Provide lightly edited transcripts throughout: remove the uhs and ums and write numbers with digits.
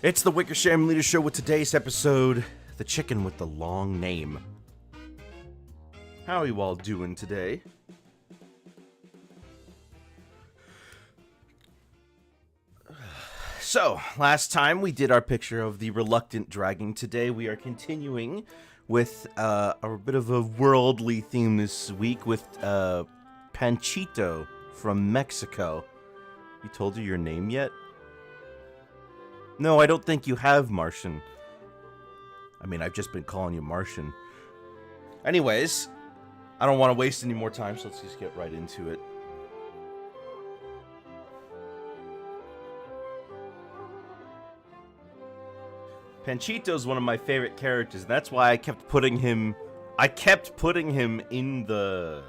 It's the Wickersham Leader Show with today's episode, The Chicken with the Long Name. How are you all doing today? So, last time we did our picture of the reluctant dragging. Today we are continuing with a bit of a worldly theme this week with Panchito from Mexico. You told her your name yet? No, I don't think you have, Martian. I mean, I've just been calling you Martian. Anyways, I don't want to waste any more time, so let's just get right into it. Panchito's one of my favorite characters, and that's why I kept putting him in the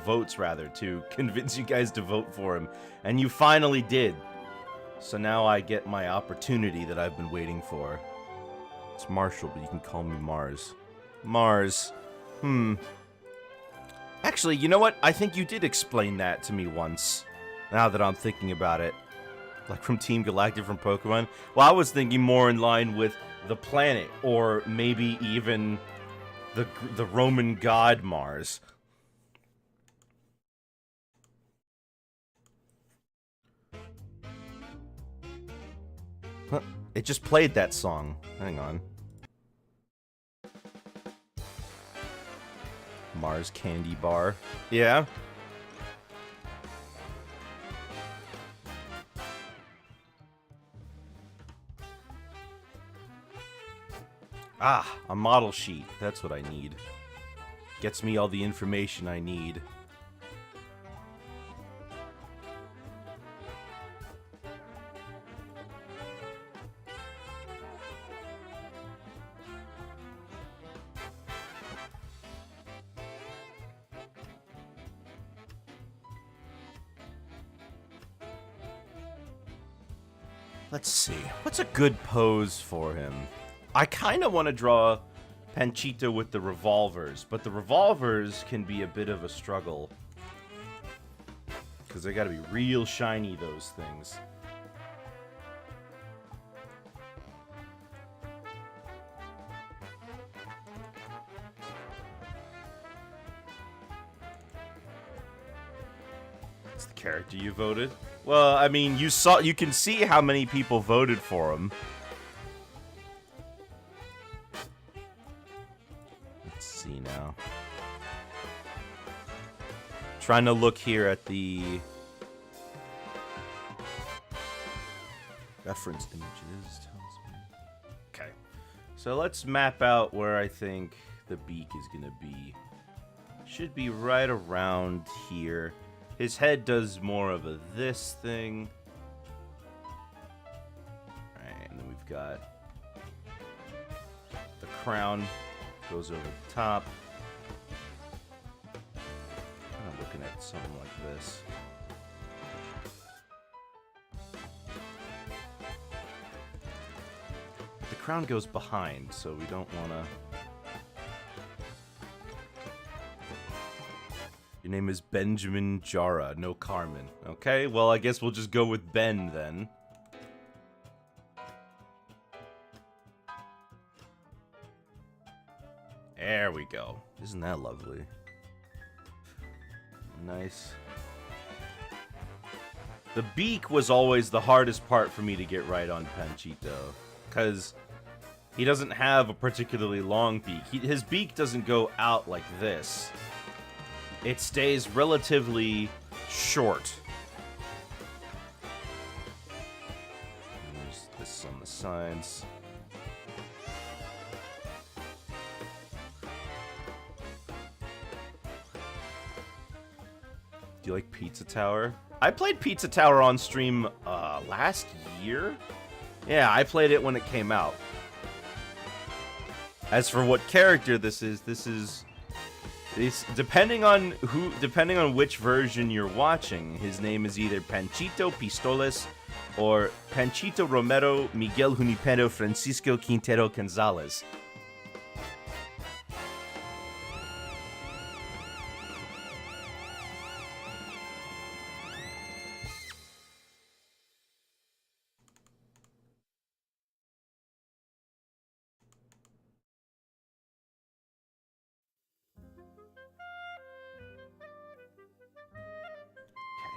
votes rather, to convince you guys to vote for him. And you finally did. So now I get my opportunity that I've been waiting for. It's Marshall, but you can call me Mars. Mars. Actually, you know what? I think you did explain that to me once. Now that I'm thinking about it. Like from Team Galactic from Pokemon. Well, I was thinking more in line with the planet. Or maybe even the Roman god Mars. Huh, it just played that song. Hang on. Mars Candy Bar. Yeah. Ah, a model sheet. That's what I need. Gets me all the information I need. Let's see. What's a good pose for him? I kind of want to draw Panchito with the revolvers, but the revolvers can be a bit of a struggle. Because they gotta be real shiny, those things. It's the character you voted? Well, I mean, you can see how many people voted for him. Let's see now. Trying to look here at the reference images. Okay. So let's map out where I think the beak is gonna be. Should be right around here. His head does more of a this thing. Alright, and then we've got the crown goes over the top. I'm looking at something like this. The crown goes behind, so we don't want to... Your name is Benjamin Jara, no Carmen. Okay, well, I guess we'll just go with Ben, then. There we go. Isn't that lovely? Nice. The beak was always the hardest part for me to get right on Panchito, because he doesn't have a particularly long beak. His beak doesn't go out like this. It stays relatively short. There's this on the sides. Do you like Pizza Tower? I played Pizza Tower on stream last year? Yeah, I played it when it came out. As for what character this is depending on which version you're watching, his name is either Panchito Pistoles or Panchito Romero Miguel Junipero Francisco Quintero Gonzalez.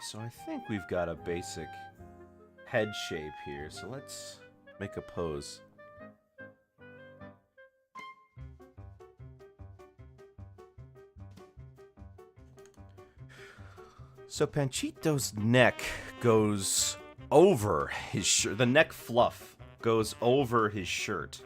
So I think we've got a basic head shape here. So let's make a pose. So Panchito's neck goes over his shirt. The neck fluff goes over his shirt.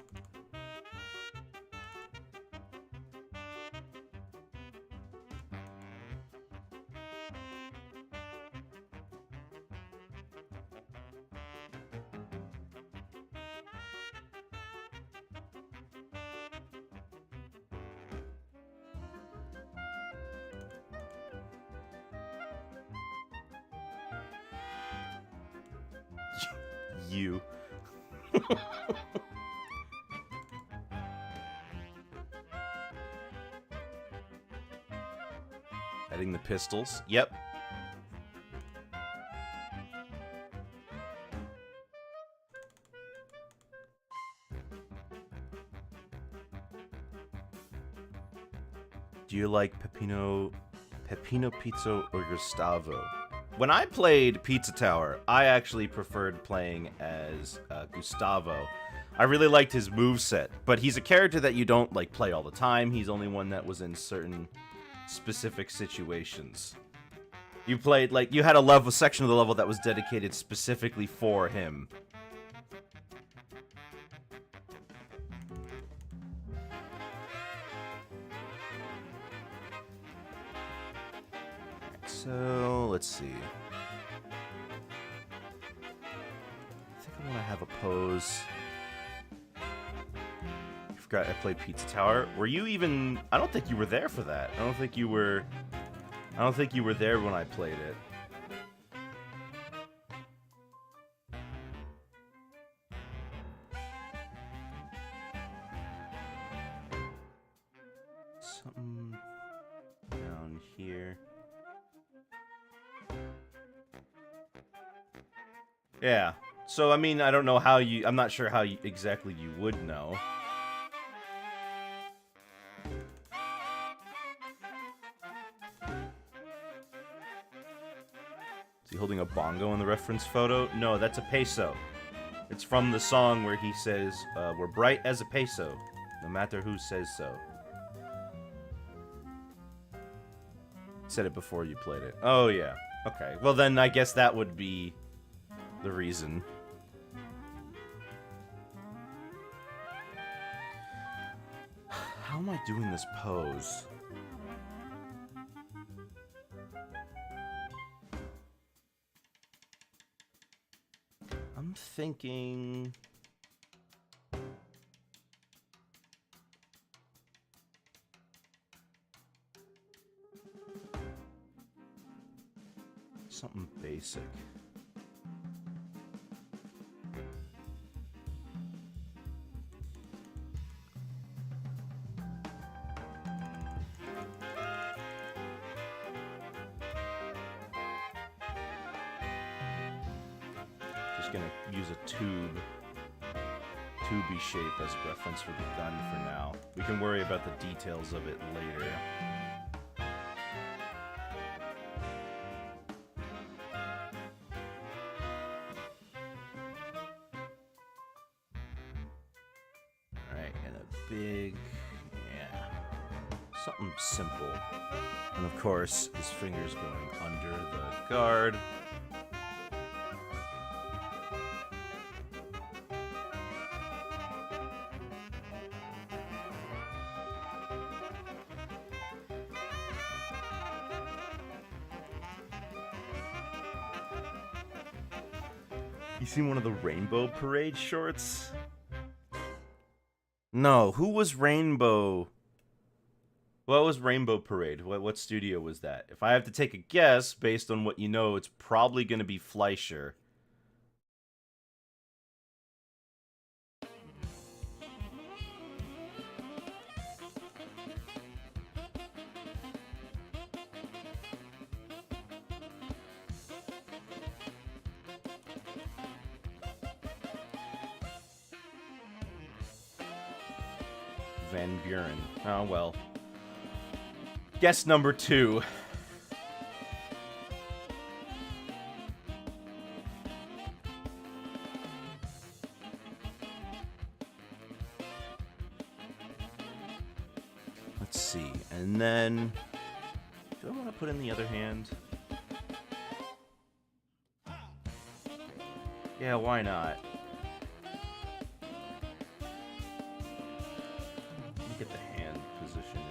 You. Heading the pistols. Yep. Do you like Pepino Pizza or Gustavo? When I played Pizza Tower, I actually preferred playing as Gustavo. I really liked his moveset, but he's a character that you don't like play all the time. He's only one that was in certain specific situations. You played, like, you had a section of the level that was dedicated specifically for him. So, let's see. I think I want to have a pose. I forgot I played Pizza Tower. Were you even... I don't think you were there for that. I don't think you were there when I played it. Something down here. Yeah. So, I mean, I don't know how you... I'm not sure how exactly you would know. Is he holding a bongo in the reference photo? No, that's a peso. It's from the song where he says, we're bright as a peso, no matter who says so. Said it before you played it. Oh, yeah. Okay. Well, then I guess that would be the reason. How am I doing this pose? I'm thinking... something basic. Just gonna use a tubey shape as a reference for the gun for now. We can worry about the details of it later. Big, yeah, something simple. And of course, his fingers going under the guard. You seen one of the Rainbow Parade shorts? No, who was Rainbow? What was Rainbow Parade? What studio was that? If I have to take a guess, based on what you know, it's probably going to be Fleischer. Van Buren. Oh, well. Guess number 2. see. And then, do I want to put in the other hand? Yeah, why not? Let me get the hand position in.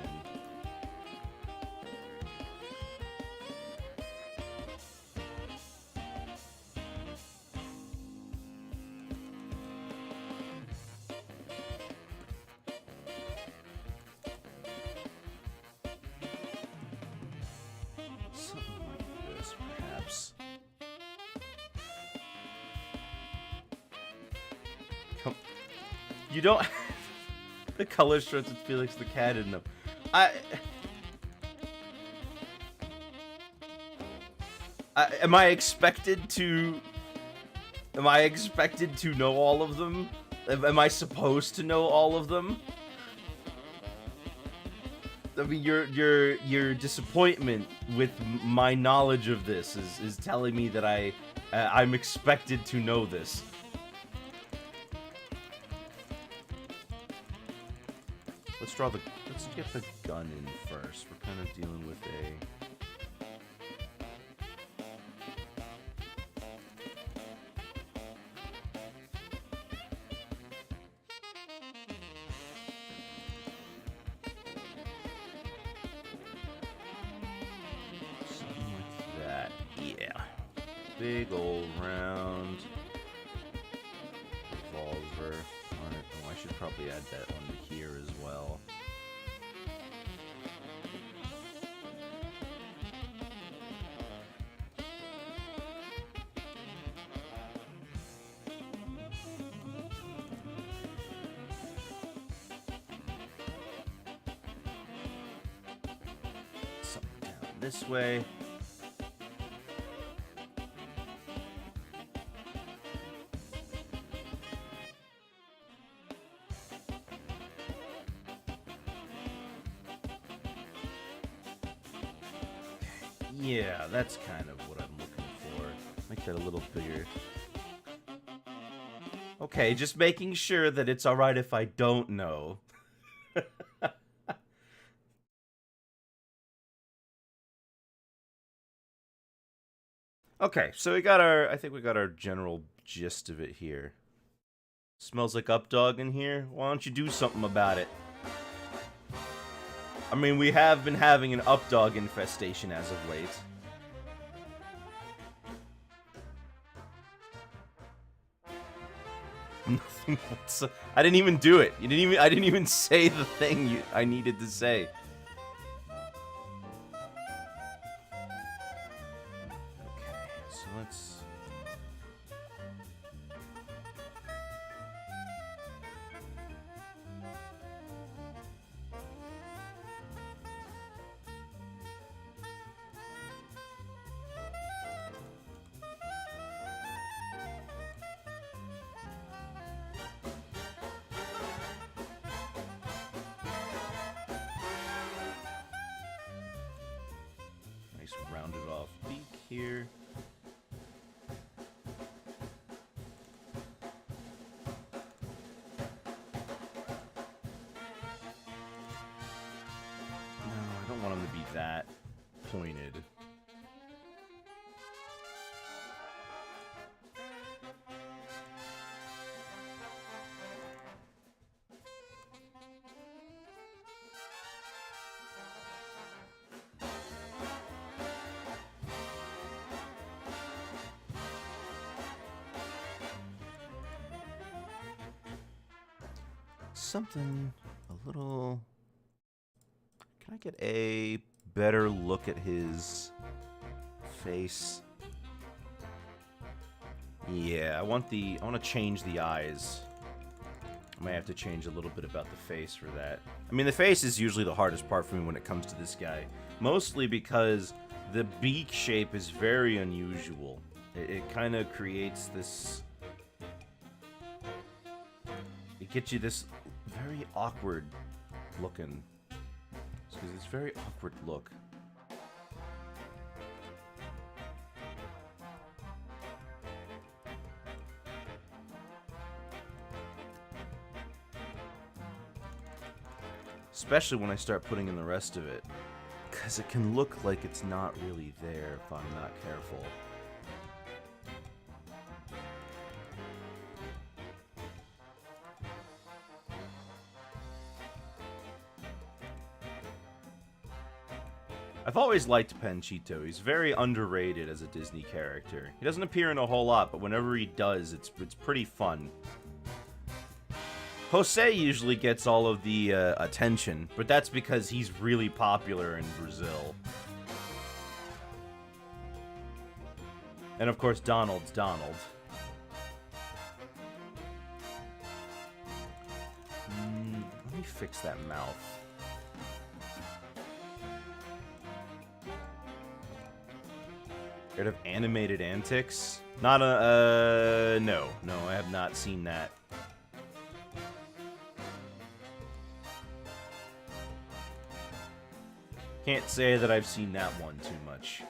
Something like this, perhaps. Come. You don't. The color shirts with Felix the cat in them. Am I expected to? Am I expected to know all of them? Am I supposed to know all of them? I mean, your disappointment with my knowledge of this is telling me that I'm expected to know this. Let's get the gun in first. We're kind of dealing with something like that. Yeah. Big old round revolver. Alright, oh, I should probably add that one to here as well. Something down this way. Yeah, that's kind of what I'm looking for. Make that a little bigger. Okay, just making sure that it's alright if I don't know. Okay, so I think we got our general gist of it here. Smells like updog in here? Why don't you do something about it? I mean, we have been having an updog infestation as of late. Nothing else. I didn't even do it. I didn't even say the thing I needed to say. Okay, so let's... Nice rounded off beak here. No, I don't want him to be that pointed. Something a little... Can I get a better look at his face? Yeah, I want to change the eyes. I might have to change a little bit about the face for that. I mean, the face is usually the hardest part for me when it comes to this guy. Mostly because the beak shape is very unusual. It kind of creates this... It gets you this very awkward looking. Because it's very awkward look. Especially when I start putting in the rest of it. Because it can look like it's not really there if I'm not careful. I've always liked Panchito. He's very underrated as a Disney character. He doesn't appear in a whole lot, but whenever he does, it's pretty fun. Jose usually gets all of the attention, but that's because he's really popular in Brazil. And of course, Donald's Donald. Let me fix that mouth. Scared of animated antics? Not a, no, I have not seen that. Can't say that I've seen that one too much.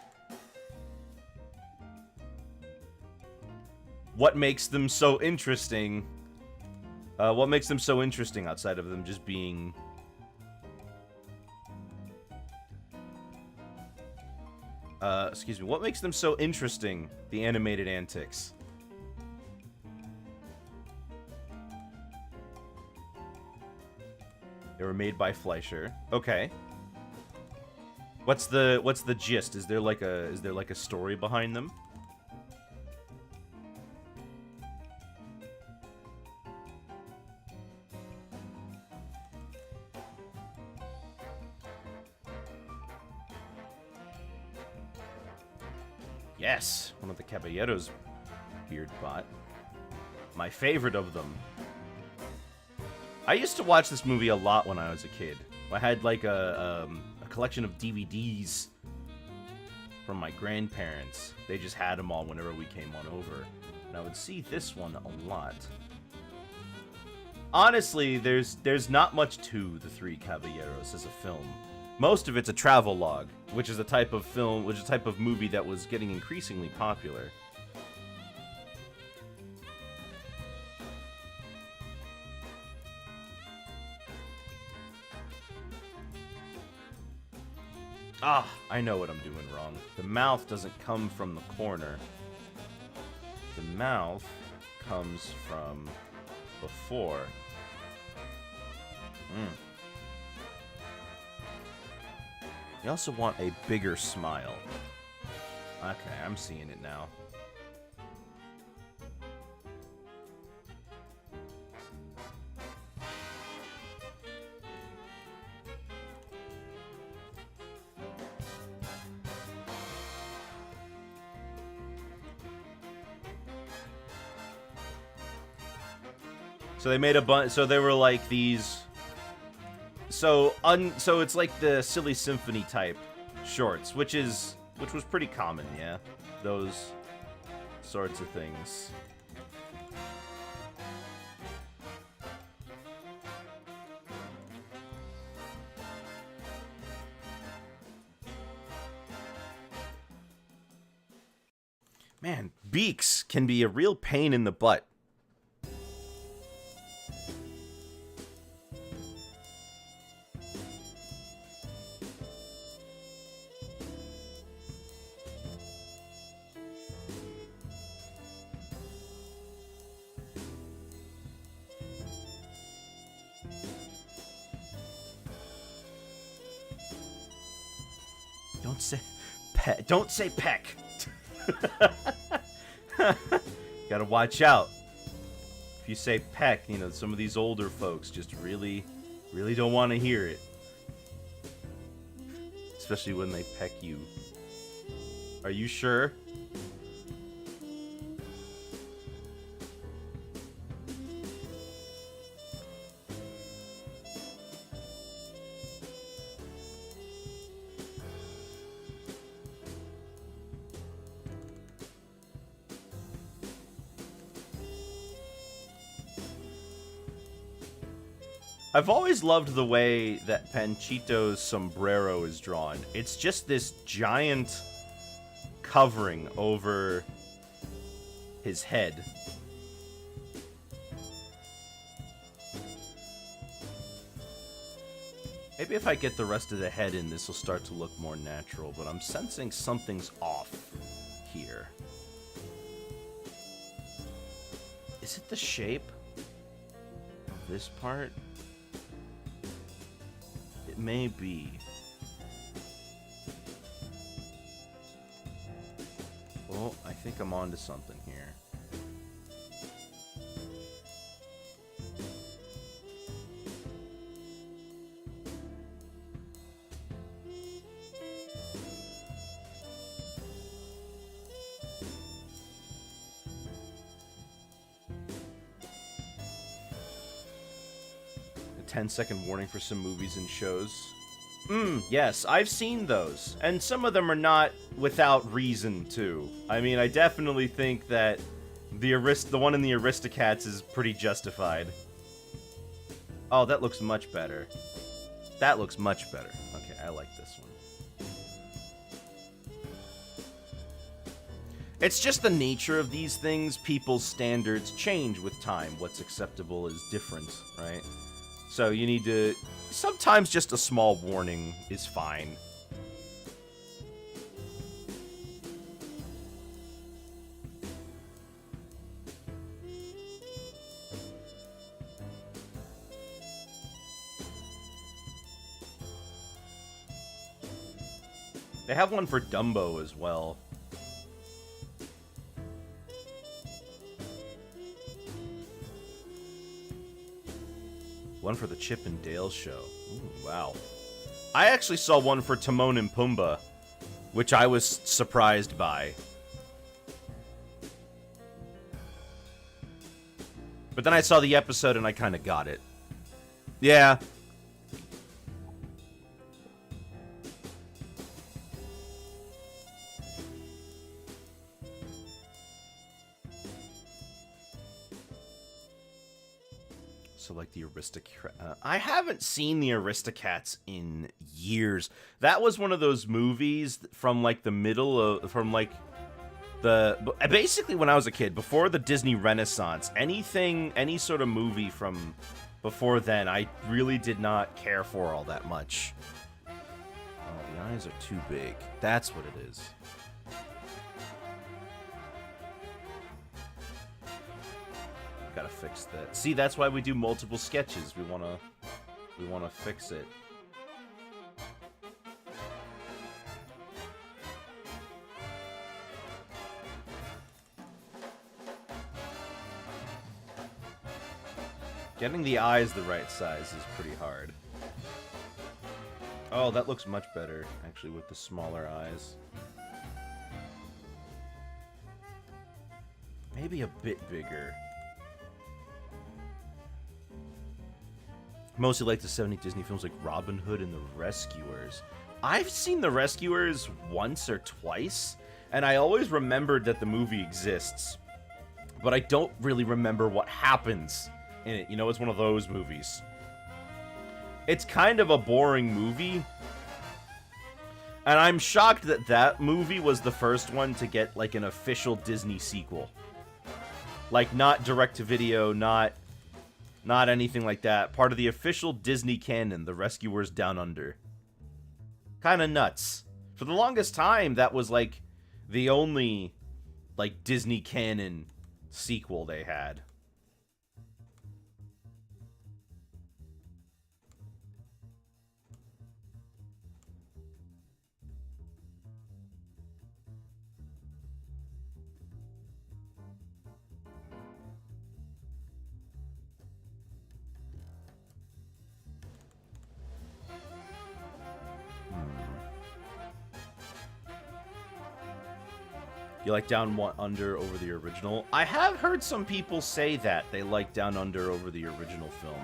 What makes them so interesting? What makes them so interesting outside of them just being... excuse me, what makes them so interesting, the animated antics? They were made by Fleischer. Okay. What's the gist? Is there like a story behind them? Yes, one of the Caballeros beard bot. My favorite of them. I used to watch this movie a lot when I was a kid. I had like a collection of DVDs from my grandparents. They just had them all whenever we came on over. And I would see this one a lot. Honestly, there's not much to The Three Caballeros as a film. Most of it's a travel log, which is a type of film, which is a type of movie that was getting increasingly popular. Ah, I know what I'm doing wrong. The mouth doesn't come from the corner. The mouth comes from before. You also want a bigger smile. Okay, I'm seeing it now. So they made a bunch. So they were like these. So it's like the Silly Symphony type shorts, which was pretty common, yeah. Those sorts of things. Man, beaks can be a real pain in the butt. Don't say peck. Gotta watch out. If you say peck, you know, some of these older folks just really don't want to hear it. Especially when they peck you. Are you sure? I've always loved the way that Panchito's sombrero is drawn. It's just this giant covering over his head. Maybe if I get the rest of the head in, this will start to look more natural, but I'm sensing something's off here. Is it the shape of this part? It may be. Well, I think I'm onto something here. A 10-second warning for some movies and shows. Yes, I've seen those. And some of them are not without reason, too. I mean, I definitely think that the one in the Aristocats is pretty justified. Oh, that looks much better. That looks much better. Okay, I like this one. It's just the nature of these things. People's standards change with time. What's acceptable is different, right? So you need to... Sometimes just a small warning is fine. They have one for Dumbo as well. One for the Chip and Dale Show. Ooh, wow. I actually saw one for Timon and Pumbaa, which I was surprised by. But then I saw the episode and I kind of got it. Yeah. So, like, the Aristocats. I haven't seen the Aristocats in years. That was one of those movies from, like, the middle of... From, like, the... Basically, when I was a kid, before the Disney Renaissance, any sort of movie from before then, I really did not care for all that much. Oh, the eyes are too big. That's what it is. Gotta fix that. See, that's why we do multiple sketches. We wanna fix it. Getting the eyes the right size is pretty hard. Oh, that looks much better, actually, with the smaller eyes. Maybe a bit bigger. Mostly like the 70s Disney films like Robin Hood and The Rescuers. I've seen The Rescuers once or twice, and I always remembered that the movie exists. But I don't really remember what happens in it. You know, it's one of those movies. It's kind of a boring movie. And I'm shocked that that movie was the first one to get, like, an official Disney sequel. Like, not direct-to-video, not anything like that. Part of the official Disney canon, The Rescuers Down Under. Kinda nuts. For the longest time, that was, like, the only, like, Disney canon sequel they had. You like Down Under over the original? I have heard some people say that they like Down Under over the original film.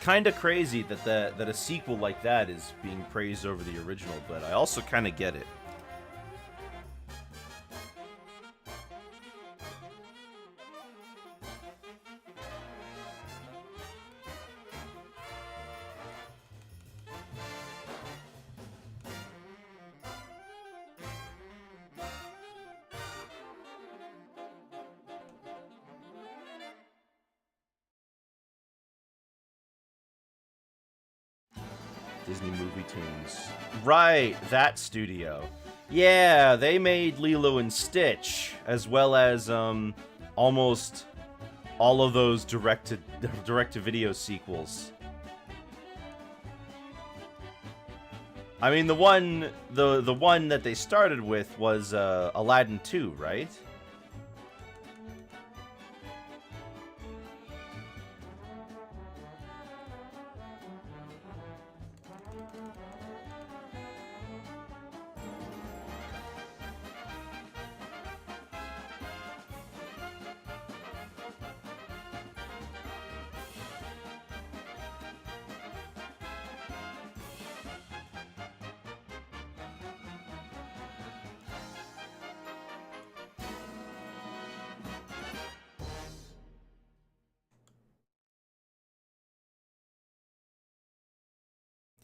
Kinda crazy that a sequel like that is being praised over the original, but I also kinda get it. Disney Movie Tunes. Right, that studio. Yeah, they made Lilo and Stitch, as well as almost all of those direct-to-video sequels. I mean, the one that they started with was Aladdin 2, right?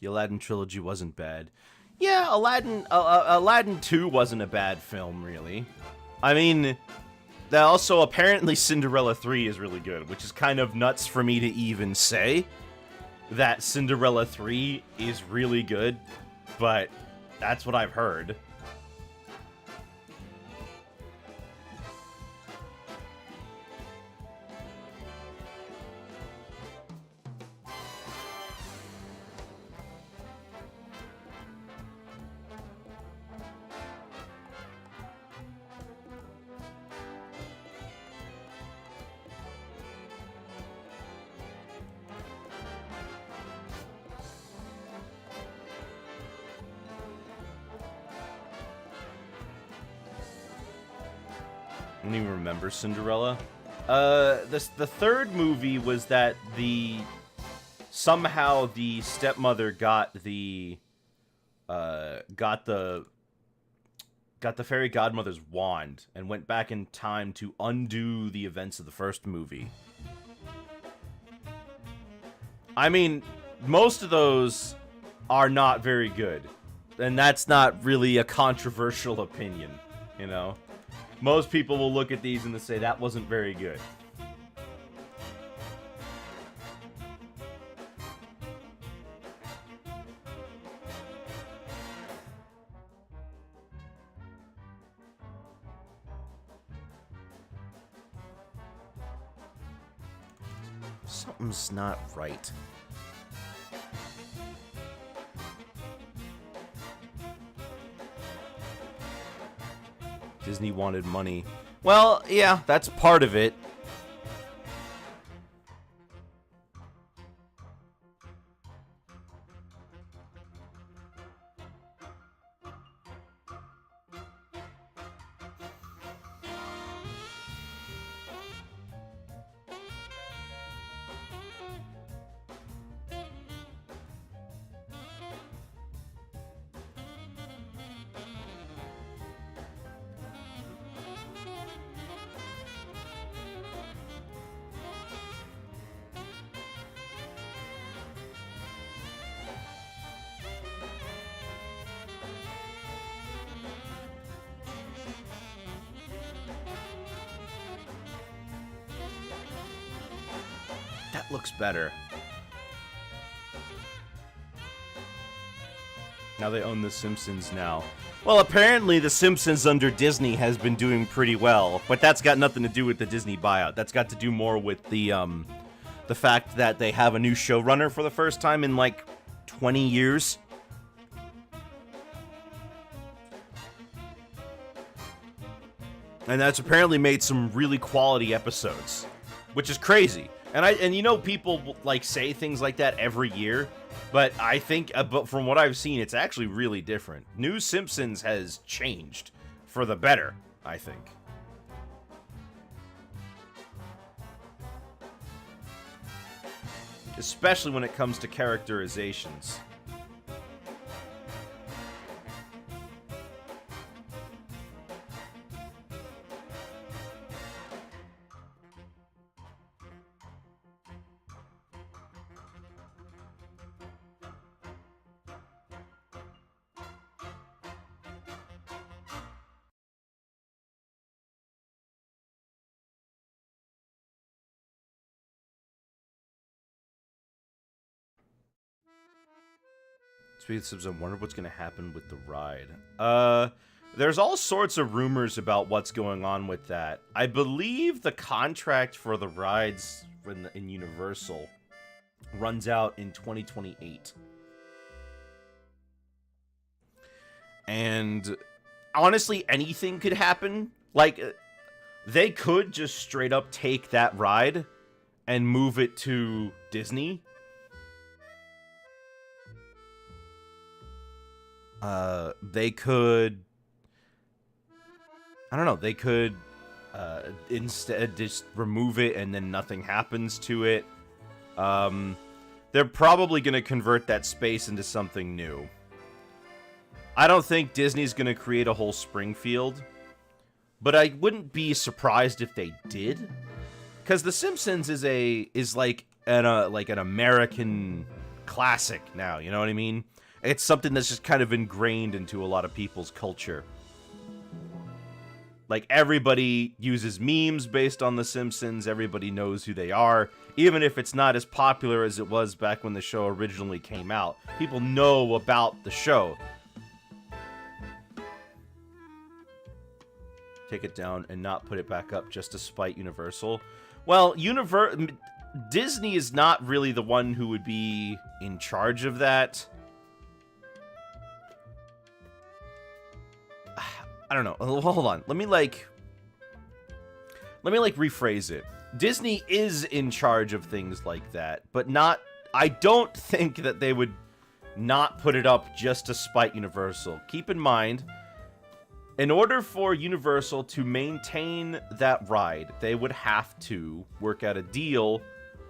The Aladdin trilogy wasn't bad. Yeah, Aladdin 2 wasn't a bad film, really. I mean, also apparently Cinderella 3 is really good, which is kind of nuts for me to even say that Cinderella 3 is really good, but that's what I've heard. I don't even remember Cinderella. The third movie was that somehow the stepmother got the fairy godmother's wand and went back in time to undo the events of the first movie. I mean, most of those are not very good, and that's not really a controversial opinion, you know? Most people will look at these and they say, that wasn't very good. Something's not right. Disney wanted money. Well, yeah, that's part of it. That looks better. Now they own The Simpsons now. Well, apparently The Simpsons under Disney has been doing pretty well, but that's got nothing to do with the Disney buyout. That's got to do more with the fact that they have a new showrunner for the first time in like 20 years. And that's apparently made some really quality episodes, which is crazy. And you know, people like say things like that every year, but I think, but from what I've seen, it's actually really different. New Simpsons has changed for the better, I think. Especially when it comes to characterizations. Speaking of Simpsons, I wonder what's going to happen with the ride. There's all sorts of rumors about what's going on with that. I believe the contract for the rides in Universal runs out in 2028. And honestly, anything could happen. Like, they could just straight up take that ride and move it to Disney. They could... I don't know, they could instead just remove it and then nothing happens to it. They're probably going to convert that space into something new. I don't think Disney's going to create a whole Springfield, but I wouldn't be surprised if they did, because The Simpsons is like an American classic now. You know what I mean? It's something that's just kind of ingrained into a lot of people's culture. Like, everybody uses memes based on The Simpsons. Everybody knows who they are. Even if it's not as popular as it was back when the show originally came out, people know about the show. Take it down and not put it back up just to spite Universal. Well, Disney is not really the one who would be in charge of that. I don't know. Hold on. Let me rephrase it. Disney is in charge of things like that, but not... I don't think that they would not put it up just to spite Universal. Keep in mind, in order for Universal to maintain that ride, they would have to work out a deal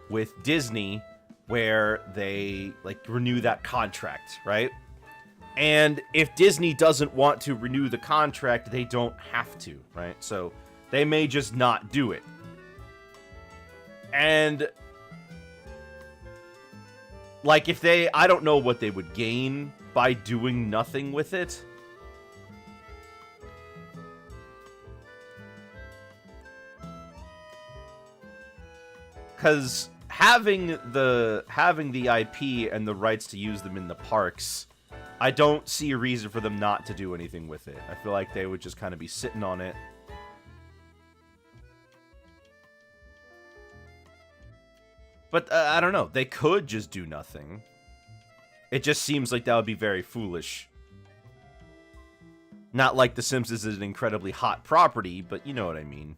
with Disney where they, like, renew that contract, right? And if Disney doesn't want to renew the contract, they don't have to, right? So they may just not do it. And, like, if they... I don't know what they would gain by doing nothing with it. Because having the IP and the rights to use them in the parks... I don't see a reason for them not to do anything with it. I feel like they would just kind of be sitting on it. But, I don't know. They could just do nothing. It just seems like that would be very foolish. Not like The Simpsons is an incredibly hot property, but you know what I mean.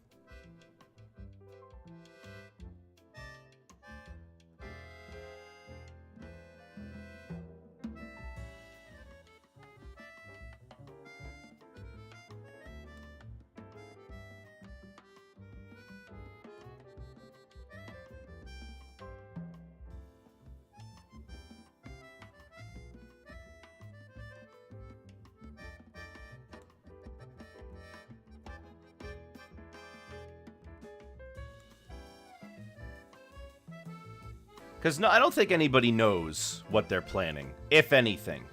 Because no, I don't think anybody knows what they're planning, if anything.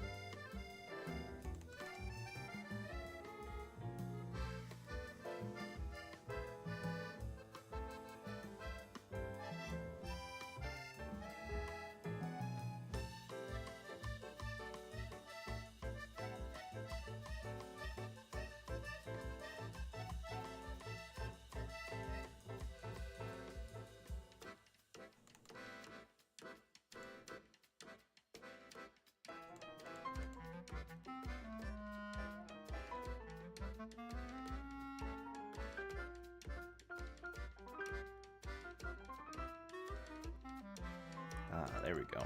There we go.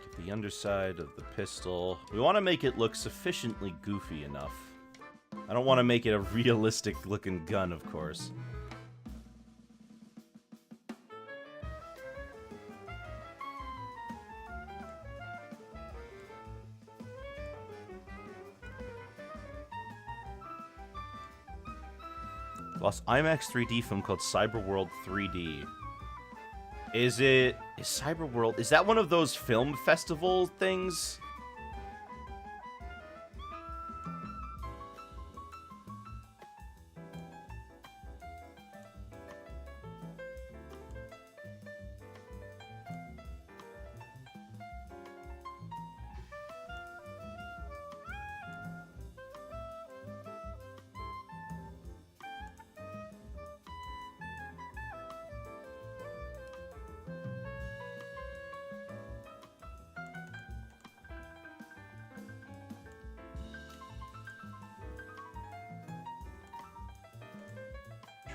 Get the underside of the pistol. We want to make it look sufficiently goofy enough. I don't want to make it a realistic looking gun, of course. Lost IMAX 3D film called Cyberworld 3D. Is Cyberworld... Is that one of those film festival things?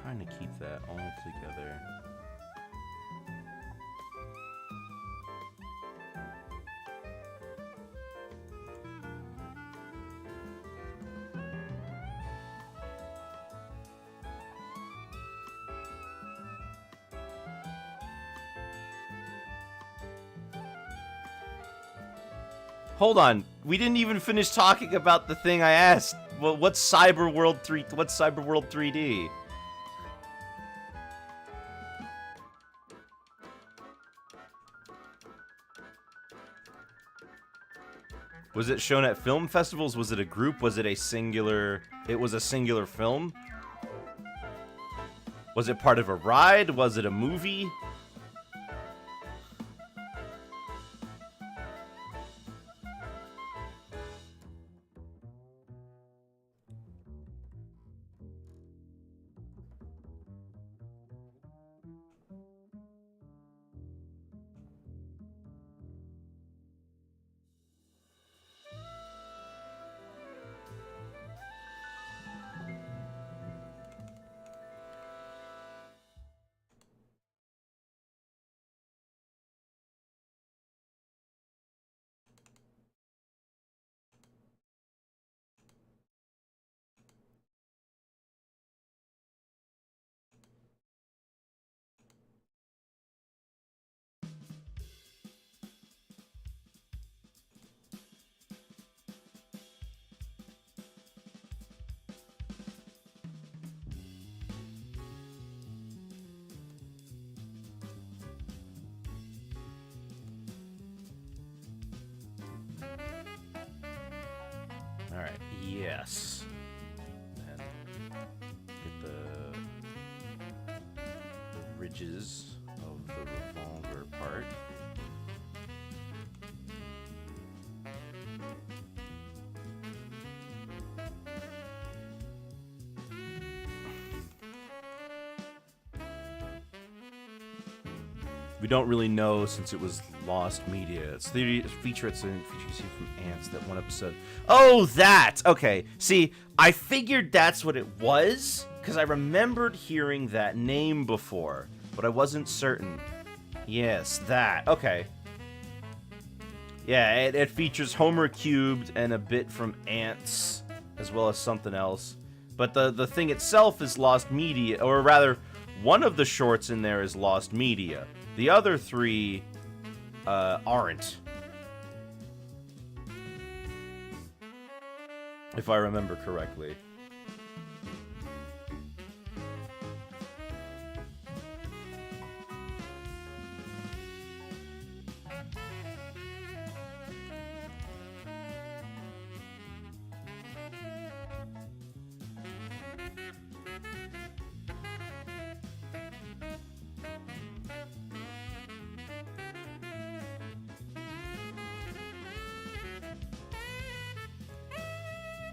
trying to keep that all together. Hold on, we didn't even finish talking about the thing I asked. Well, what's Cyberworld 3? What's Cyberworld 3D? Was it shown at film festivals? Was it a group? Was it a singular? It was a singular film? Was it part of a ride? Was it a movie? Alright, yes. And get the ridges of the revolver part. We don't really know since it was lost media. It's the feature. It's a feature you see from Ants, that one episode. Oh, that! Okay. See, I figured that's what it was, because I remembered hearing that name before, but I wasn't certain. Yes, that. Okay. Yeah, it features Homer cubed and a bit from Ants, as well as something else. But the thing itself is lost media, or rather, one of the shorts in there is lost media. The other three aren't. If I remember correctly.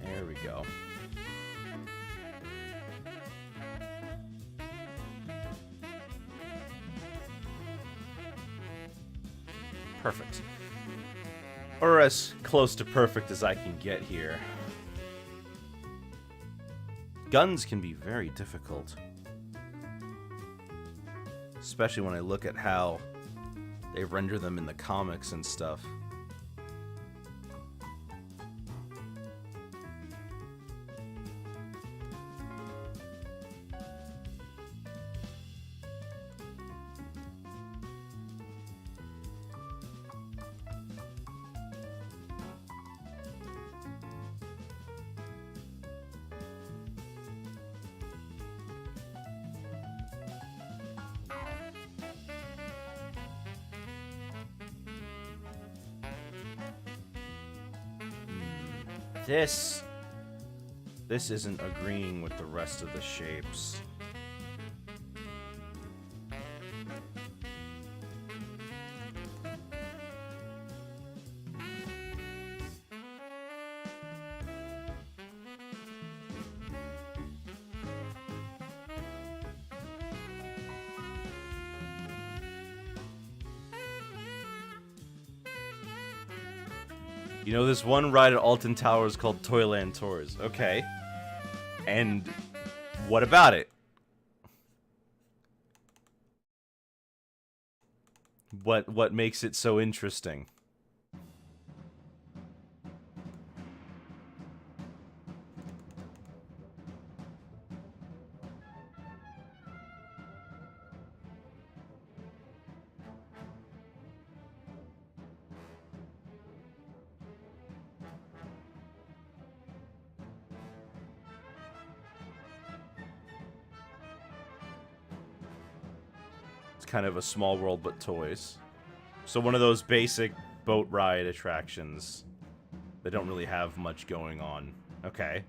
There we go. Perfect. Or as close to perfect as I can get here. Guns can be very difficult. Especially when I look at how they render them in the comics and stuff. This isn't agreeing with the rest of the shapes. You know, this one ride at Alton Towers called Toyland Tours. Okay. And what about it? What makes it so interesting? It's kind of a small world, but toys. So one of those basic boat ride attractions. They don't really have much going on. Okay.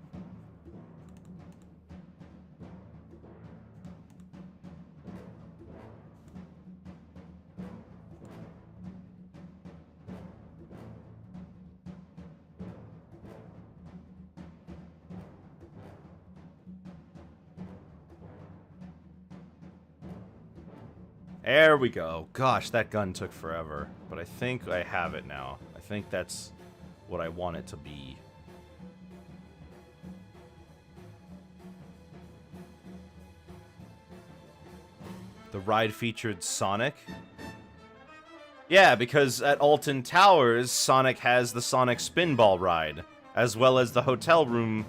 There we go. Gosh, that gun took forever. But I think I have it now. I think that's what I want it to be. The ride featured Sonic. Yeah, because at Alton Towers, Sonic has the Sonic Spinball ride, as well as the hotel room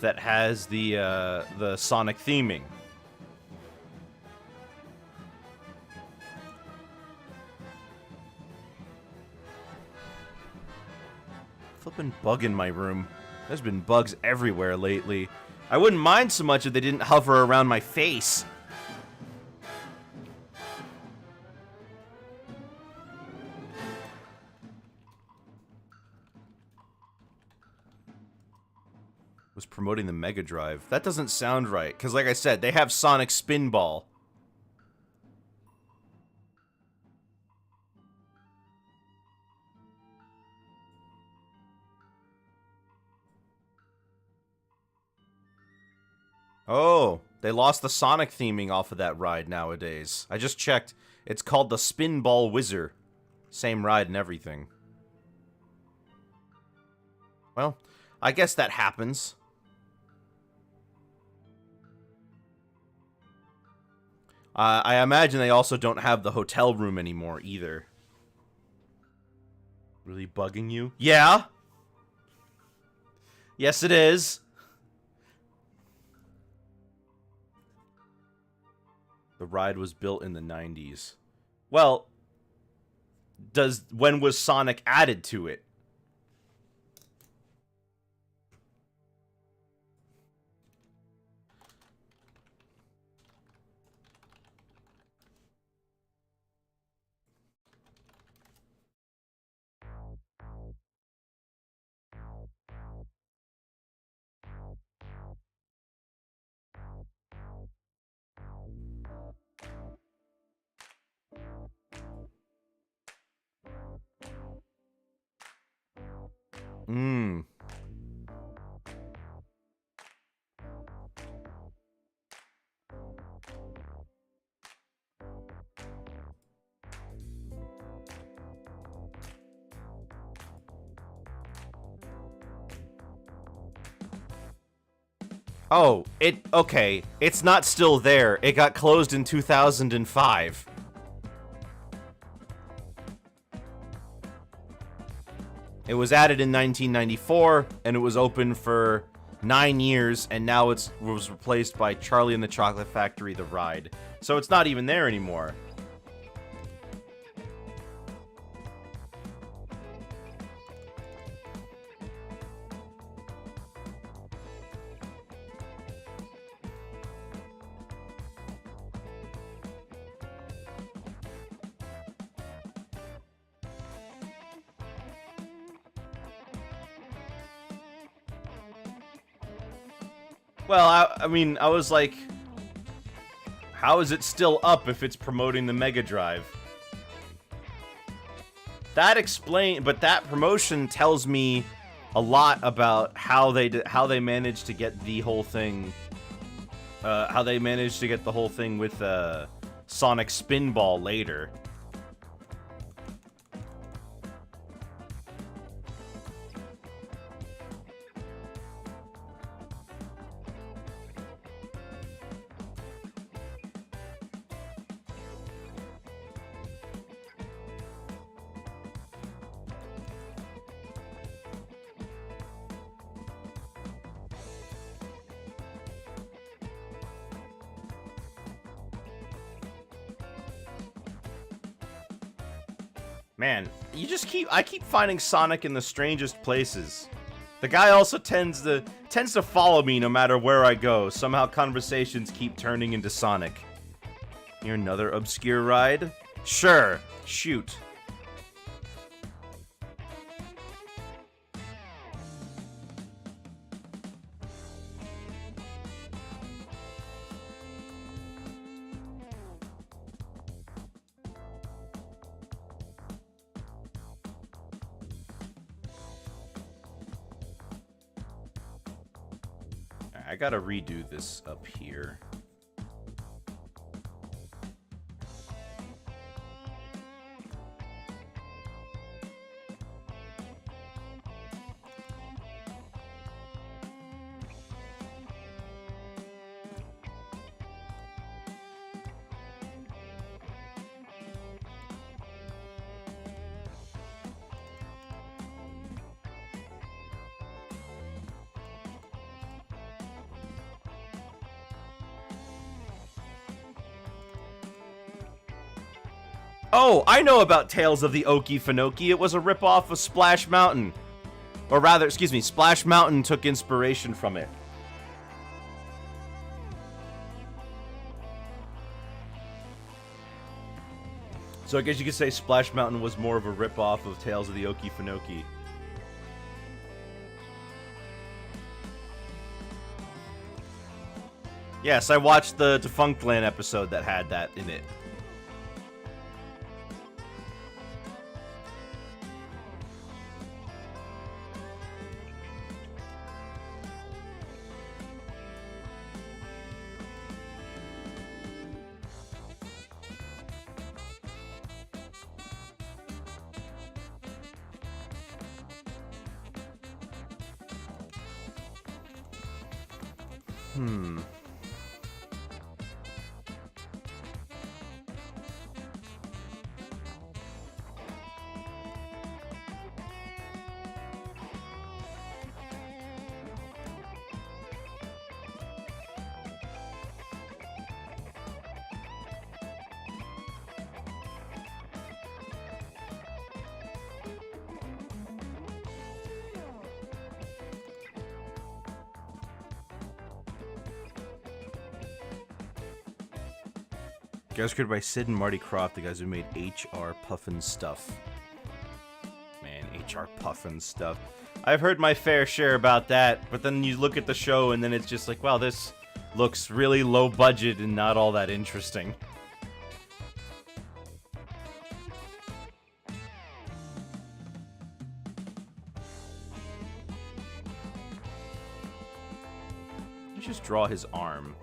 that has the Sonic theming. Flippin' bug in my room. There's been bugs everywhere lately. I wouldn't mind so much if they didn't hover around my face. Was promoting the Mega Drive. That doesn't sound right, because like I said, they have Sonic Spinball. Oh, they lost the Sonic theming off of that ride nowadays. I just checked. It's called the Spinball Whizzer. Same ride and everything. Well, I guess that happens. I imagine they also don't have the hotel room anymore either. Really bugging you? Yeah. Yes, it is. The ride was built in the 90s. Well, when was Sonic added to it? Mmm. Oh, okay. It's not still there. It got closed in 2005. It was added in 1994, and it was open for 9 years, and now it was replaced by Charlie and the Chocolate Factory, the ride. So it's not even there anymore. Well, I mean, I was like, how is it still up if it's promoting the Mega Drive? But that promotion tells me a lot about how they managed to get the whole thing, how they managed to get the whole thing with Sonic Spinball later. Man, I keep finding Sonic in the strangest places. The guy also tends to follow me no matter where I go. Somehow conversations keep turning into Sonic. You're another obscure ride? Sure, shoot. I gotta redo this up here. Oh, I know about Tales of the Okefenokee. It was a ripoff of Splash Mountain. Or rather, excuse me, Splash Mountain took inspiration from it. So I guess you could say Splash Mountain was more of a ripoff of Tales of the Okefenokee. Yes, I watched the Defunct Land episode that had that in it. Guys created by Sid and Marty Krofft, the guys who made HR Puffin Stuff. Man, HR Puffin Stuff. I've heard my fair share about that, but then you look at the show and then it's just like, wow, this looks really low budget and not all that interesting. You just draw his arm.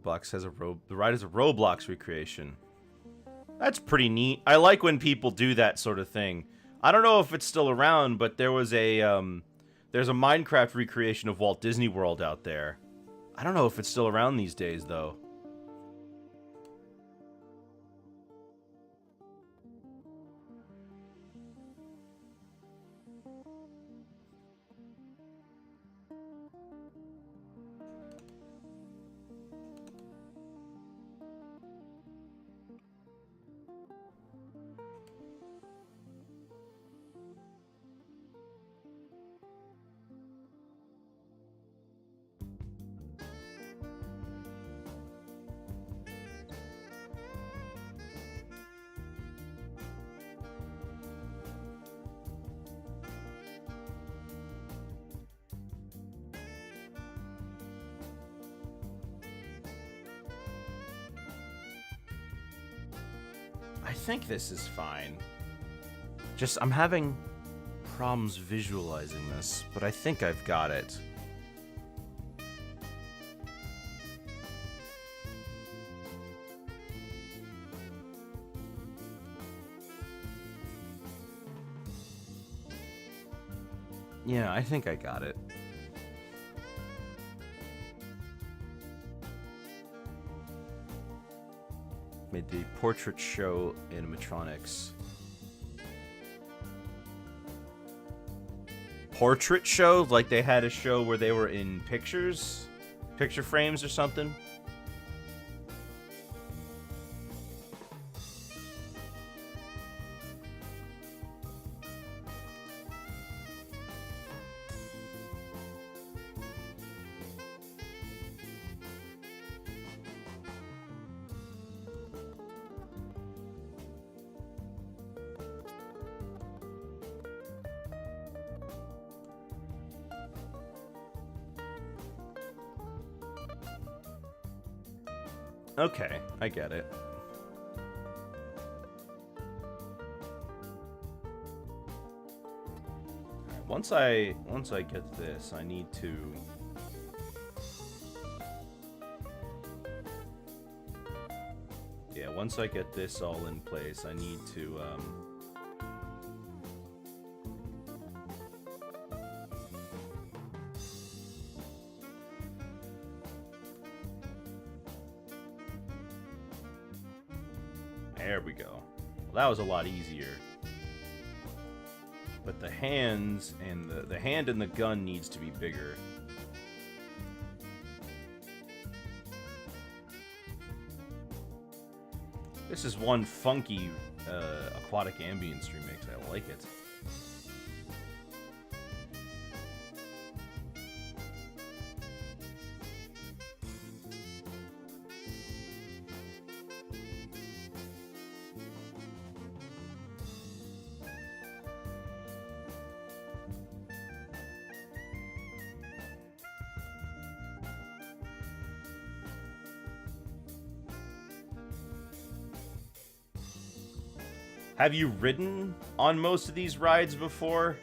Roblox has the ride is a Roblox recreation. That's pretty neat. I like when people do that sort of thing. I don't know if it's still around, but there was a there's a Minecraft recreation of Walt Disney World out there. I don't know if it's still around these days though. I think this is fine. Just, I'm having problems visualizing this, but I think I've got it. Yeah, I think I got it. made the portrait show animatronics. Portrait show? Like they had a show where they were in pictures? Picture frames or something? Okay, I get it. Once I get this, I need to once I get this all in place, I need to there we go. Well, that was a lot easier. But the hands and the hand and the gun needs to be bigger. This is one funky aquatic ambience remix. I like it. Have you ridden on most of these rides before?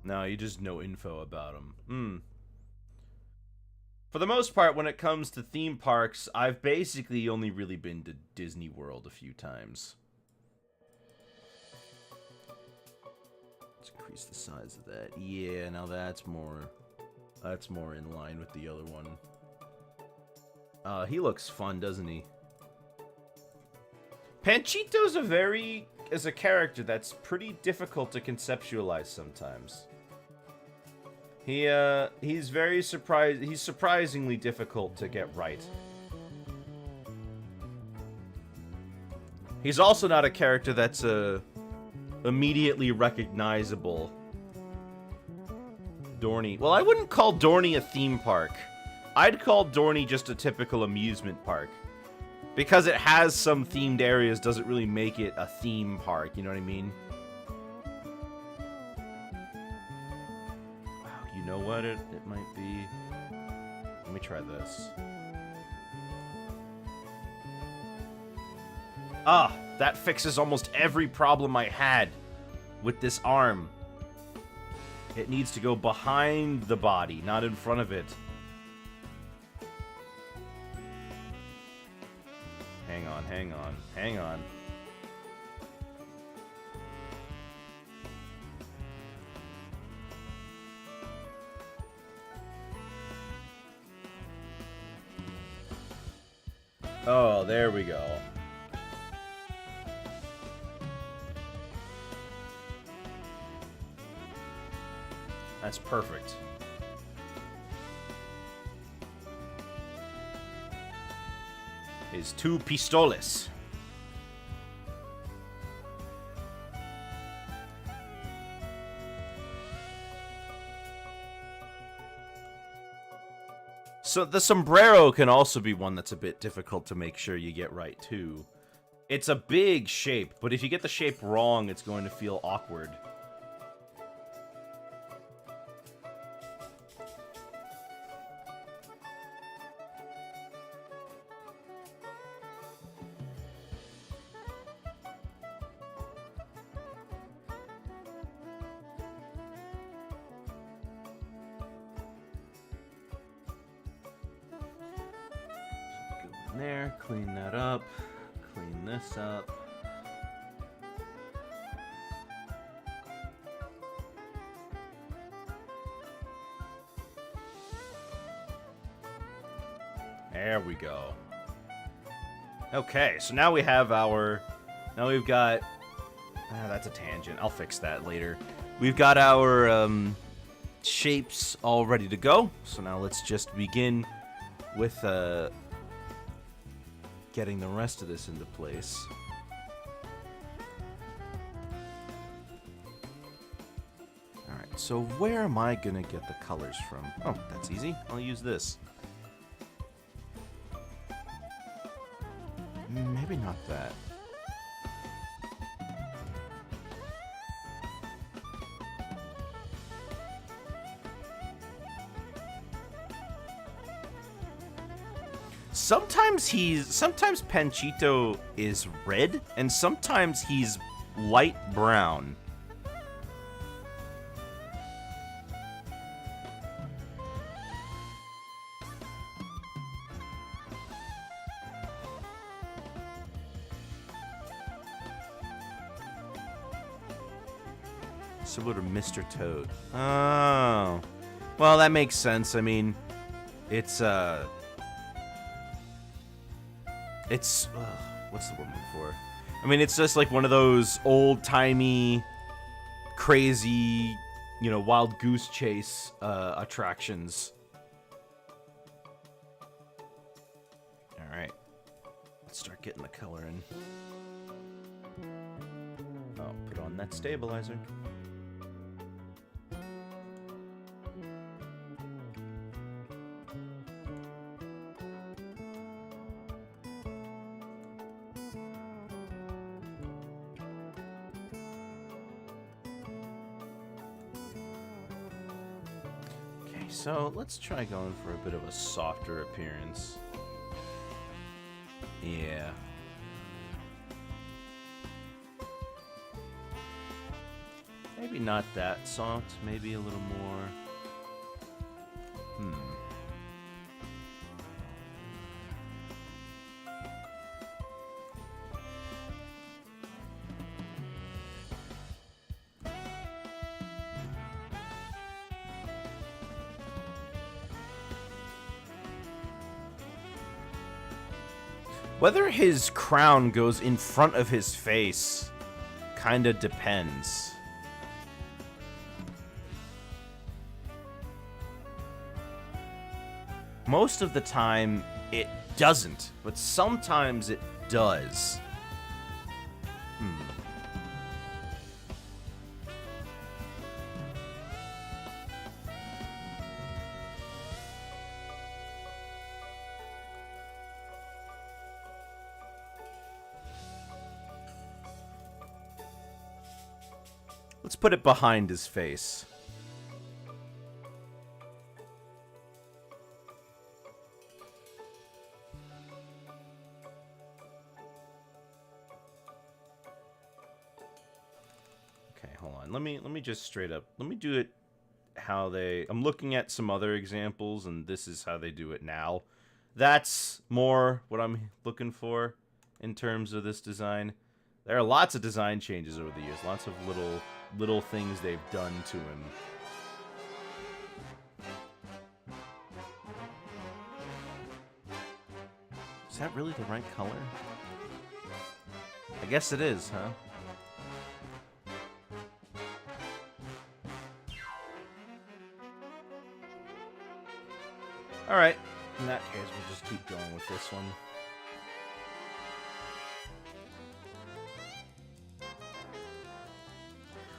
No, you just know info about them. For the most part, when it comes to theme parks, I've basically only really been to Disney World a few times. Let's increase the size of that. Yeah, now that's more in line with the other one. He looks fun, doesn't he? Panchito's is a character that's pretty difficult to conceptualize sometimes. He's surprisingly difficult to get right. He's also not a character that's immediately recognizable. Dorney. Well, I wouldn't call Dorney a theme park. I'd call Dorney just a typical amusement park. Because it has some themed areas doesn't really make it a theme park, you know what I mean? You know what it might be? Let me try this. Ah, that fixes almost every problem I had with this arm. It needs to go behind the body, not in front of it. Hang on. Oh, there we go. That's perfect. His 2 pistoles. So the sombrero can also be one that's a bit difficult to make sure you get right, too. It's a big shape, but if you get the shape wrong, it's going to feel awkward. in there, clean that up, clean this up. There we go. Okay, so now we have our... Now we've got... that's a tangent. I'll fix that later. We've got our shapes all ready to go. So now let's just begin with getting the rest of this into place. Alright, so where am I going to get the colors from? Oh, that's easy. I'll use this. Maybe not that. Sometimes Panchito is red, and sometimes he's light brown. Similar to Mr. Toad. Oh. Well, that makes sense. I mean, it's what's the word I'm looking for? I mean, it's just like one of those old-timey, crazy, you know, wild goose chase attractions. All right. Let's start getting the color in. Oh, put on that stabilizer. So let's try going for a bit of a softer appearance. Yeah. Maybe not that soft, maybe a little more. Whether his crown goes in front of his face kinda depends. Most of the time, it doesn't, but sometimes it does. Let's put it behind his face. Okay, hold on. Let me just straight up. Let me do it how they... I'm looking at some other examples, and this is how they do it now. That's more what I'm looking for in terms of this design. There are lots of design changes over the years. Lots of little things they've done to him. Is that really the right color? I guess it is, huh? Alright. In that case, we'll just keep going with this one.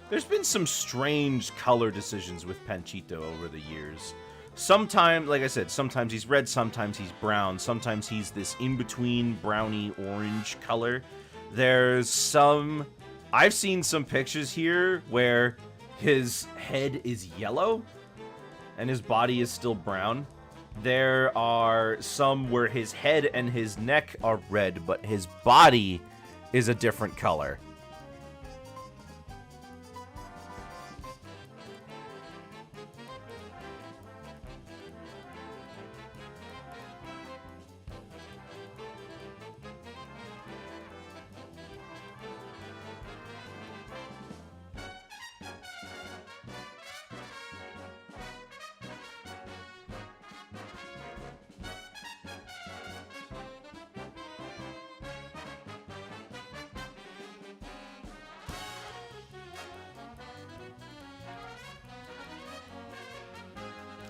There's been some strange color decisions with Panchito over the years. Sometimes, like I said, sometimes he's red, sometimes he's brown, sometimes he's this in-between browny orange color. There's some... I've seen some pictures here where his head is yellow and his body is still brown. There are some where his head and his neck are red, but his body is a different color.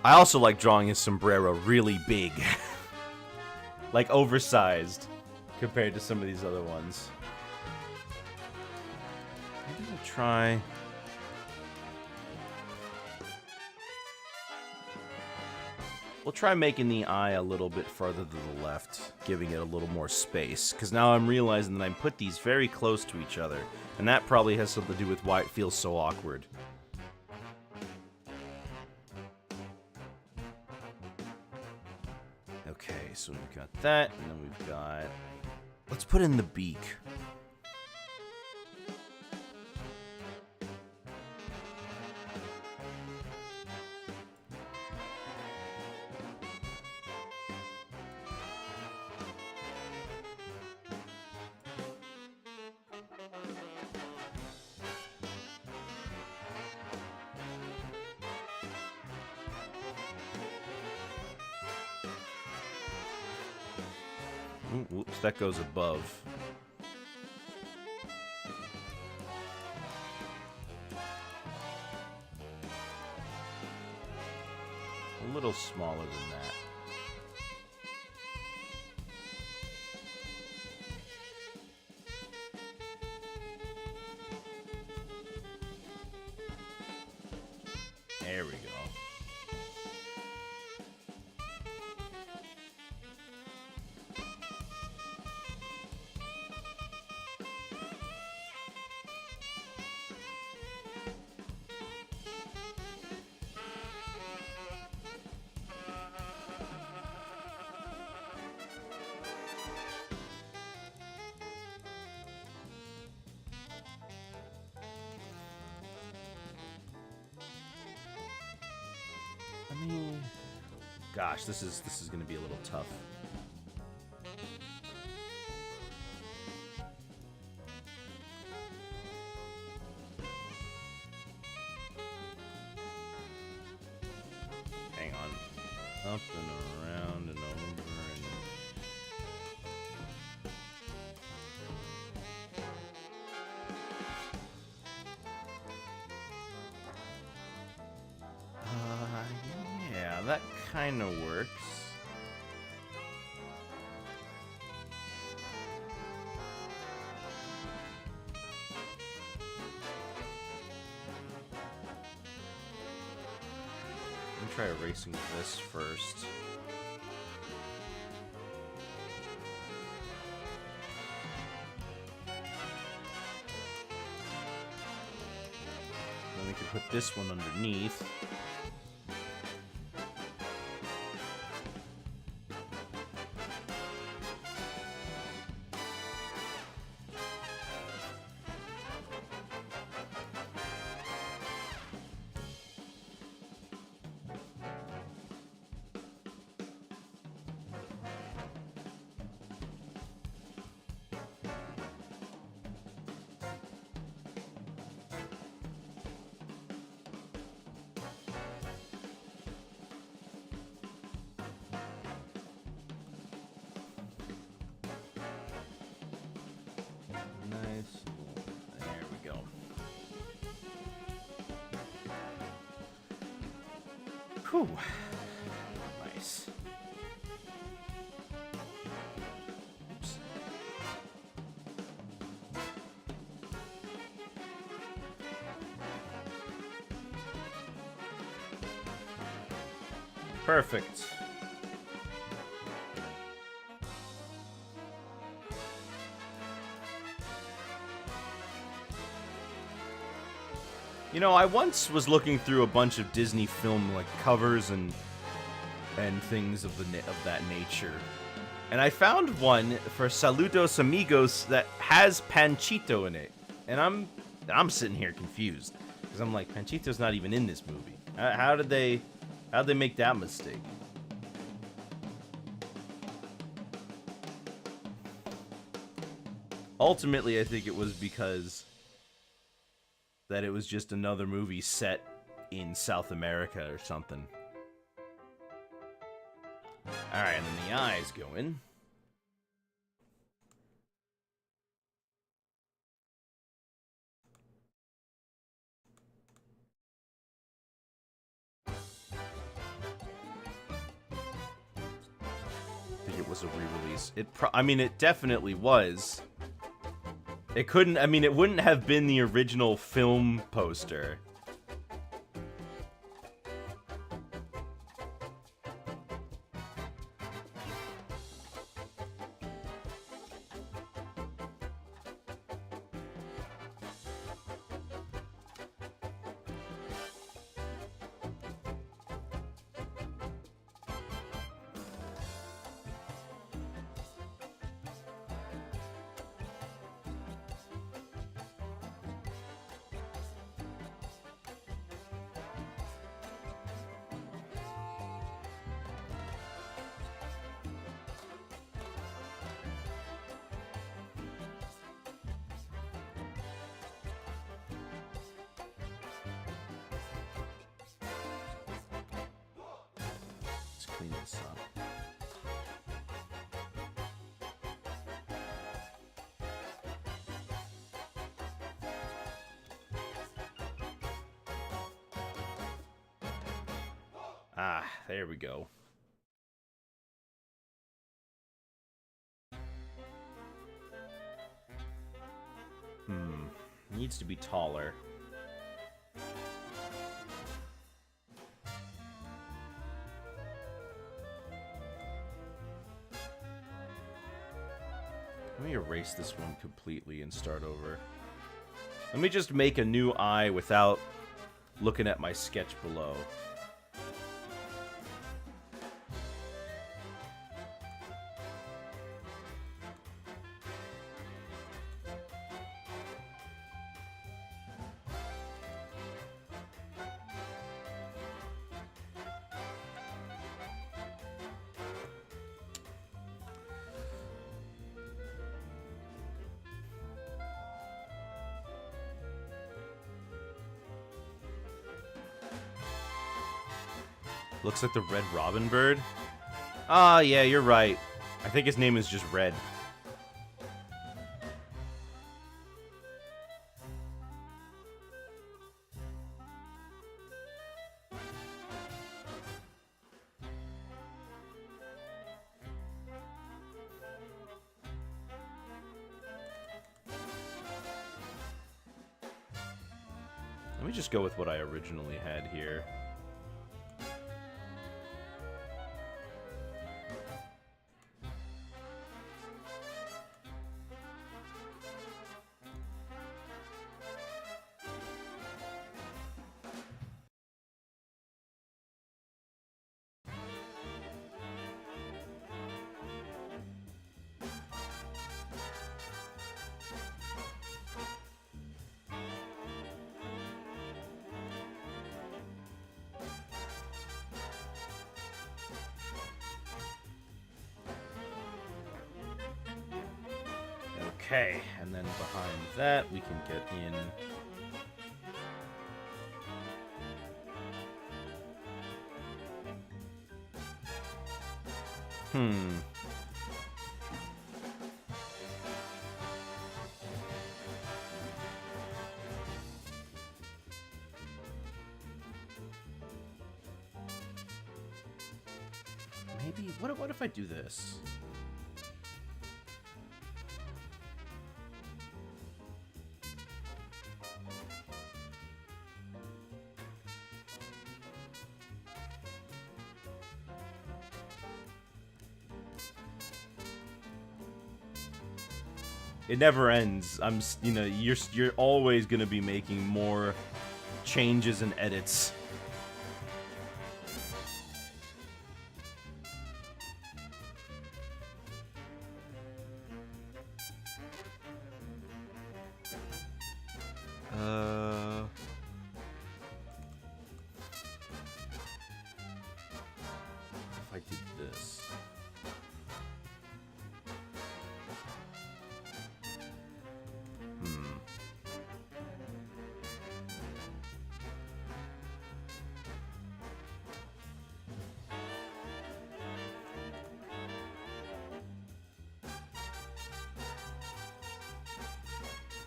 I also like drawing his sombrero really big. Like oversized compared to some of these other ones. Maybe we'll try... We'll try making the eye a little bit further to the left, giving it a little more space. Because now I'm realizing that I put these very close to each other. And that probably has something to do with why it feels so awkward. Okay, so we've got that, and then we've got... Let's put in the beak. Ooh, whoops, that goes above. A little smaller than that. There we go. I mean, gosh, this is going to be a little tough. Hang on. Up and around and over and... yeah, that kind of works. Let me try erasing this first. Then we can put this one underneath. There we go. Whew. Nice. Oops. Perfect. You know, I once was looking through a bunch of Disney film like covers and things of that nature, and I found one for Saludos Amigos that has Panchito in it, and I'm sitting here confused because I'm like, Panchito's not even in this movie. How did they make that mistake? Ultimately, I think it was because that it was just another movie set in South America or something. Alright, and then the eyes go in. was a re-release. I mean, it definitely was. It couldn't, I mean, it wouldn't have been the original film poster. Clean this up. Ah, there we go. Needs to be taller. Let me erase this one completely and start over. Let me just make a new eye without looking at my sketch below. Looks like the Red Robin bird. Ah, yeah, you're right. I think his name is just Red. Let me just go with what I originally had here. Okay, and then behind that we can get in maybe what if I do this? It never ends. You're always gonna be making more changes and edits. If I did this.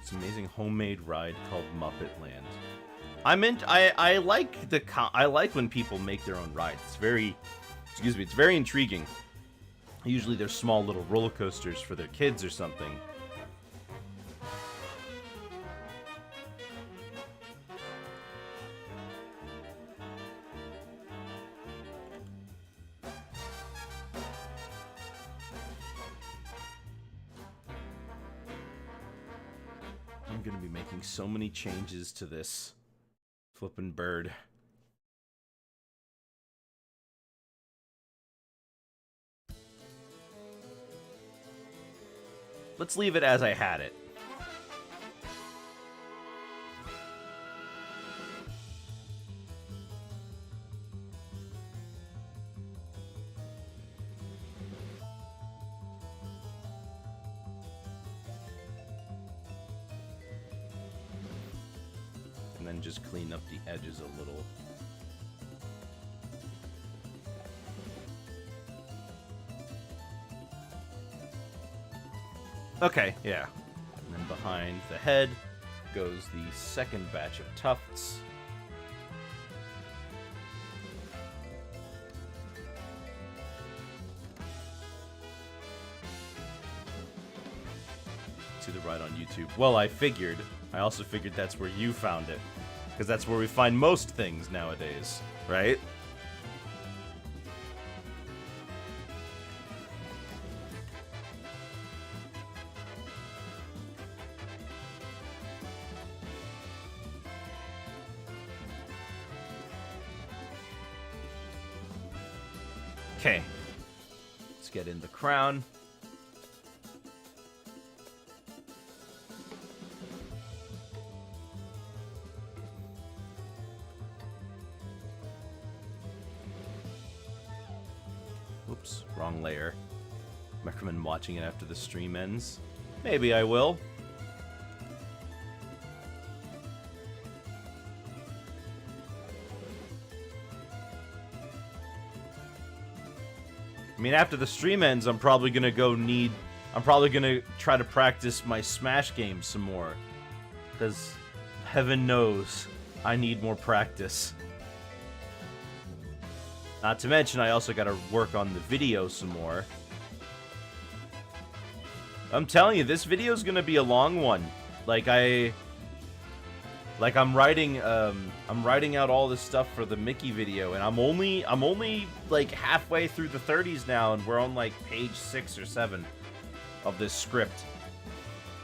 It's an amazing homemade ride called Muppet Land. I like when people make their own rides. It's very, it's very intriguing. Usually they're small little roller coasters for their kids or something. I'm gonna be making so many changes to this flippin' bird. Let's leave it as I had it. And then just clean up the edges a little. Okay, yeah. And then behind the head goes the second batch of tufts. To the right on YouTube. Well, I figured. I also figured that's where you found it. Because that's where we find most things nowadays, right? Okay, let's get in the crown. Oops, wrong layer. Recommend watching it after the stream ends. Maybe I will. I mean, after the stream ends, I'm probably gonna try to practice my Smash game some more. Because heaven knows I need more practice. Not to mention, I also gotta work on the video some more. I'm telling you, this video's gonna be a long one. I'm writing out all this stuff for the Mickey video, and I'm only like halfway through the 30s now, and we're on like page 6 or 7 of this script.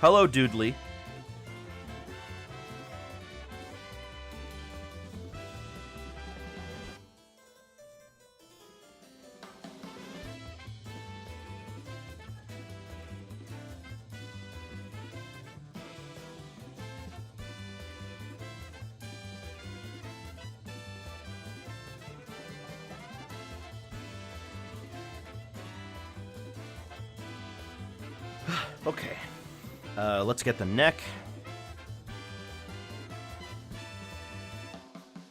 Hello, Doodly. Okay, let's get the neck.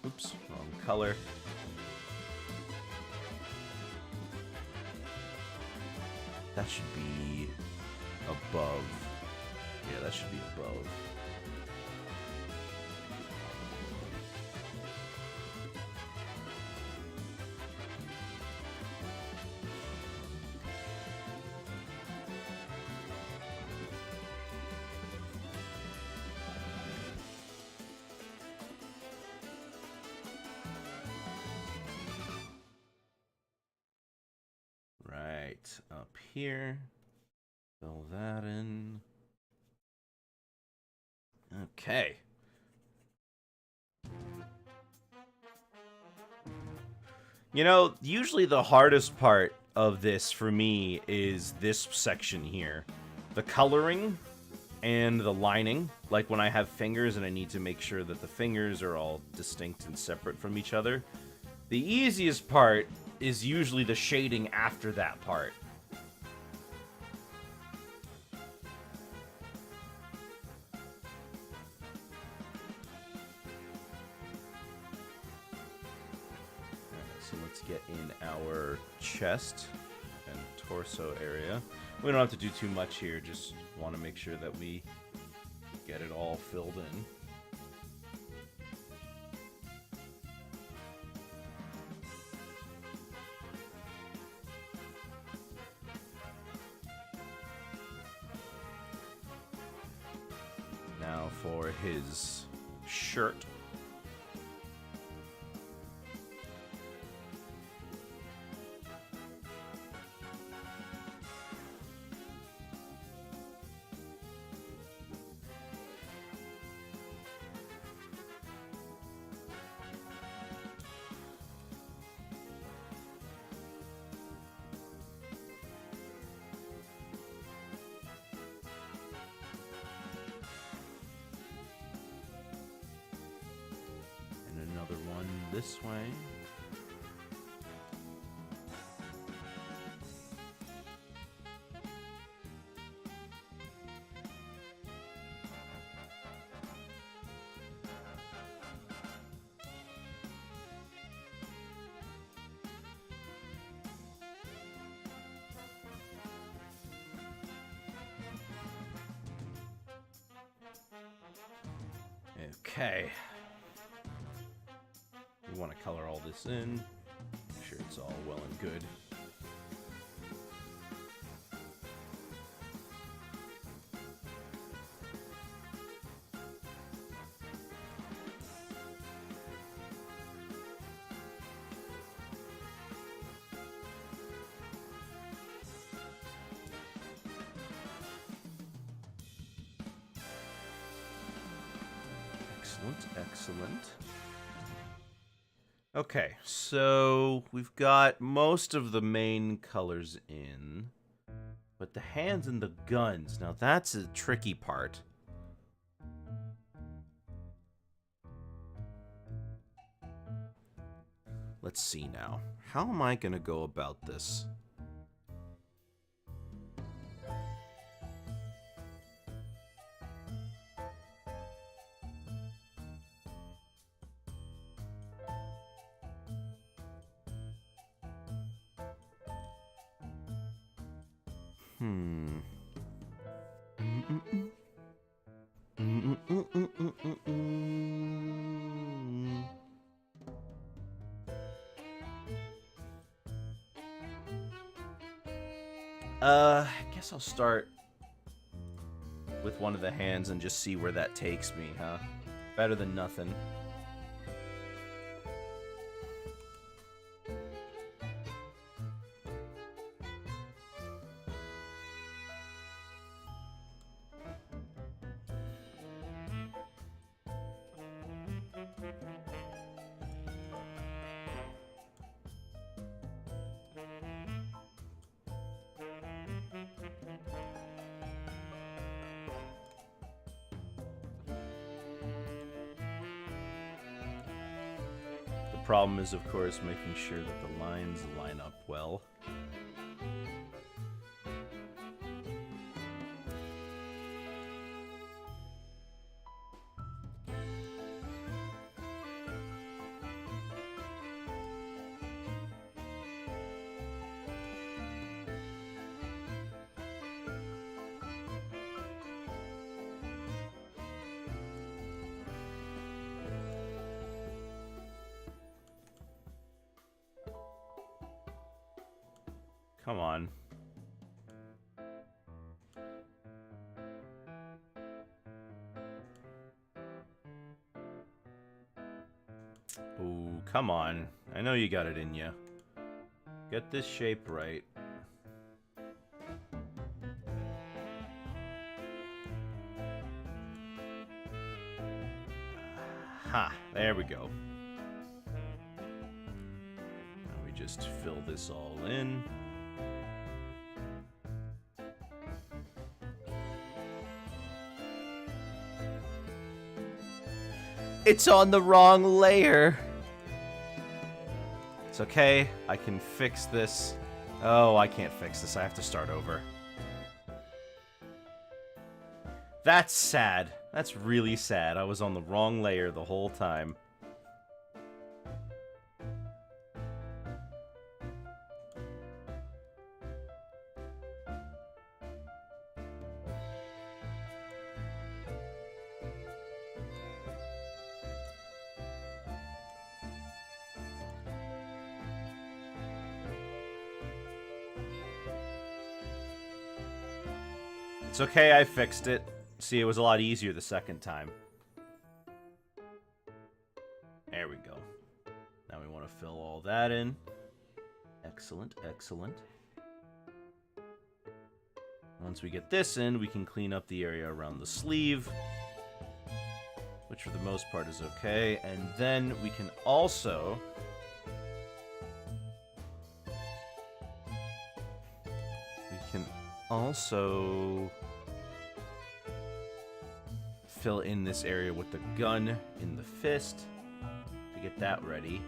Oops, wrong color. That should be above. Yeah, that should be above. Up here, fill that in. Okay. You know, usually the hardest part of this for me is this section here. The coloring and the lining. Like when I have fingers and I need to make sure that the fingers are all distinct and separate from each other. The easiest part is usually the shading after that part. So let's get in our chest and torso area. We don't have to do too much here, just want to make sure that we get it all filled in. for his shirt. Another one this way. Okay. We want to color all this in. Make sure it's all well and good. Excellent, excellent. Okay, so we've got most of the main colors in, but the hands and the guns, now that's a tricky part. Let's see now. How am I gonna go about this? I guess I'll start with one of the hands and just see where that takes me, huh? Better than nothing. The problem is, of course, making sure that the lines line up well. Come on. Ooh, come on. I know you got it in you. Get this shape right. Ha, there we go. Now we just fill this all in. It's on the wrong layer. It's okay. I can fix this. Oh, I can't fix this. I have to start over. That's sad. That's really sad. I was on the wrong layer the whole time. It's okay, I fixed it. See, it was a lot easier the second time. There we go. Now we want to fill all that in. Excellent, excellent. Once we get this in, we can clean up the area around the sleeve, which for the most part is okay. And then we can also... fill in this area with the gun in the fist to get that ready.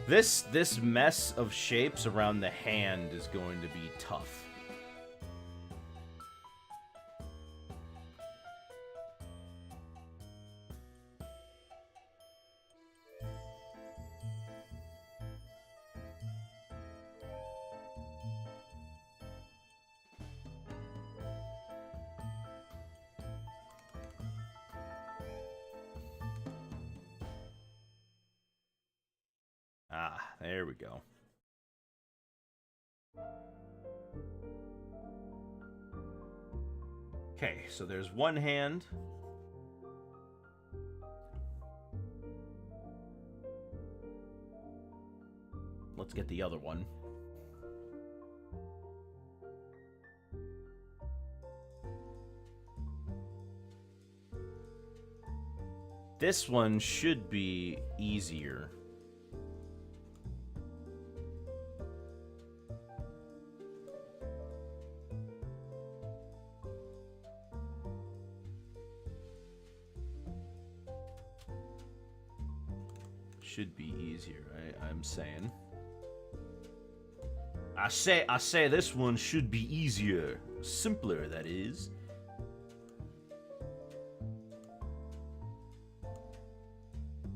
This mess of shapes around the hand is going to be tough. Ah, there we go. Okay, so there's one hand. Let's get the other one. This one should be easier. Should be easier, I'm saying. I say this one should be easier. Simpler, that is.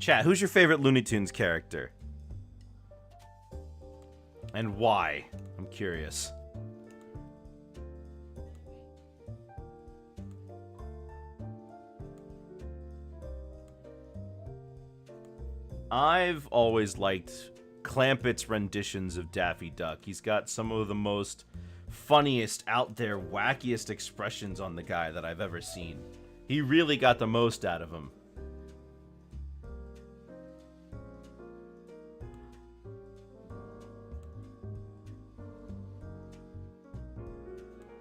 Chat, who's your favorite Looney Tunes character? And why? I'm curious. I've always liked Clampett's renditions of Daffy Duck. He's got some of the most funniest, out there, wackiest expressions on the guy that I've ever seen. He really got the most out of him.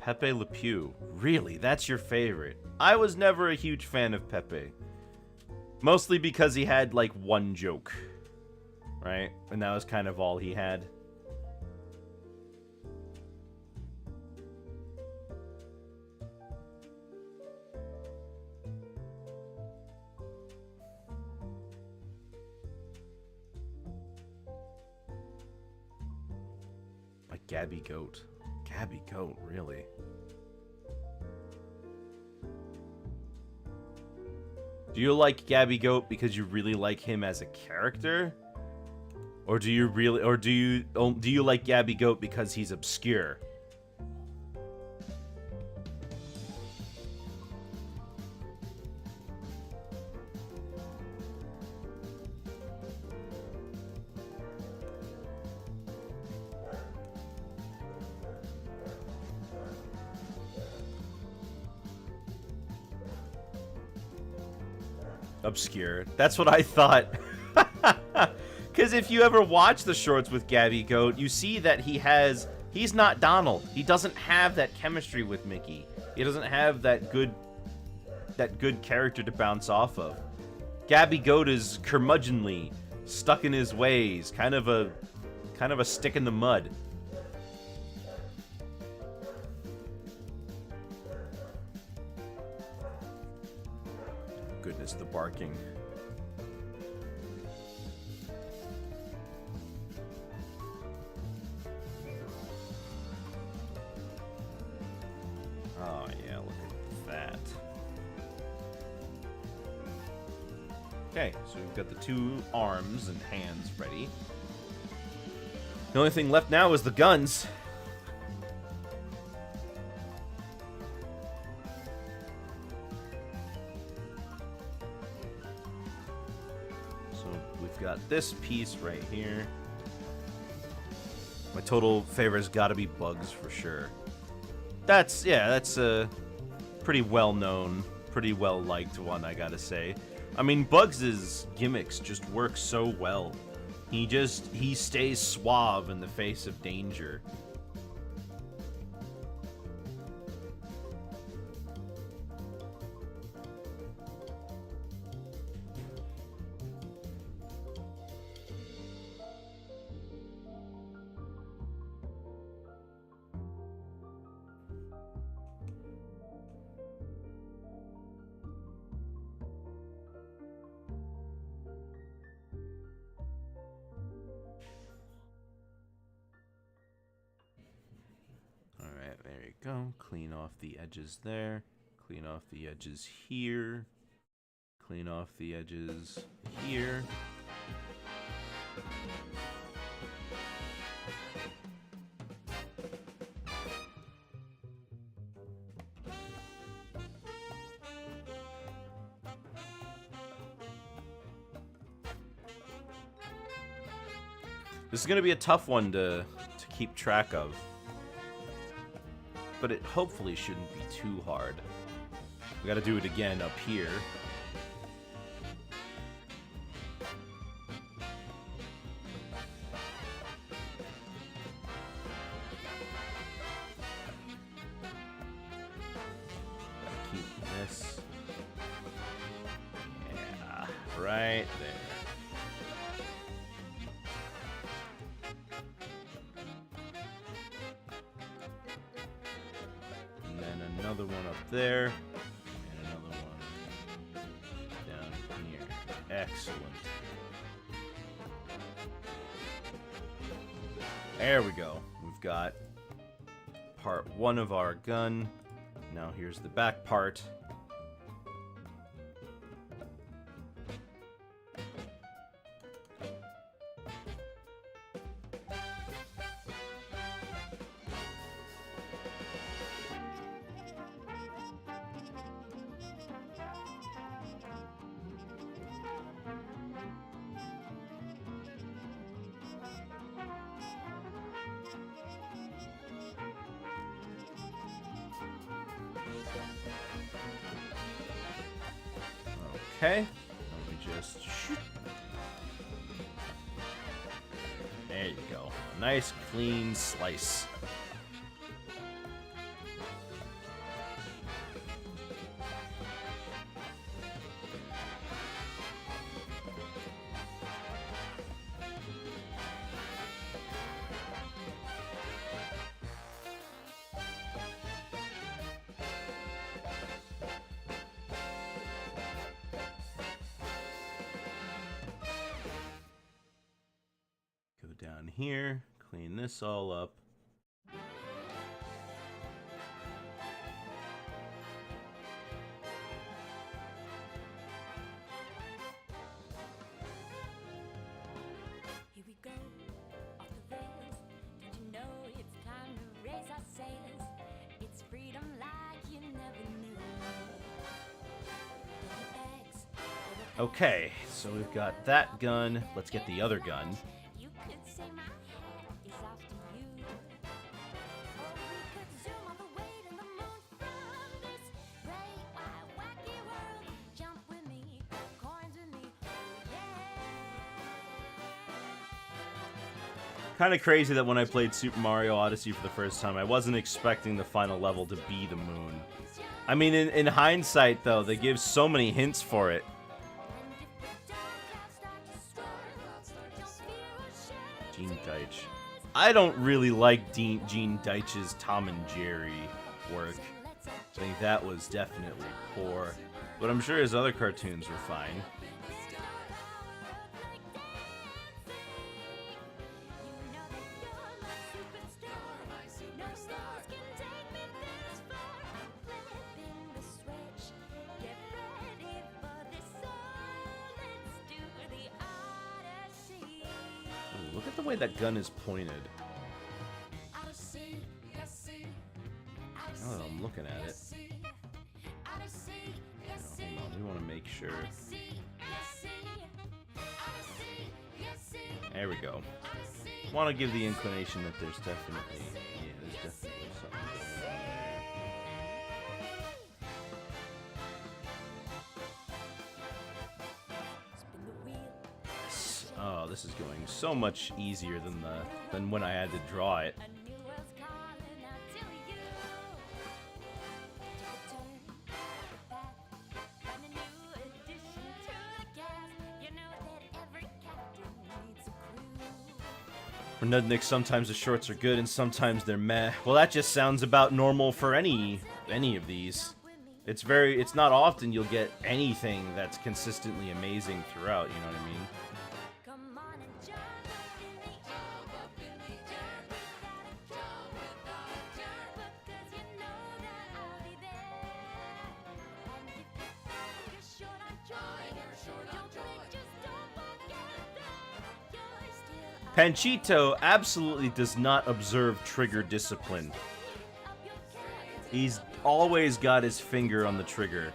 Pepe Le Pew. Really? That's your favorite? I was never a huge fan of Pepe. Mostly because he had, like, one joke. Right? And that was kind of all he had. Like Gabby Goat. Gabby Goat, really? Do you like Gabby Goat because you really like him as a character? Or do you really, or do you like Gabby Goat because he's obscure? Obscure. That's what I thought. Because if you ever watch the shorts with Gabby Goat, you see that he's not Donald. He doesn't have that chemistry with Mickey. He doesn't have that good character to bounce off of. Gabby Goat is curmudgeonly, stuck in his ways, kind of a stick in the mud. Goodness, the barking. Oh yeah, look at that. Okay, so we've got the two arms and hands ready. The only thing left now is the guns. Got this piece right here. My total favorite's got to be Bugs for sure. That's a pretty well-known, pretty well-liked one, I gotta say. I mean, Bugs' gimmicks just work so well. He stays suave in the face of danger. There you go. Clean off the edges there. Clean off the edges here. Clean off the edges here. This is going to be a tough one to keep track of. But it hopefully shouldn't be too hard. We gotta do it again up here. Gotta keep this. Yeah, right there. Another one up there, and another one down here. Excellent. There we go. We've got part one of our gun. Now here's the back part. Okay, let me just shoot. There you go. Nice clean slice. Down here, clean this all up. Here we go, off the rails. Did you know it's time to raise our sails? It's freedom like you never knew. Okay, so we've got that gun. Let's get the other gun. Kind of crazy that when I played Super Mario Odyssey for the first time, I wasn't expecting the final level to be the moon. I mean, in hindsight, though, they give so many hints for it. Gene Deitch. I don't really like Gene Deitch's Tom and Jerry work. I think that was definitely poor. But I'm sure his other cartoons were fine. Look at the way that gun is pointed. Now that I'm looking at it. Hold on, we want to make sure. There we go. Want to give the inclination that there's definitely, there's definitely something going on there. Yes. Oh, this is going so much easier than when I had to draw it. For Nudnik, sometimes the shorts are good and sometimes they're meh. Well, that just sounds about normal for any of these. It's not often you'll get anything that's consistently amazing throughout, you know what I mean? Panchito absolutely does not observe trigger discipline. He's always got his finger on the trigger.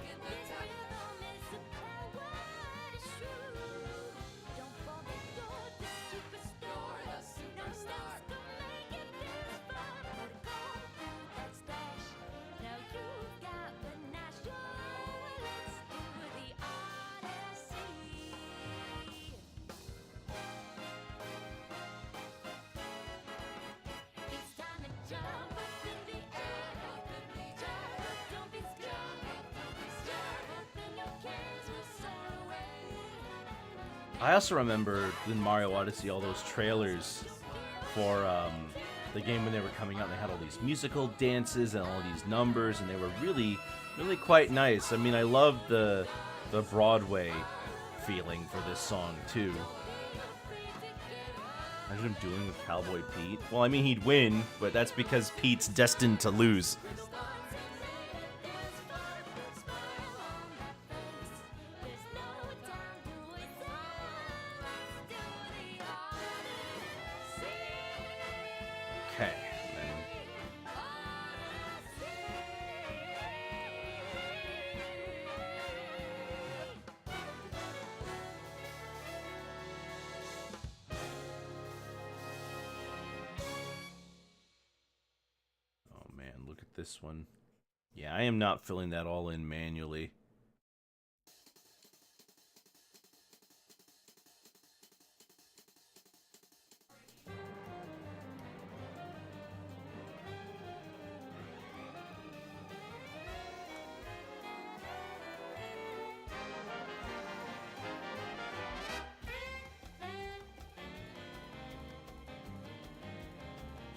I also remember in Mario Odyssey all those trailers for the game when they were coming out. They had all these musical dances and all these numbers, and they were really, really quite nice. I mean, I loved the Broadway feeling for this song too. Imagine him doing with Cowboy Pete. Well, I mean, he'd win, but that's because Pete's destined to lose. Okay, then. Oh man, look at this one. Yeah, I am not filling that all in manually.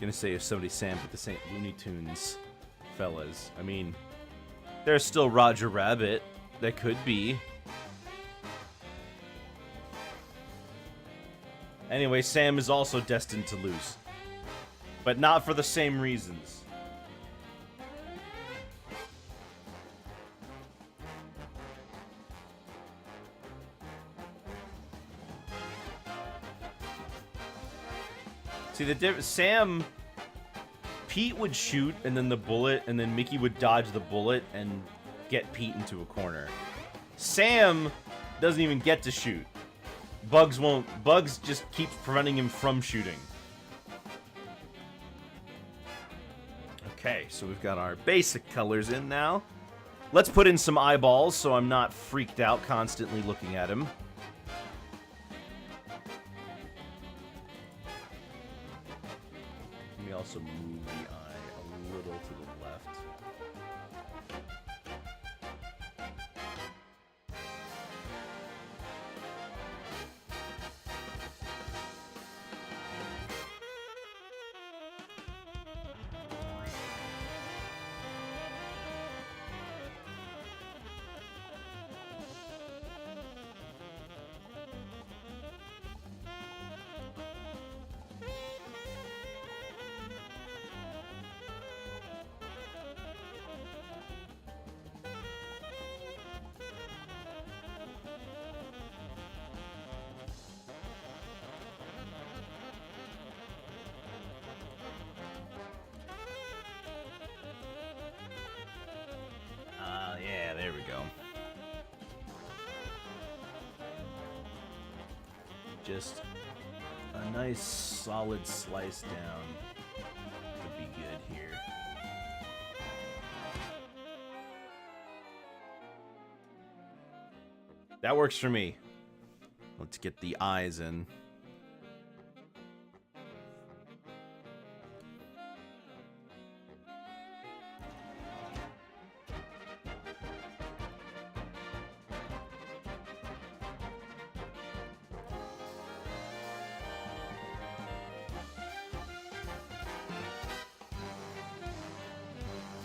Gonna say if somebody sampled the St. Looney Tunes, fellas. I mean, there's still Roger Rabbit. That could be. Anyway, Sam is also destined to lose. But not for the same reasons. See, the difference, Pete would shoot, and then the bullet, and then Mickey would dodge the bullet and get Pete into a corner. Sam doesn't even get to shoot. Bugs just keeps preventing him from shooting. Okay, so we've got our basic colors in now. Let's put in some eyeballs so I'm not freaked out constantly looking at him. Let me also move the eye a little to the left. Yeah, there we go. Just A nice solid slice down would be good here. That works for me. Let's get the eyes in.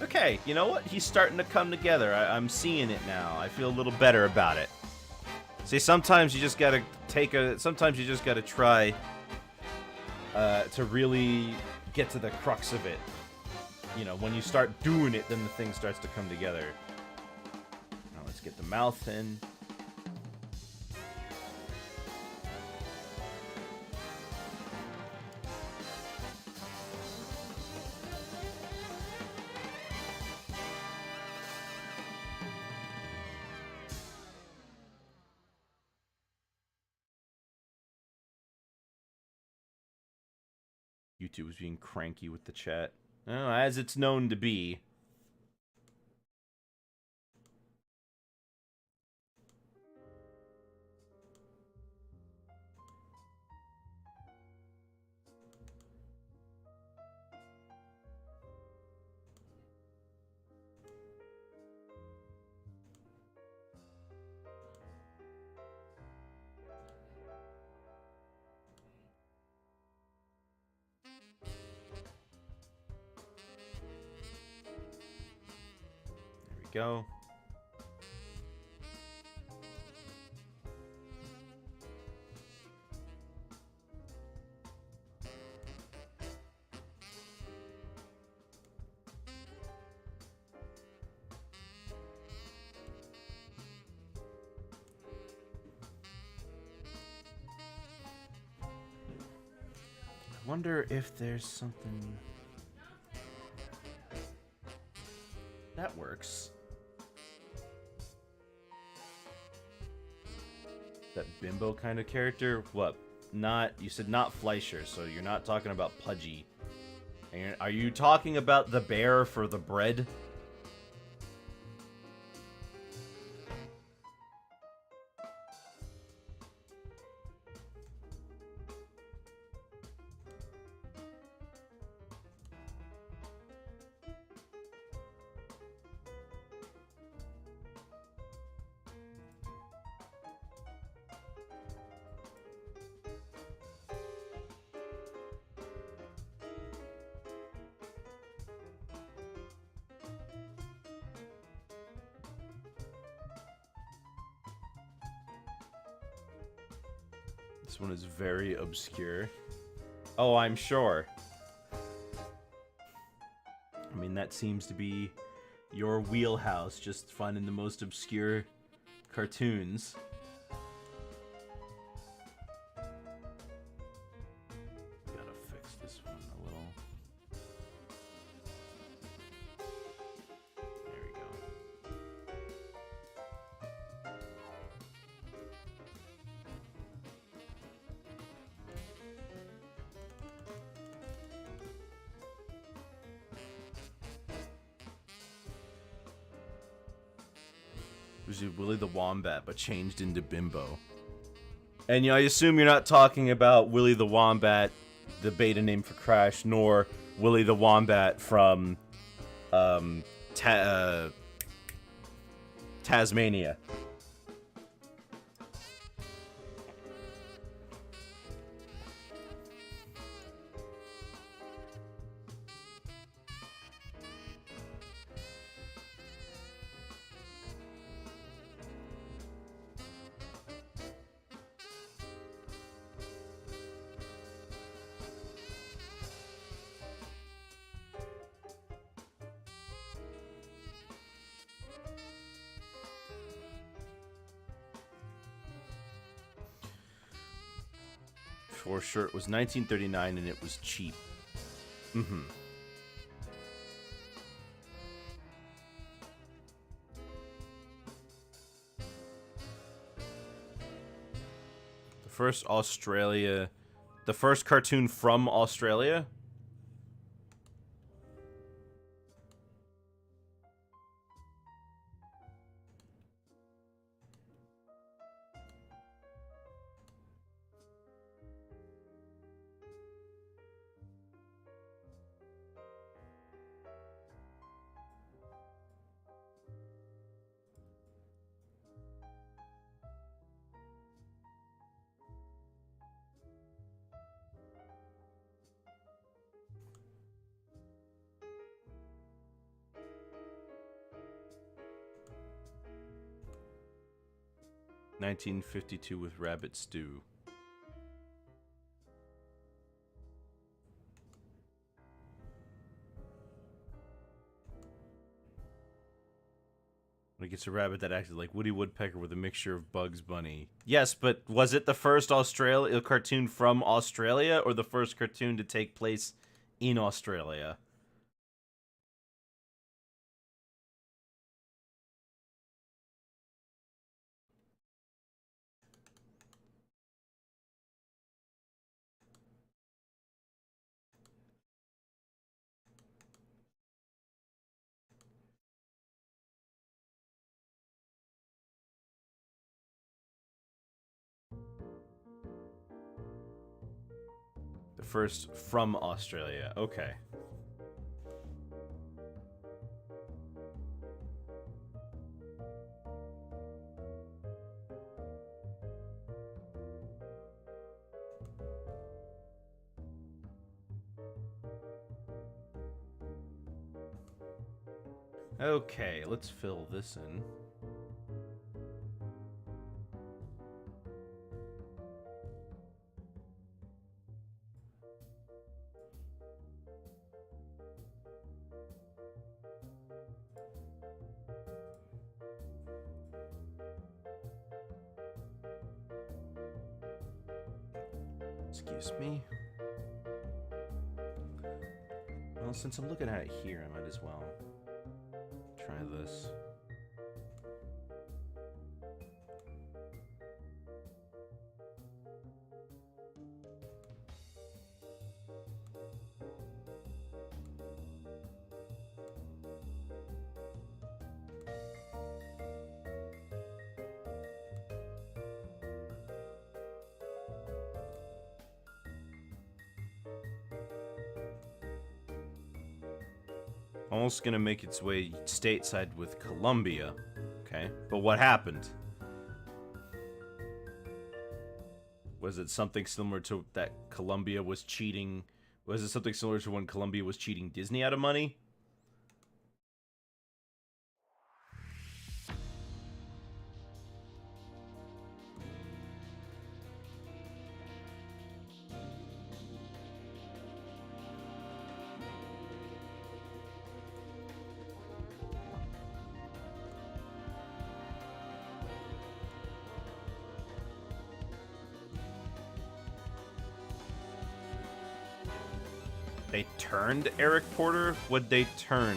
Okay, you know what? He's starting to come together. I'm seeing it now. I feel a little better about it. See, sometimes you just gotta sometimes you just gotta try to really get to the crux of it. You know, when you start doing it, then the thing starts to come together. Now let's get the mouth in. YouTube is being cranky with the chat. Oh, as it's known to be. Go. I wonder if there's something that works. That bimbo kind of character? What? Not, you said not Fleischer, so you're not talking about Pudgy. And are you talking about the bear for the bread? This one is very obscure. Oh, I'm sure. I mean, that seems to be your wheelhouse, just finding the most obscure cartoons. Gotta fix this one a little. There we go. Was Willy the Wombat, but changed into Bimbo. And you know, I assume you're not talking about Willy the Wombat, the beta name for Crash, nor Willy the Wombat from Tasmania. For sure, it was 1939 and it was cheap. Mm-hmm. The The first cartoon from Australia? (1952) with Rabbit Stew. Like it's a rabbit that acted like Woody Woodpecker with a mixture of Bugs Bunny. Yes, but was it the first Australia cartoon from Australia or the first cartoon to take place in Australia? The first from Australia. Okay. Okay, let's fill this in. Excuse me. Well, since I'm looking at it here, I might as well try this. Almost gonna make its way stateside with Colombia. Okay, but what happened? Was it something similar to that Colombia was cheating? Was it something similar to when Colombia was cheating Disney out of money? They turned Eric Porter? What'd they turn?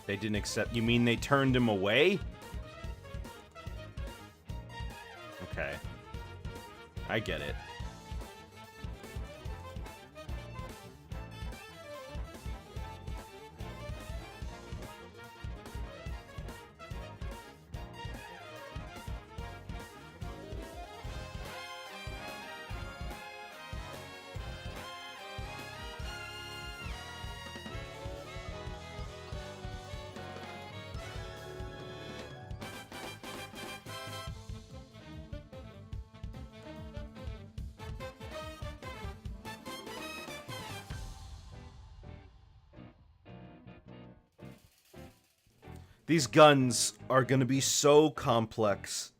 They didn't accept. You mean they turned him away? Okay. I get it. These guns are gonna be so complex.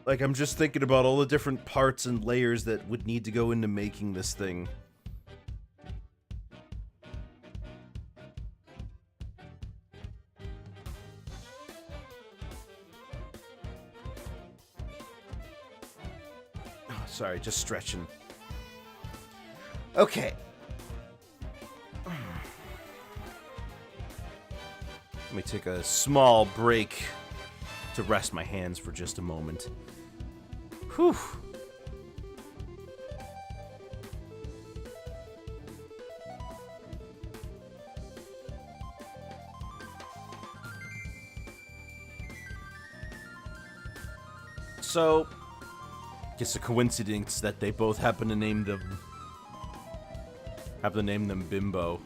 Like, I'm just thinking about all the different parts and layers that would need to go into making this thing. Oh, sorry, just stretching. Okay. Let me take a small break to rest my hands for just a moment. Whew. So, it's a coincidence that they both happen to name them Bimbo.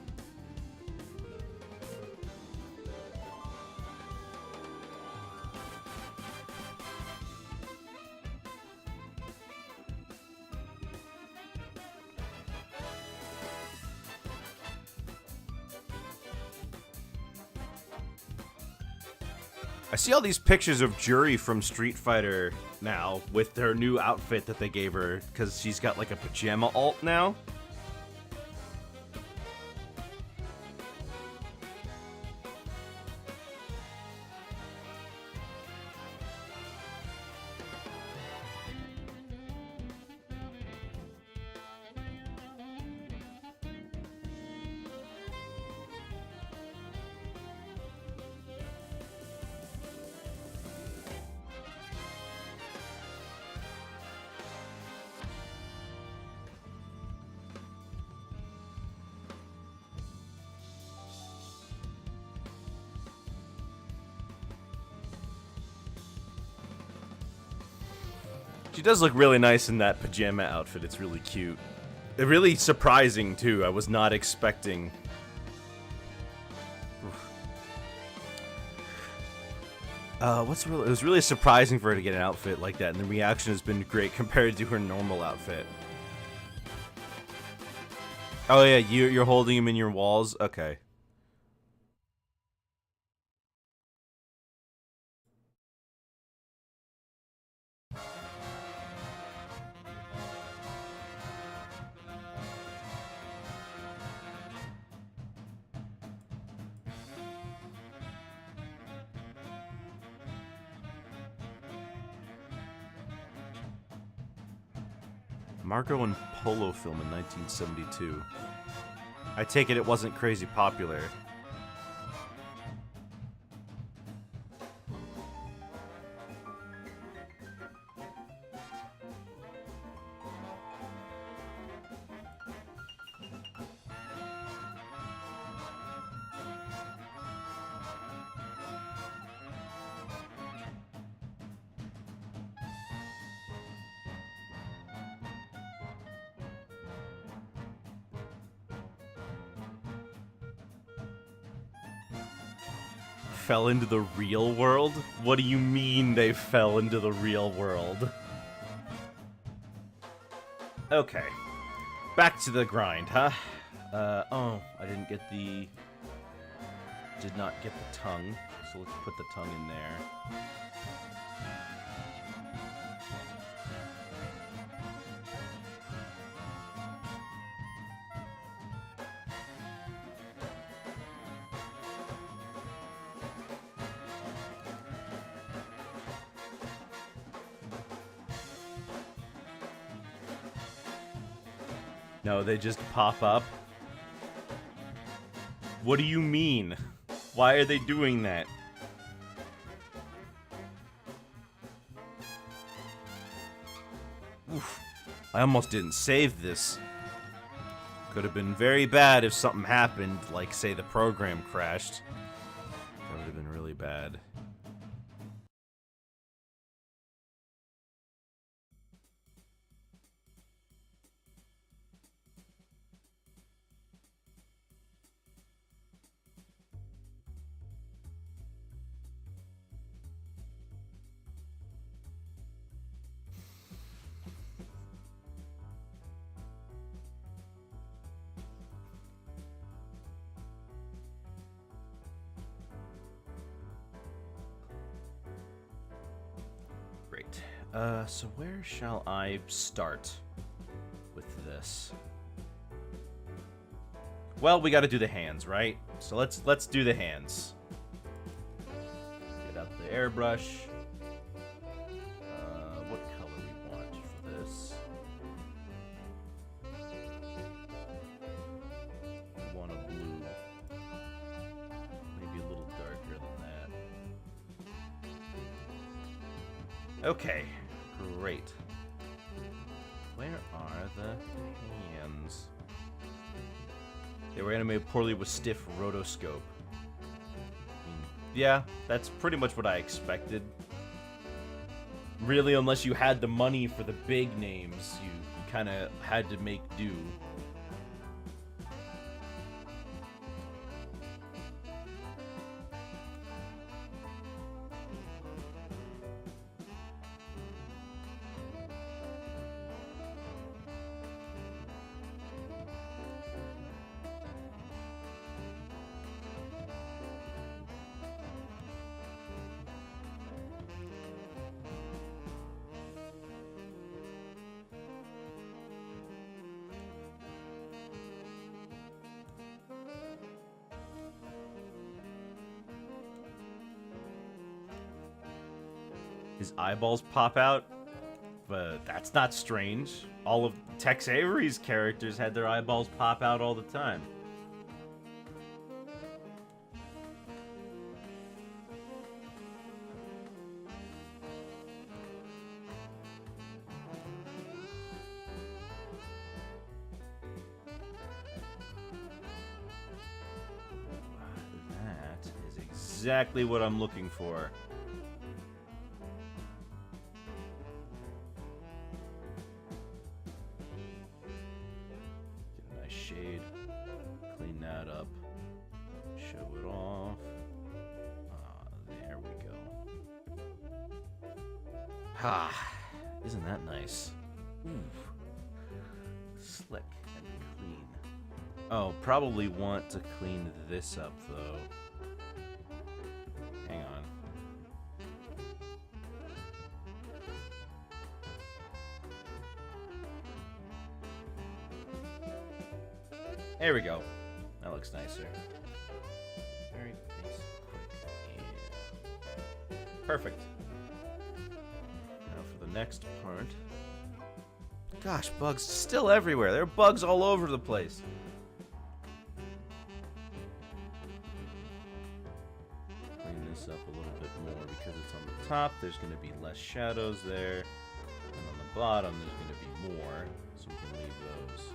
I see all these pictures of Juri from Street Fighter now with her new outfit that they gave her because she's got like a pajama alt now. She does look really nice in that pajama outfit. It's really cute. It's really surprising, too. I was not expecting... it was really surprising for her to get an outfit like that, and the reaction has been great compared to her normal outfit. Oh yeah, you're holding him in your walls? Okay. Marco and Polo film in 1972. I take it wasn't crazy popular. Fell into the real world? What do you mean they fell into the real world? Okay. Back to the grind, huh? Oh, I did not get the tongue, so let's put the tongue in there. No, they just pop up. What do you mean? Why are they doing that? Oof. I almost didn't save this. Could have been very bad if something happened, like, say, the program crashed. That would have been really bad. So where shall I start with this? Well, we got to do the hands, right? So let's do the hands. Get out the airbrush. What color we want for this? We want a blue. Maybe a little darker than that. Okay, great. Where are the hands? They were animated poorly with stiff rotoscope. Yeah, that's pretty much what I expected. Really, unless you had the money for the big names, you kind of had to make do. His eyeballs pop out, but that's not strange. All of Tex Avery's characters had their eyeballs pop out all the time. That is exactly what I'm looking for. Ah, isn't that nice? Ooh. Slick and clean. Oh, probably want to clean this up, though. Hang on. There we go. That looks nicer. Very basic, quick. Yeah. Perfect. Next part. Gosh, bugs still everywhere. There are bugs all over the place. Clean this up a little bit more because it's on the top. There's going to be less shadows there. And on the bottom, there's going to be more. So we can leave those.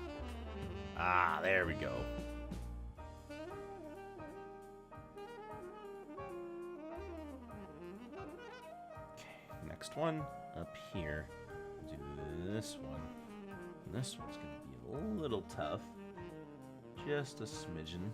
Ah, there we go. Okay, next one. Up here, do this one. And this one's going to be a little tough. Just a smidgen.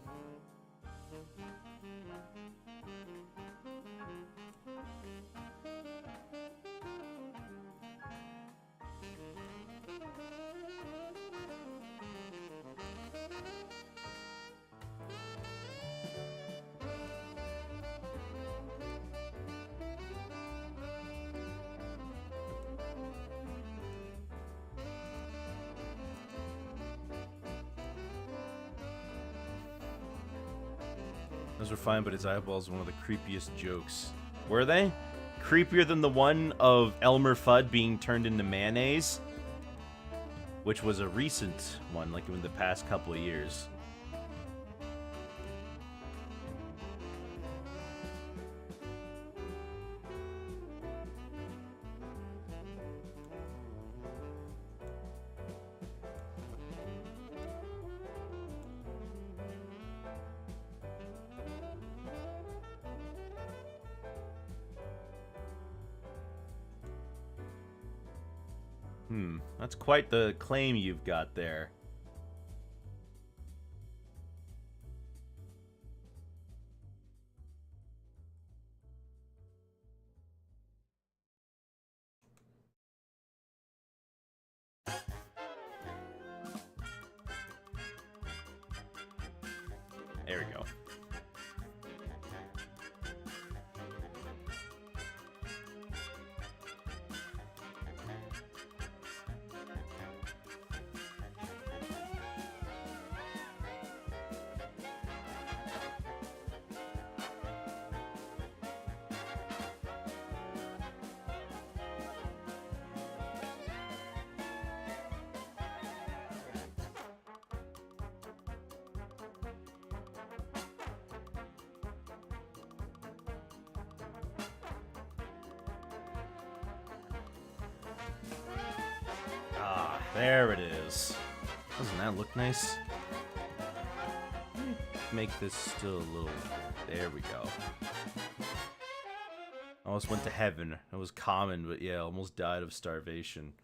Those were fine, but his eyeballs were one of the creepiest jokes. Were they? Creepier than the one of Elmer Fudd being turned into mayonnaise? Which was a recent one, like in the past couple of years. That's quite the claim you've got there. There we go. There it is. Doesn't that look nice? Let me make this still a little... There we go. Almost went to heaven. It was common, but yeah, almost died of starvation.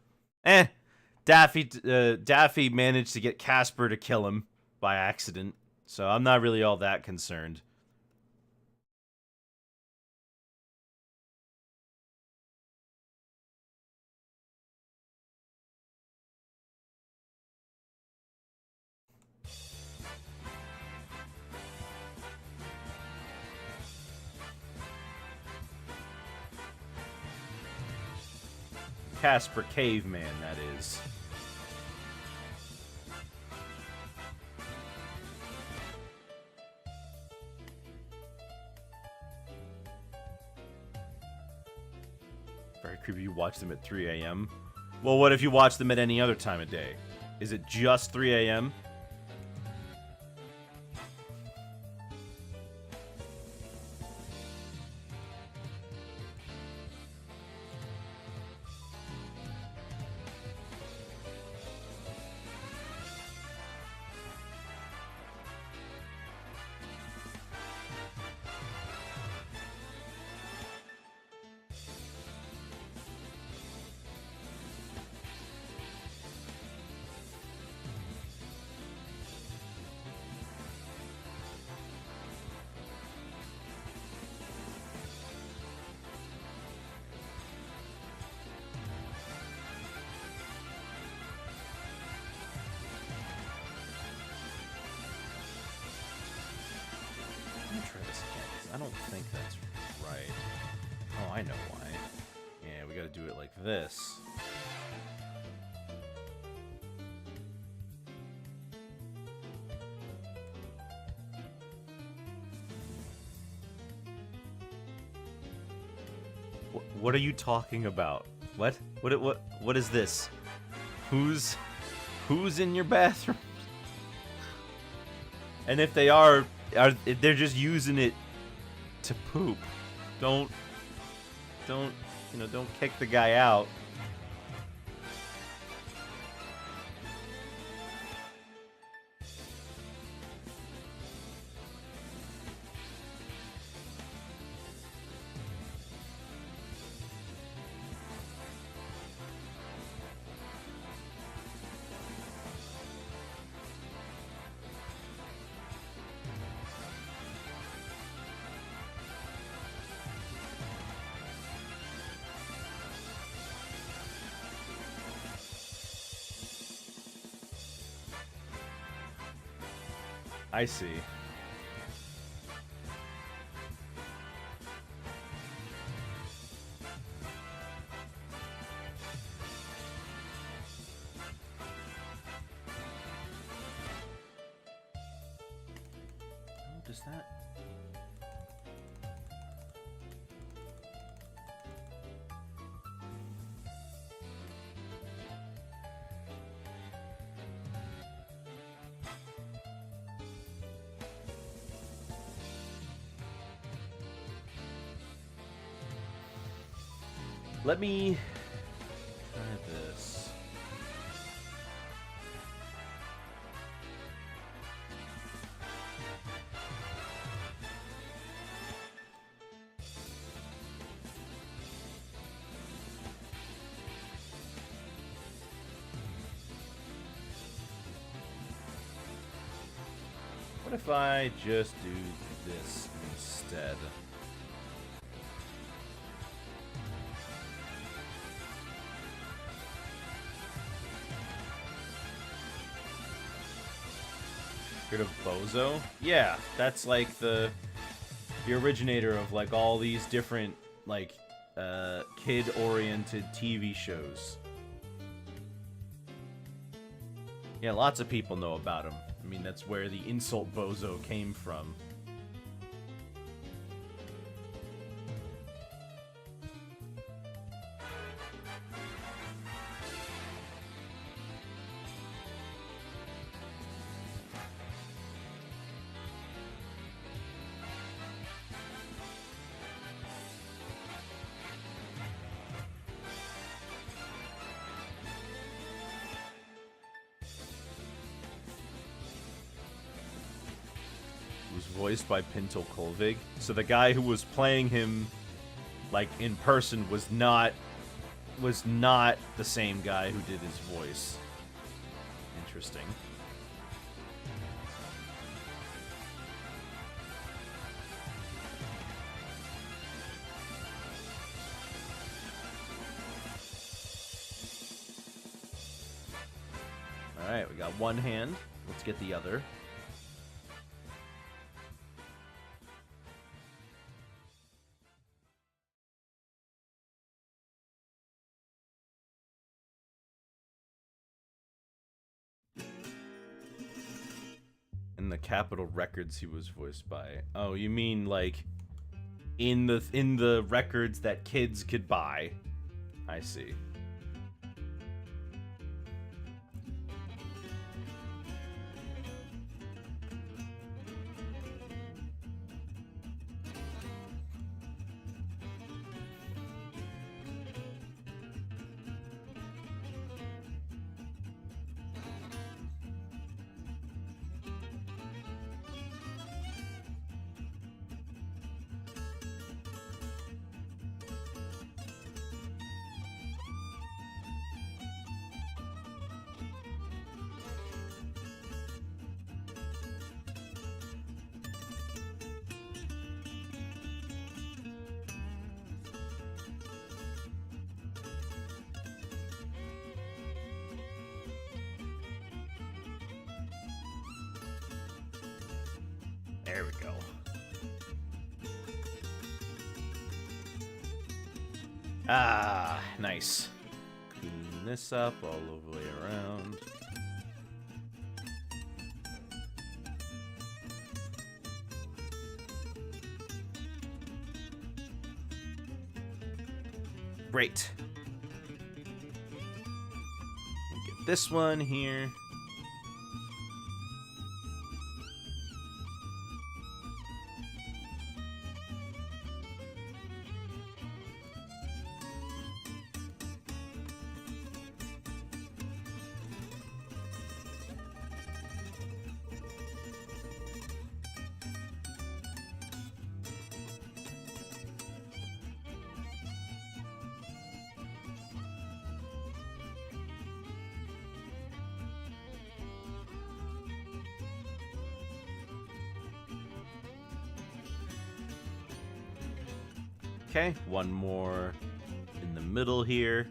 Daffy managed to get Casper to kill him by accident, so I'm not really all that concerned. Casper Caveman, that is. Very creepy. You watch them at 3 a.m. Well, what if you watch them at any other time of day? Is it just 3 a.m.? Try this again, 'cause I don't think that's right. Oh, I know why. Yeah, we gotta do it like this. What are you talking about? What? What is this? Who's in your bathroom? And if they are they're just using it to poop. Don't kick the guy out. I see. Oh, does that... Let me try this. What if I just do this instead? Rid of Bozo? Yeah, that's like the originator of like all these different like kid-oriented TV shows. Yeah, lots of people know about him. I mean, that's where the insult Bozo came from. voiced by Pinto Kolvig. So the guy who was playing him, like, in person was not the same guy who did his voice. Interesting. Alright, we got one hand. Let's get the other. And the Capitol Records he was voiced by. Oh, you mean like in the records that kids could buy. I see. There we go. Ah, nice. Clean this up all the way around. Great. Get this one here. Okay, one more in the middle here.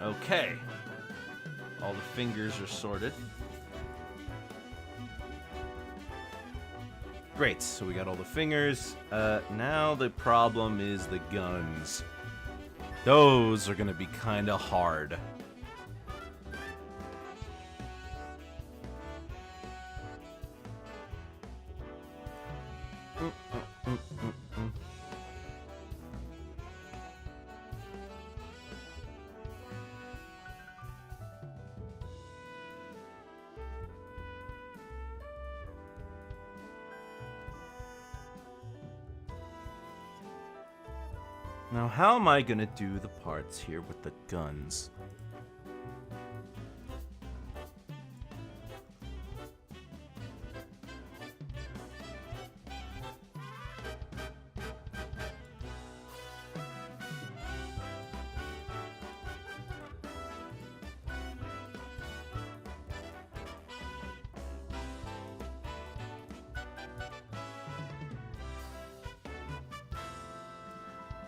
Okay. All the fingers are sorted. Great, so we got all the fingers. Now the problem is the guns. Those are gonna be kinda hard. Now, how am I gonna do the parts here with the guns?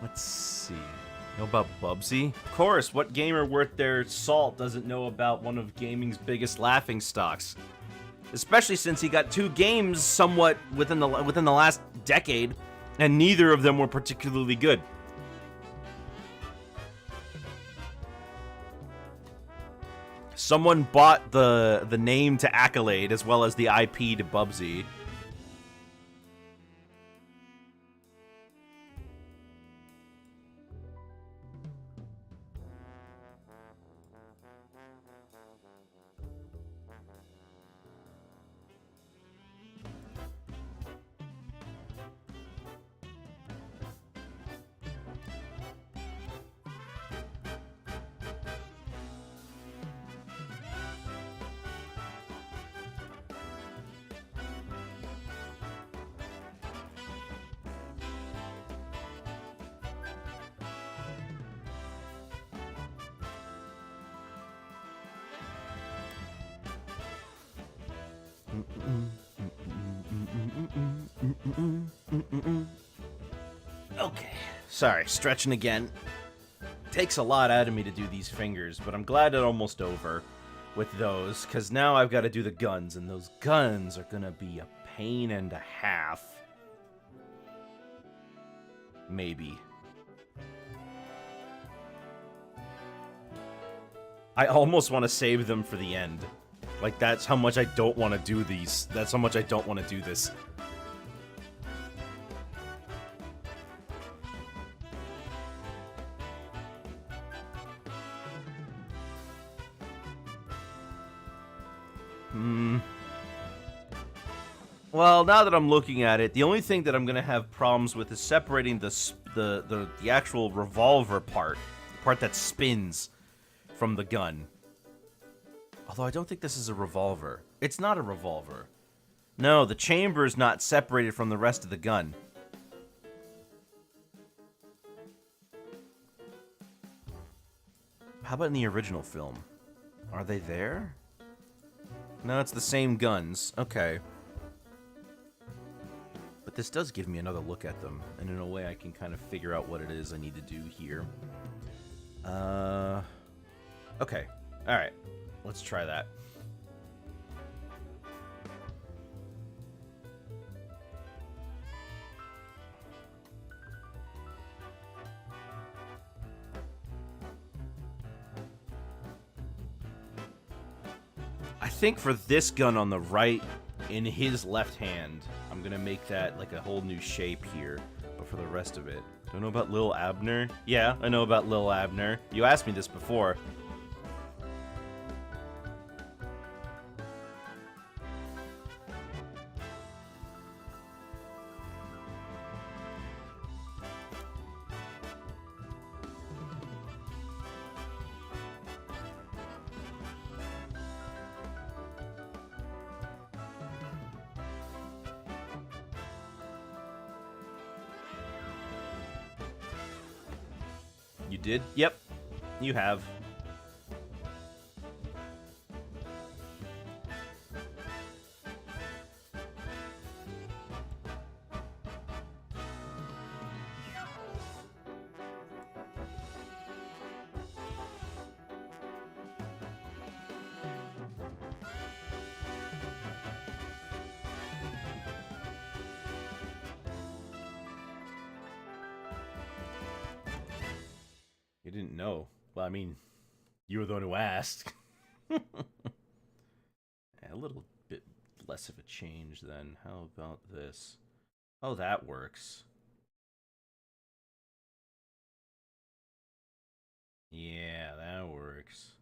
Let's see. Know about Bubsy? Of course, what gamer worth their salt doesn't know about one of gaming's biggest laughingstocks? Especially since he got 2 games somewhat within the last decade, and neither of them were particularly good. Someone bought the name to Accolade as well as the IP to Bubsy. Okay, sorry, stretching again. Takes a lot out of me to do these fingers, but I'm glad it's almost over with those, because now I've got to do the guns, and those guns are gonna be a pain and a half. Maybe. I almost want to save them for the end. Like, that's how much I don't want to do these. That's how much I don't want to do this. Well, now that I'm looking at it, the only thing that I'm gonna have problems with is separating the actual revolver part, the part that spins from the gun. Although I don't think this is a revolver. It's not a revolver. No, the chamber is not separated from the rest of the gun. How about in the original film? Are they there? No, it's the same guns. Okay. But this does give me another look at them, and in a way I can kind of figure out what it is I need to do here. Okay. Alright. Let's try that. I think for this gun on the right, in his left hand, I'm gonna make that like a whole new shape here. But for the rest of it, don't know about Lil Abner? Yeah, I know about Lil Abner. You asked me this before. You did? Yep, you have. You didn't know. Well, I mean, you were the one who asked. A little bit less of a change then. How about this? Oh, that works. Yeah, that works.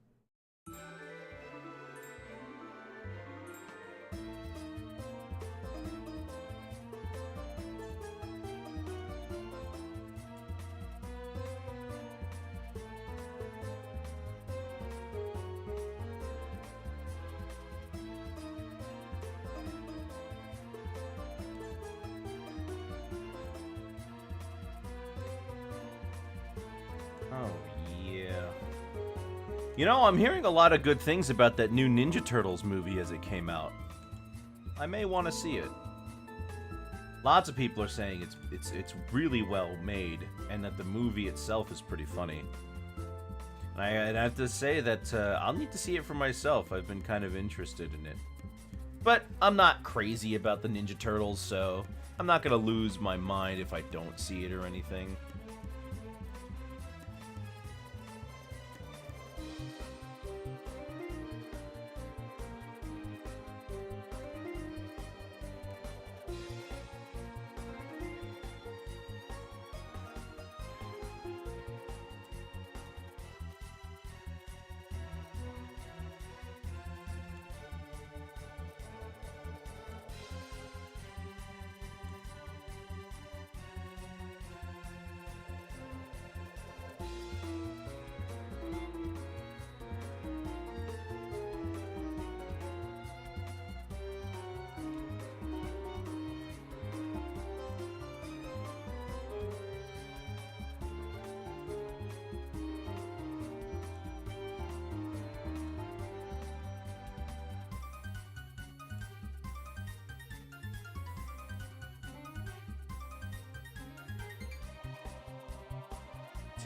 Oh, yeah. You know, I'm hearing a lot of good things about that new Ninja Turtles movie as it came out. I may want to see it. Lots of people are saying it's really well made, and that the movie itself is pretty funny. And I'd have to say that I'll need to see it for myself. I've been kind of interested in it. But I'm not crazy about the Ninja Turtles, so I'm not going to lose my mind if I don't see it or anything.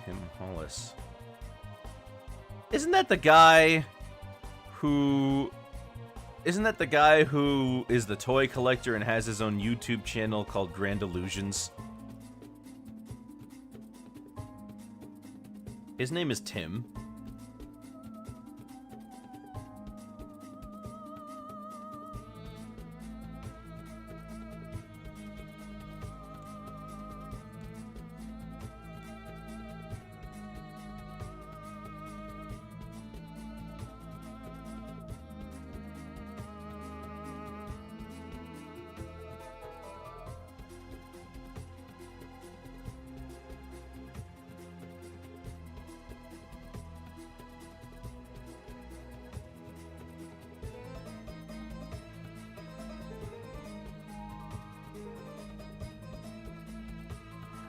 Tim Hollis. Isn't that the guy who... Isn't that the guy who is the toy collector and has his own YouTube channel called Grand Illusions? His name is Tim.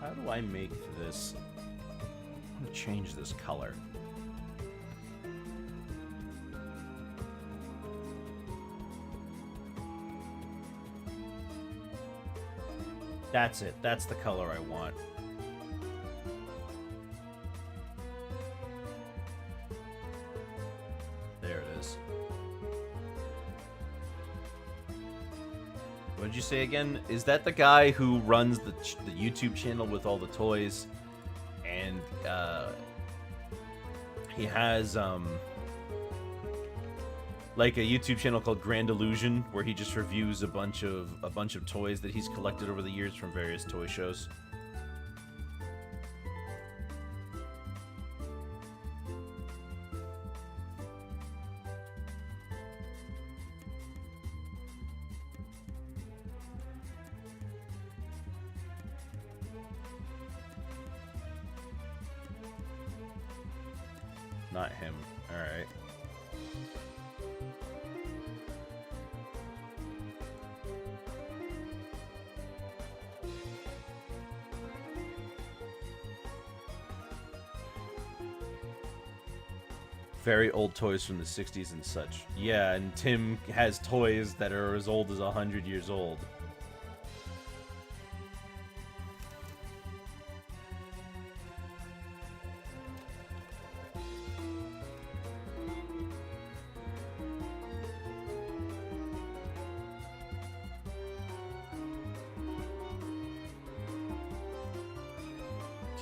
How do I make this? I'm gonna change this color. That's it. That's the color I want. There it is. What did you say again? Is that the guy who runs the YouTube channel with all the toys? And he has like a YouTube channel called Grand Illusion, where he just reviews a bunch of toys that he's collected over the years from various toy shows. Not him. All right. Very old toys from the 60s and such. Yeah, and Tim has toys that are as old as 100 years old.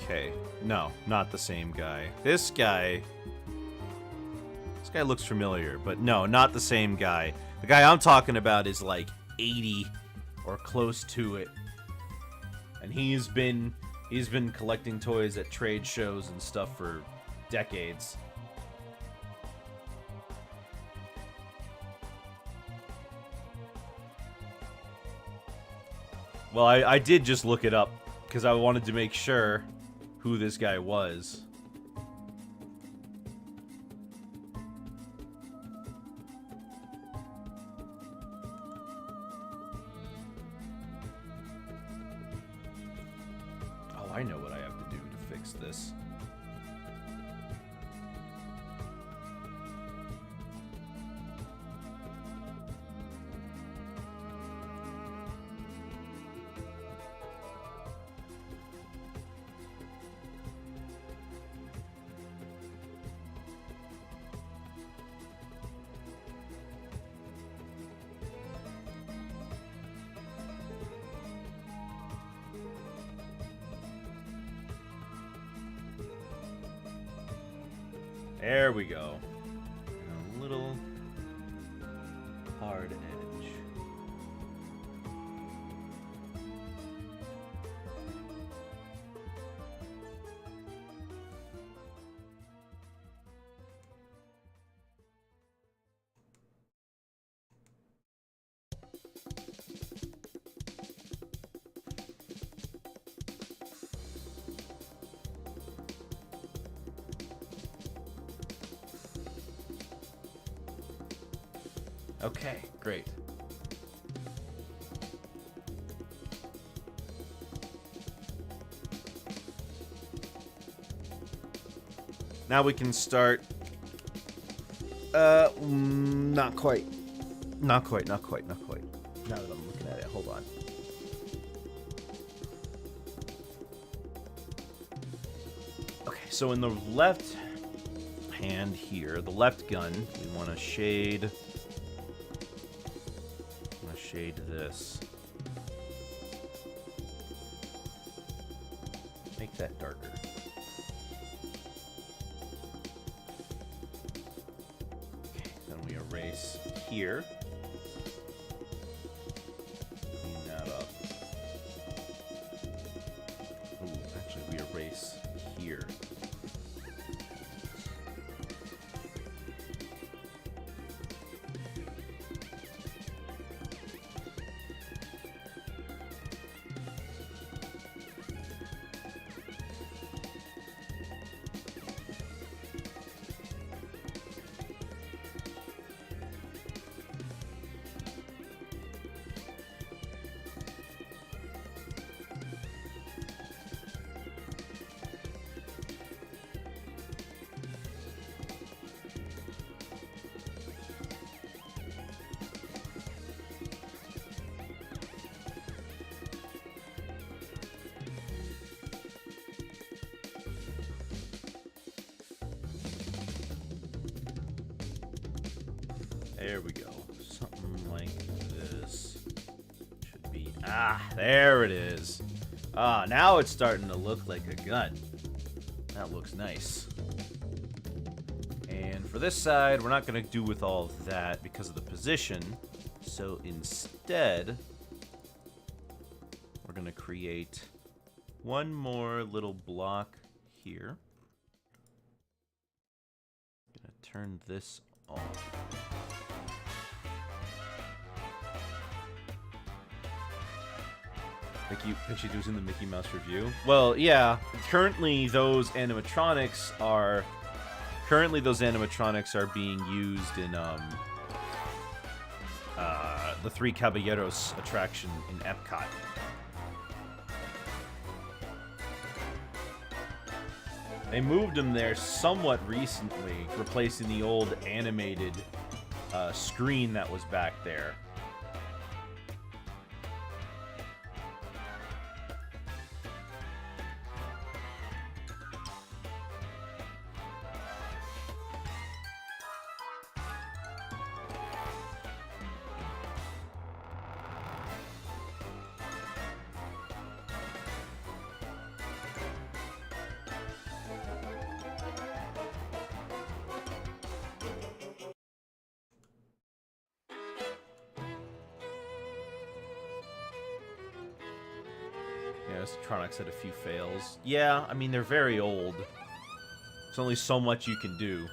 Okay. No, not the same guy. This guy looks familiar, but no, not the same guy. The guy I'm talking about is like 80 or close to it. And he's been collecting toys at trade shows and stuff for decades. Well, I did just look it up because I wanted to make sure who this guy was. Oh, I know what I have to do to fix this. There we go. And a little hard edge. Okay, great. Now we can start. Not quite. Not quite. Now that I'm looking at it, hold on. Okay. so in the left hand here, the left gun, we want to shade. I'm gonna shade this. Make that darker. Okay, then we erase here. Clean that up. Ooh, actually, we erase here. There we go. Something like this. Should be... Ah, there it is. Ah, now it's starting to look like a gun. That looks nice. And for this side, we're not going to do with all of that because of the position. So instead, we're going to create one more little block here. Going to turn this off. Picture in the Mickey Mouse review. Well, yeah. Currently, those animatronics are being used in the Three Caballeros attraction in Epcot. They moved them there somewhat recently, replacing the old animated screen that was back there. Yeah, Tronics had a few fails. Yeah, I mean, they're very old. There's only so much you can do.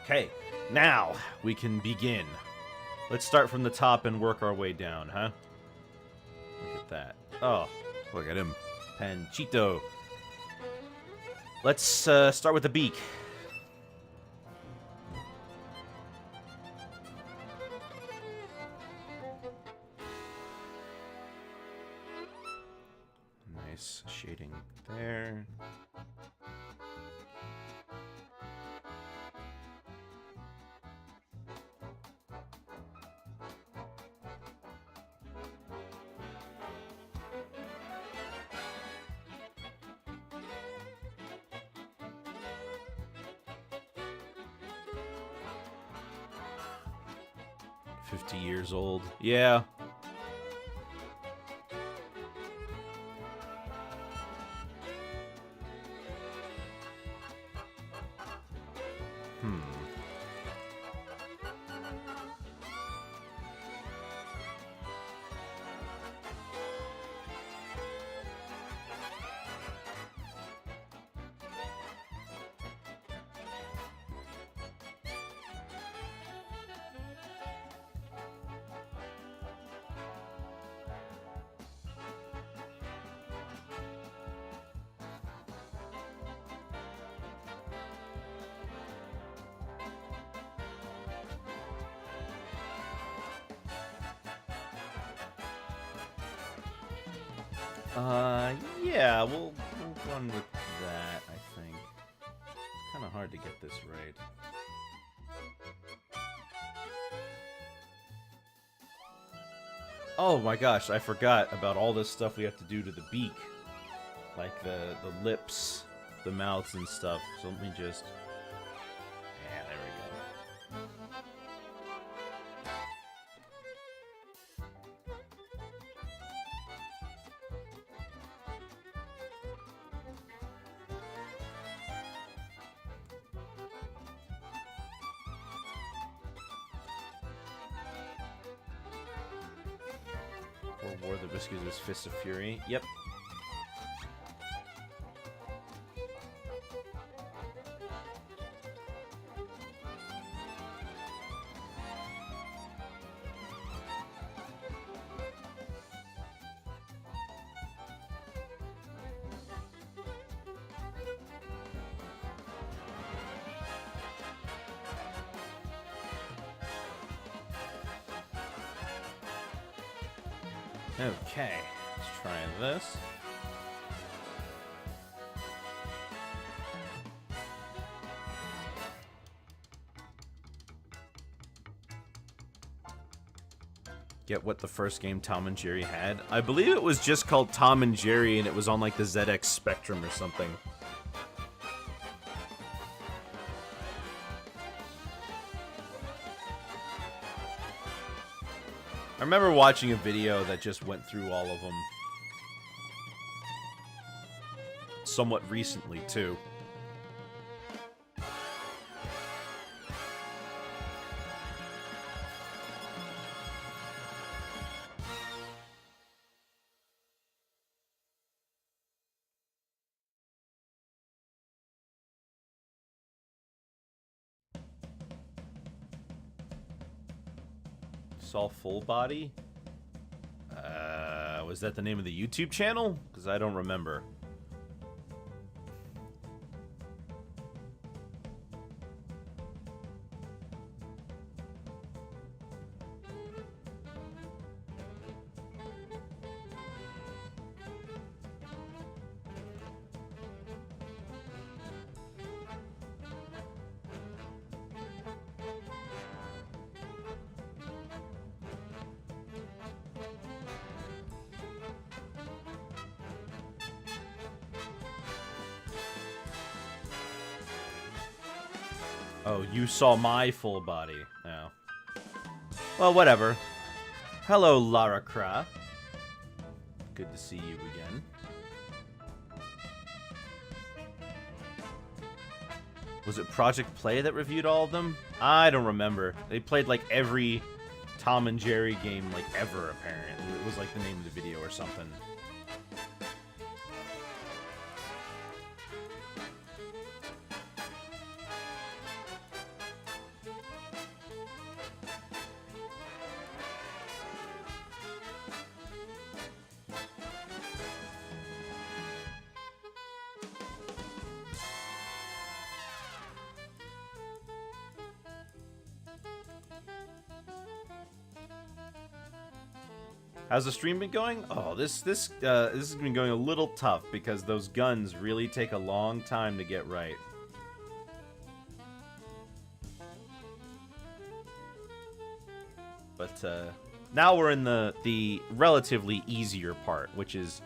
Okay, now we can begin. Let's start from the top and work our way down, huh? Look at that. Oh, look at him. Panchito. Let's start with the beak. Nice shading there. $50 old. Yeah. Yeah, we'll run with that, I think. It's kind of hard to get this right. Oh my gosh, I forgot about all this stuff we have to do to the beak. Like the lips, the mouths and stuff. So let me just... Yeah, there we go. Or War of the Whiskers' Fist of Fury. Yep. Okay, let's try this. Get what the first game Tom and Jerry had? I believe it was just called Tom and Jerry and it was on like the ZX Spectrum or something. I remember watching a video that just went through all of them. Somewhat recently, too. Saw Full Body? Was that the name of the YouTube channel? Because I don't remember. Oh, you saw my full body. Oh. Well, whatever. Hello, Lara Kra. Good to see you again. Was it Project Play that reviewed all of them? I don't remember. They played like every Tom and Jerry game like ever, apparently. It was like the name of the video or something. How's the stream been going? Oh, this has been going a little tough because those guns really take a long time to get right. But now we're in the relatively easier part, which is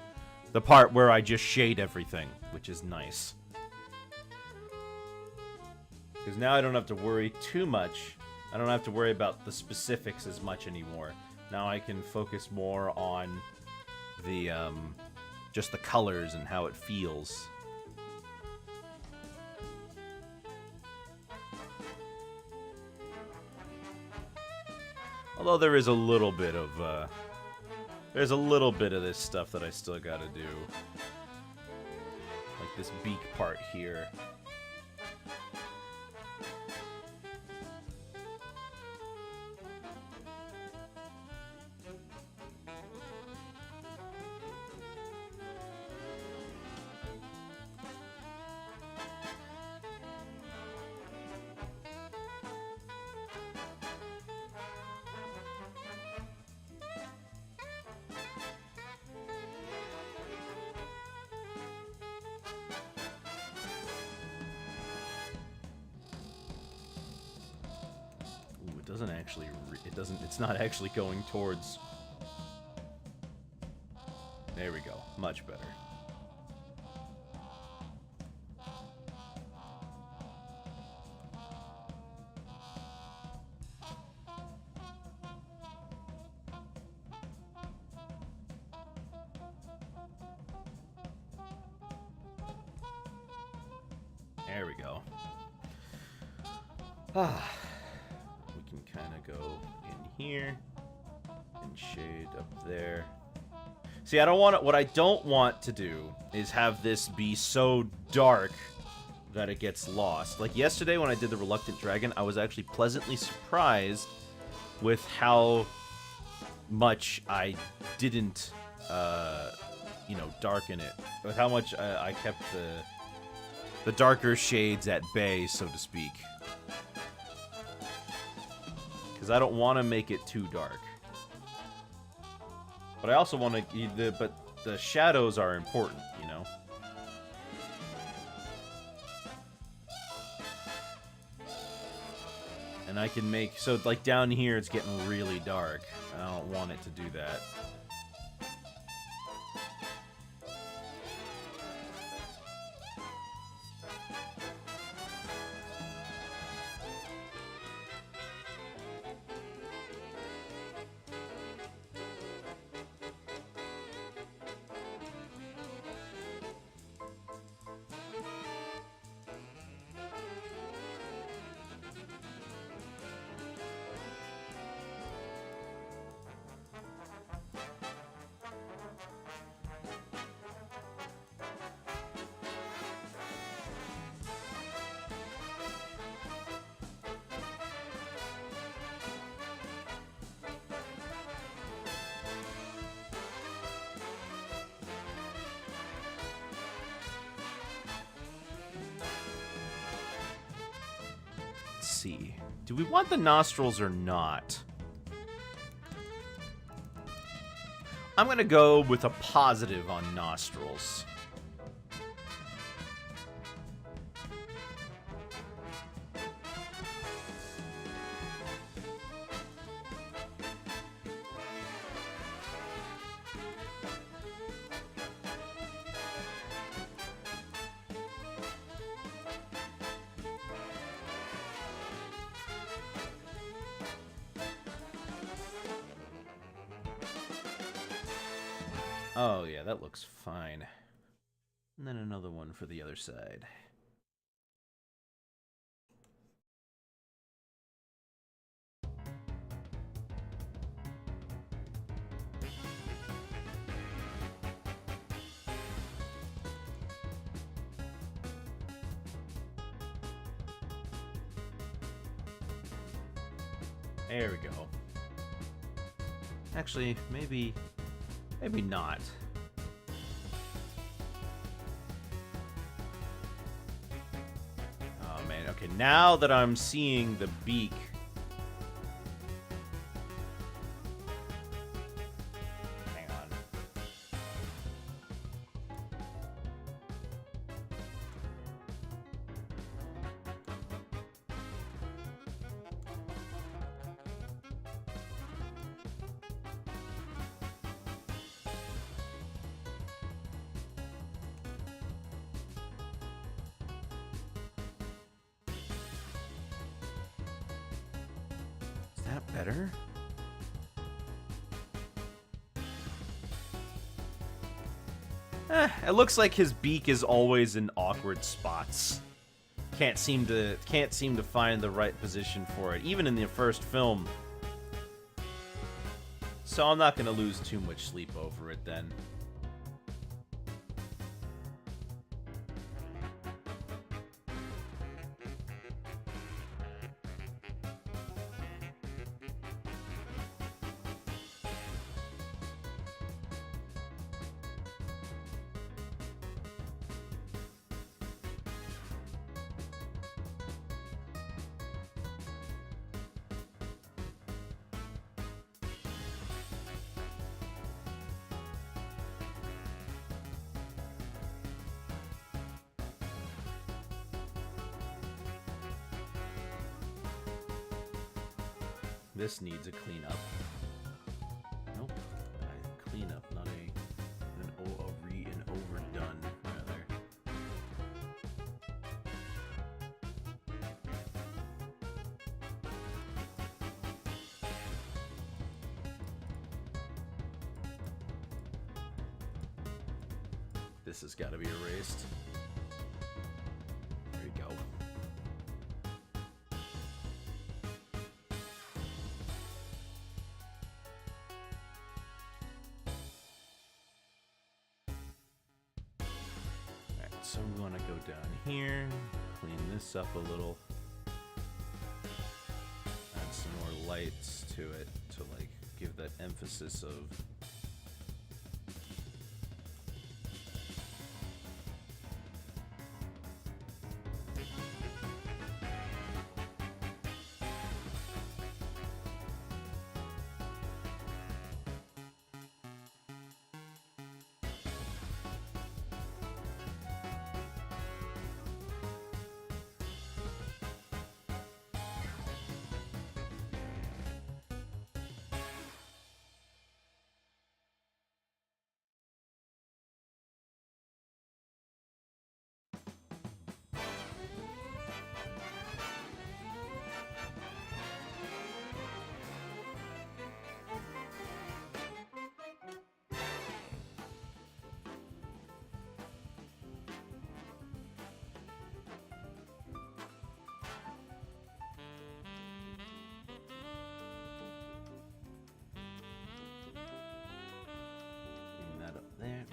the part where I just shade everything, which is nice. Because now I don't have to worry too much. I don't have to worry about the specifics as much anymore. Now I can focus more on the, just the colors and how it feels. Although there is a little bit of, there's a little bit of this stuff that I still gotta do. Like this beak part here. It's not actually going towards... There we go. Much better. There we go. Ah, we can kind of go in here and shade up there. See, I don't want to, what I don't want to do is have this be so dark that it gets lost. Like yesterday when I did the Reluctant Dragon, I was actually pleasantly surprised with how much I didn't, you know, darken it. With how much I kept the darker shades at bay, so to speak. Because I don't want to make it too dark. But I also want to, but the shadows are important, you know? And I can make, so like down here it's getting really dark. I don't want it to do that. See. Do we want the nostrils or not? I'm gonna go with a positive on nostrils. Oh, yeah, that looks fine. And then another one for the other side. There we go. Actually, maybe not. Oh man, okay, now that I'm seeing the beak. Hang on. Is that better? It looks like his beak is always in awkward spots. Can't seem to find the right position for it, even in the first film. So I'm not gonna lose too much sleep over it then. This needs a cleanup. Nope. A cleanup, not an overdone, rather. This has got to be erased. There we go. so I'm going to go down here, clean this up a little, add some more lights to it to like give that emphasis of that up there.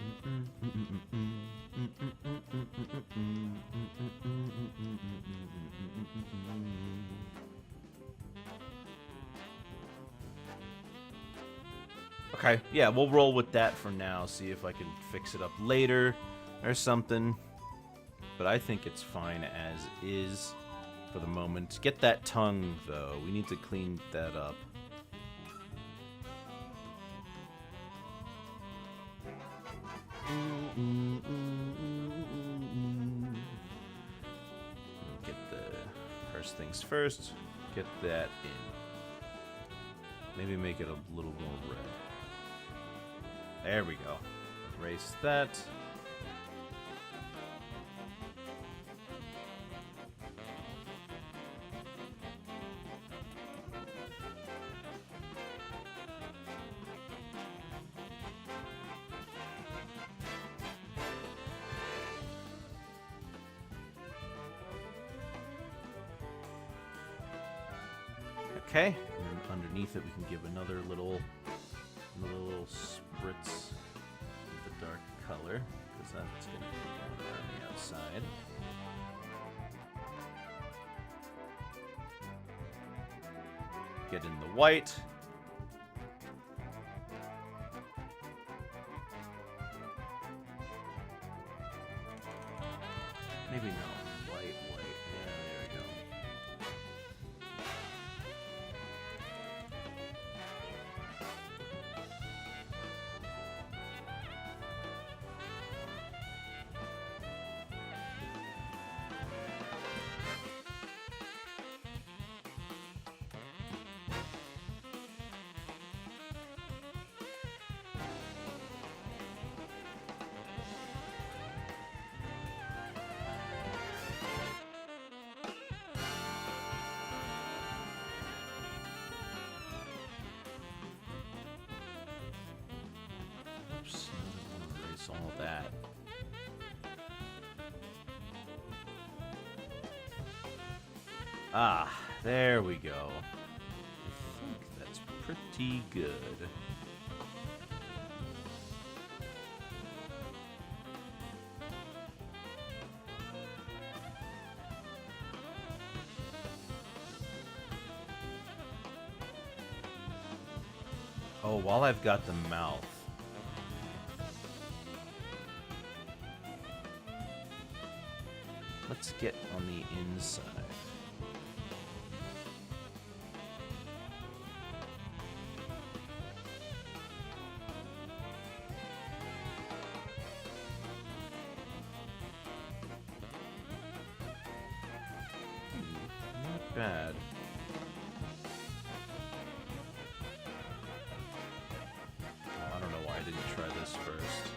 Okay, yeah, we'll roll with that for now, see if I can fix it up later or something. But I think it's fine as is for the moment. Get that tongue, though. We need to clean that up. Get the first things first. Get that in. Maybe make it a little more red. There we go. Erase that. Okay, and then underneath it we can give another little spritz of the dark color, because that's going to be going around the outside. Get in the white. Maybe no. White. Yeah, there we go. Oops, I don't want to erase all that. Ah, there we go. I think that's pretty good. Oh, while I've got the mouth. Let's get on the inside. Not bad. Oh, I don't know why I didn't try this first.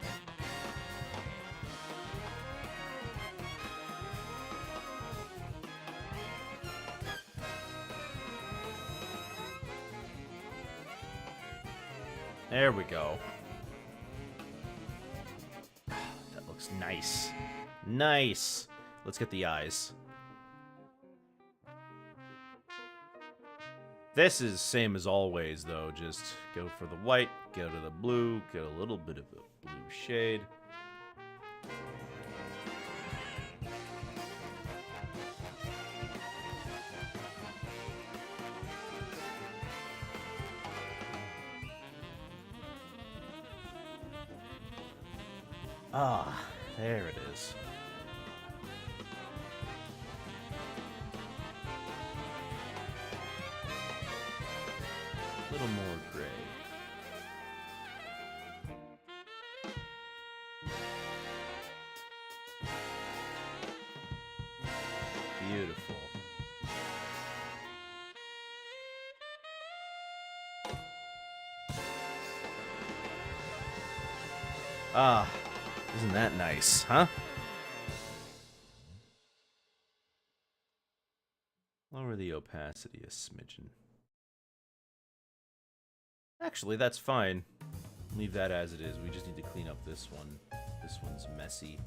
There we go. That looks nice. Nice. Let's get the eyes. This is same as always, though. Just go for the white, go to the blue, get a little bit of a blue shade. Ah, there it is. A little more gray. Beautiful. Ah, isn't that nice, huh? Lower the opacity a smidgen. Actually, that's fine. Leave that as it is. We just need to clean up this one. This one's messy.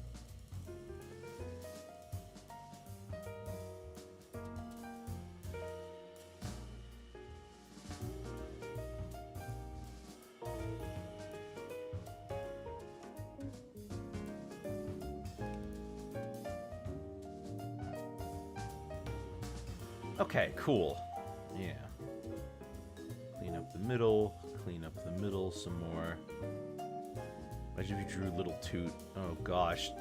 Okay, cool. Yeah. Clean up the middle. Clean up the middle some more. Imagine if you drew Little Toot. Oh gosh.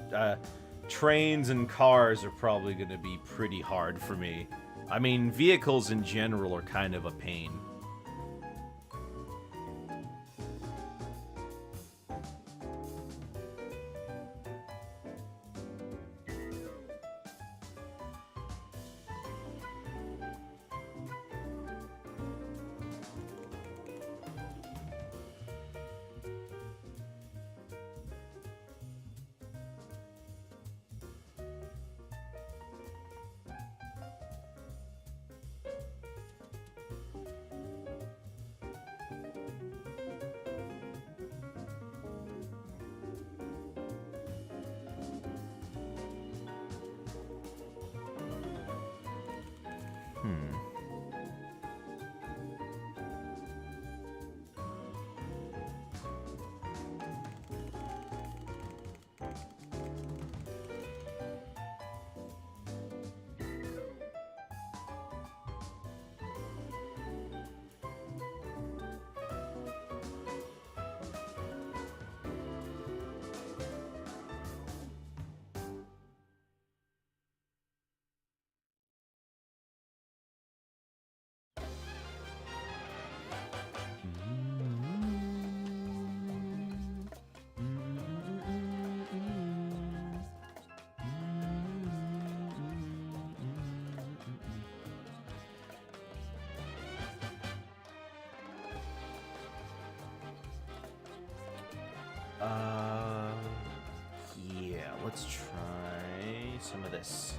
Trains and cars are probably going to be pretty hard for me. I mean, vehicles in general are kind of a pain. Yeah, let's try some of this.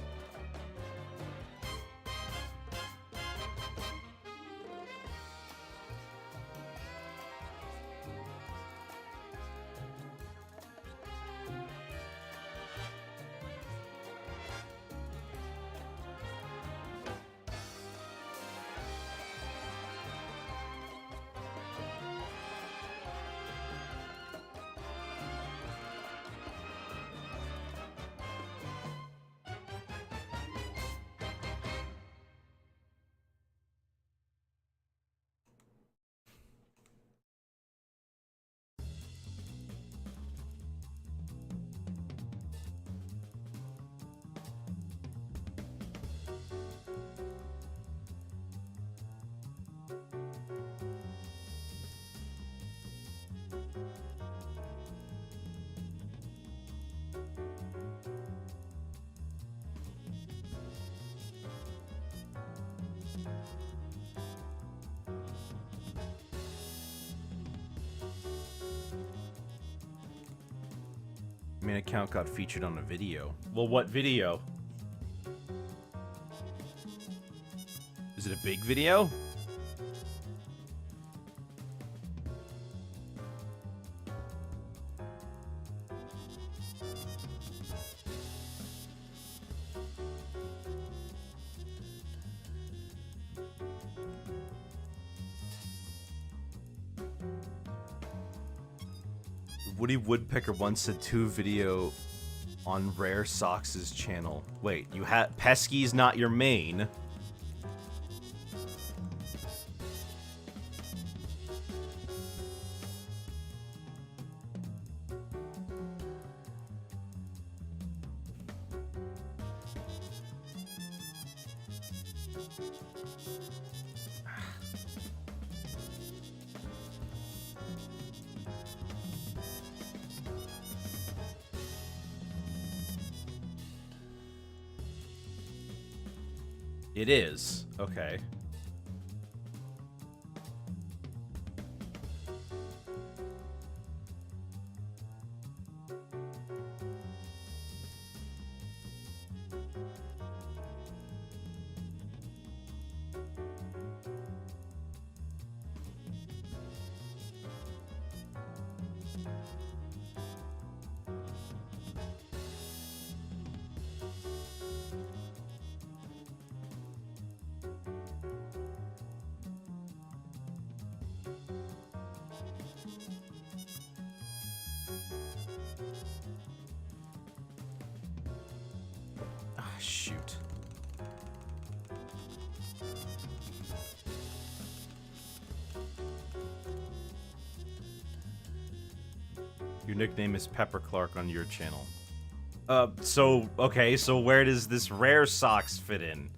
Main account got featured on a video. Well, what video? Is it a big video? Woody Woodpecker once said 2 video on Rare Socks' channel. Wait, you had Pesky's not your main. It is. Okay. Ah, shoot. Your nickname is Pepper Clark on your channel. Okay, so where does this Rare Socks fit in?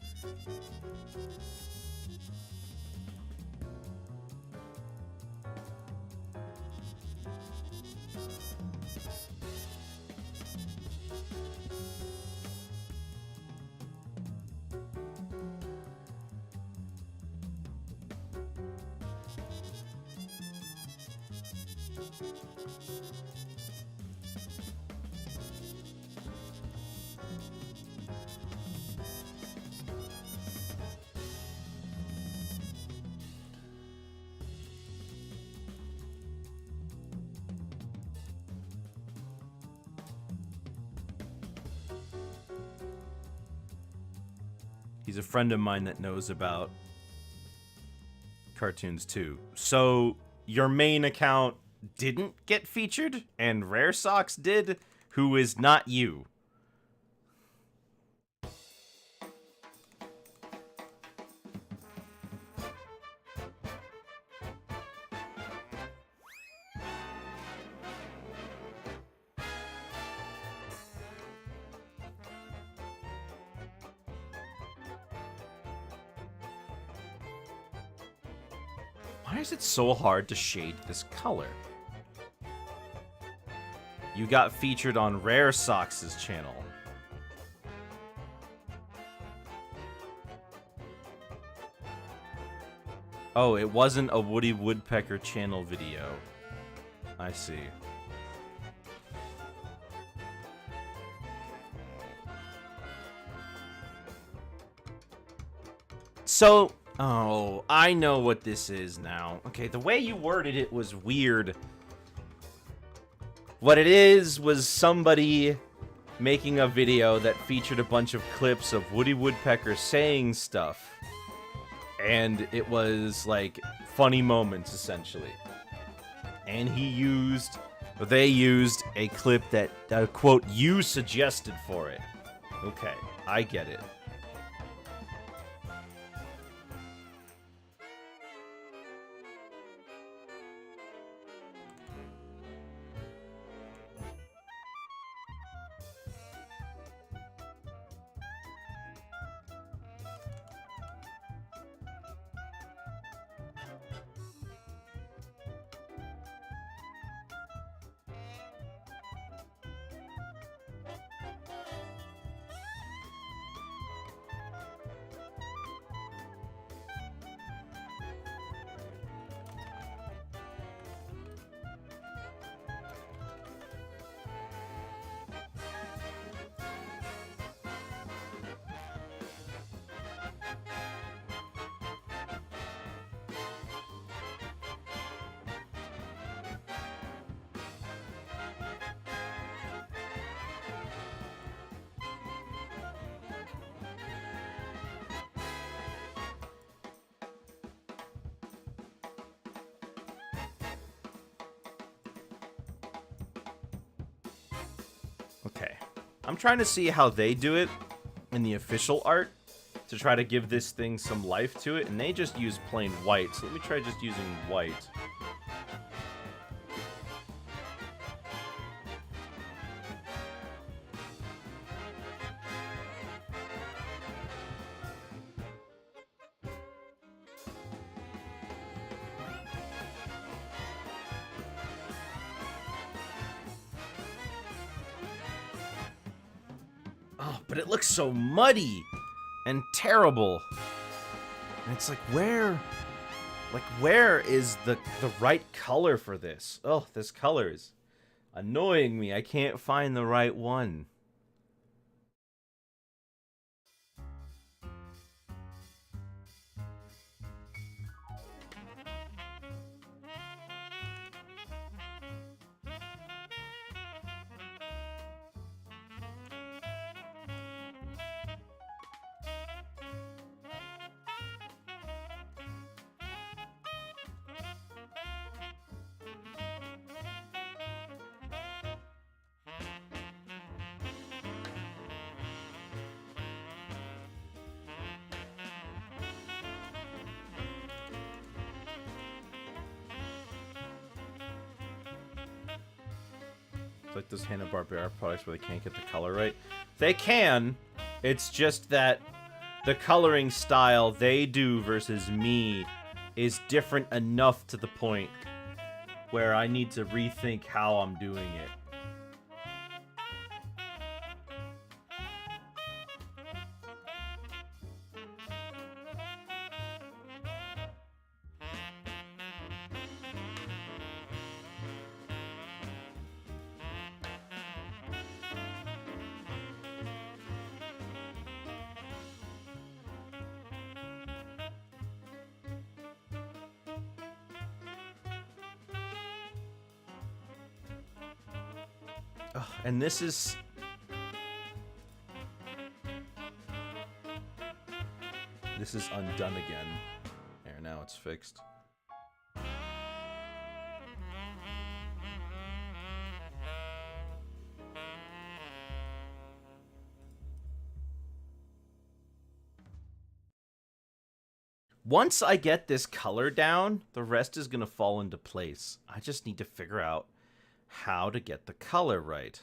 He's a friend of mine that knows about cartoons too. So your main account didn't get featured and Rare Socks did, who is not you. Why is it so hard to shade this color? You got featured on Rare Socks' channel. Oh, it wasn't a Woody Woodpecker channel video. I see. So, oh, I know what this is now. Okay, the way you worded it was weird. What it is was somebody making a video that featured a bunch of clips of Woody Woodpecker saying stuff. And it was like funny moments, essentially. And they used a clip that, quote, you suggested for it. Okay, I get it. Okay. I'm trying to see how they do it in the official art to try to give this thing some life to it, and they just use plain white. So let me try just using white. Oh, but it looks so muddy and terrible. And it's like, where is the right color for this? Oh, this color is annoying me. I can't find the right one. It's like those Hanna-Barbera products where they can't get the color right. They can. It's just that the coloring style they do versus me is different enough to the point where I need to rethink how I'm doing it. Ugh, and this is... This is undone again. There, now it's fixed. Once I get this color down, the rest is going to fall into place. I just need to figure out how to get the color right.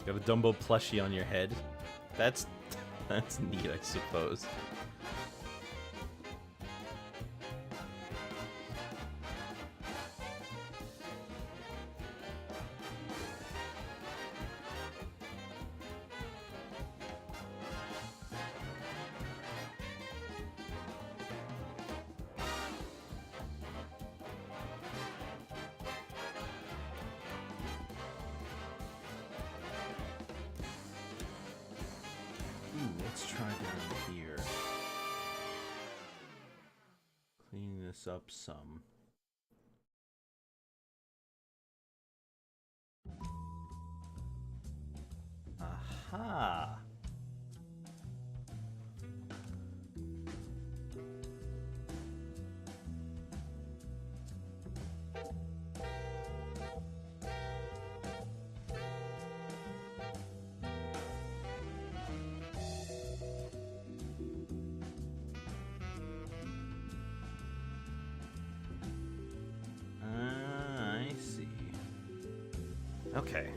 Got a Dumbo plushie on your head. That's neat, I suppose. Let's try down here. Clean this up some. Aha! Okay,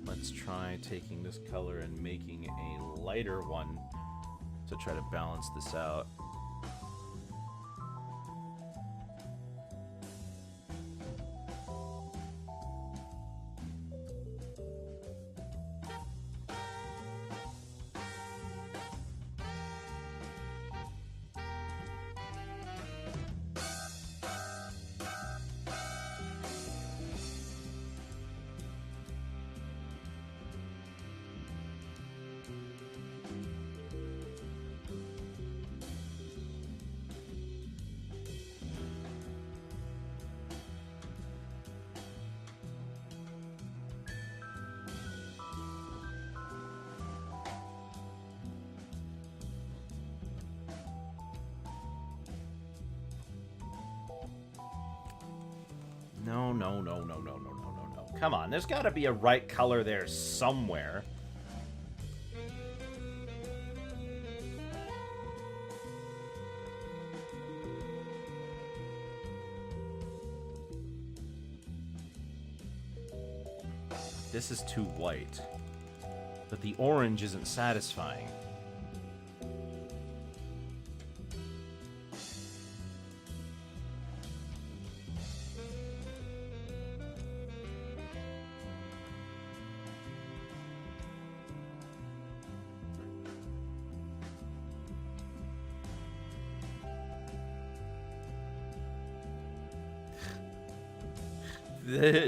let's try taking this color and making a lighter one to try to balance this out. No. Come on, there's got to be a right color there somewhere. This is too white. but the orange isn't satisfying.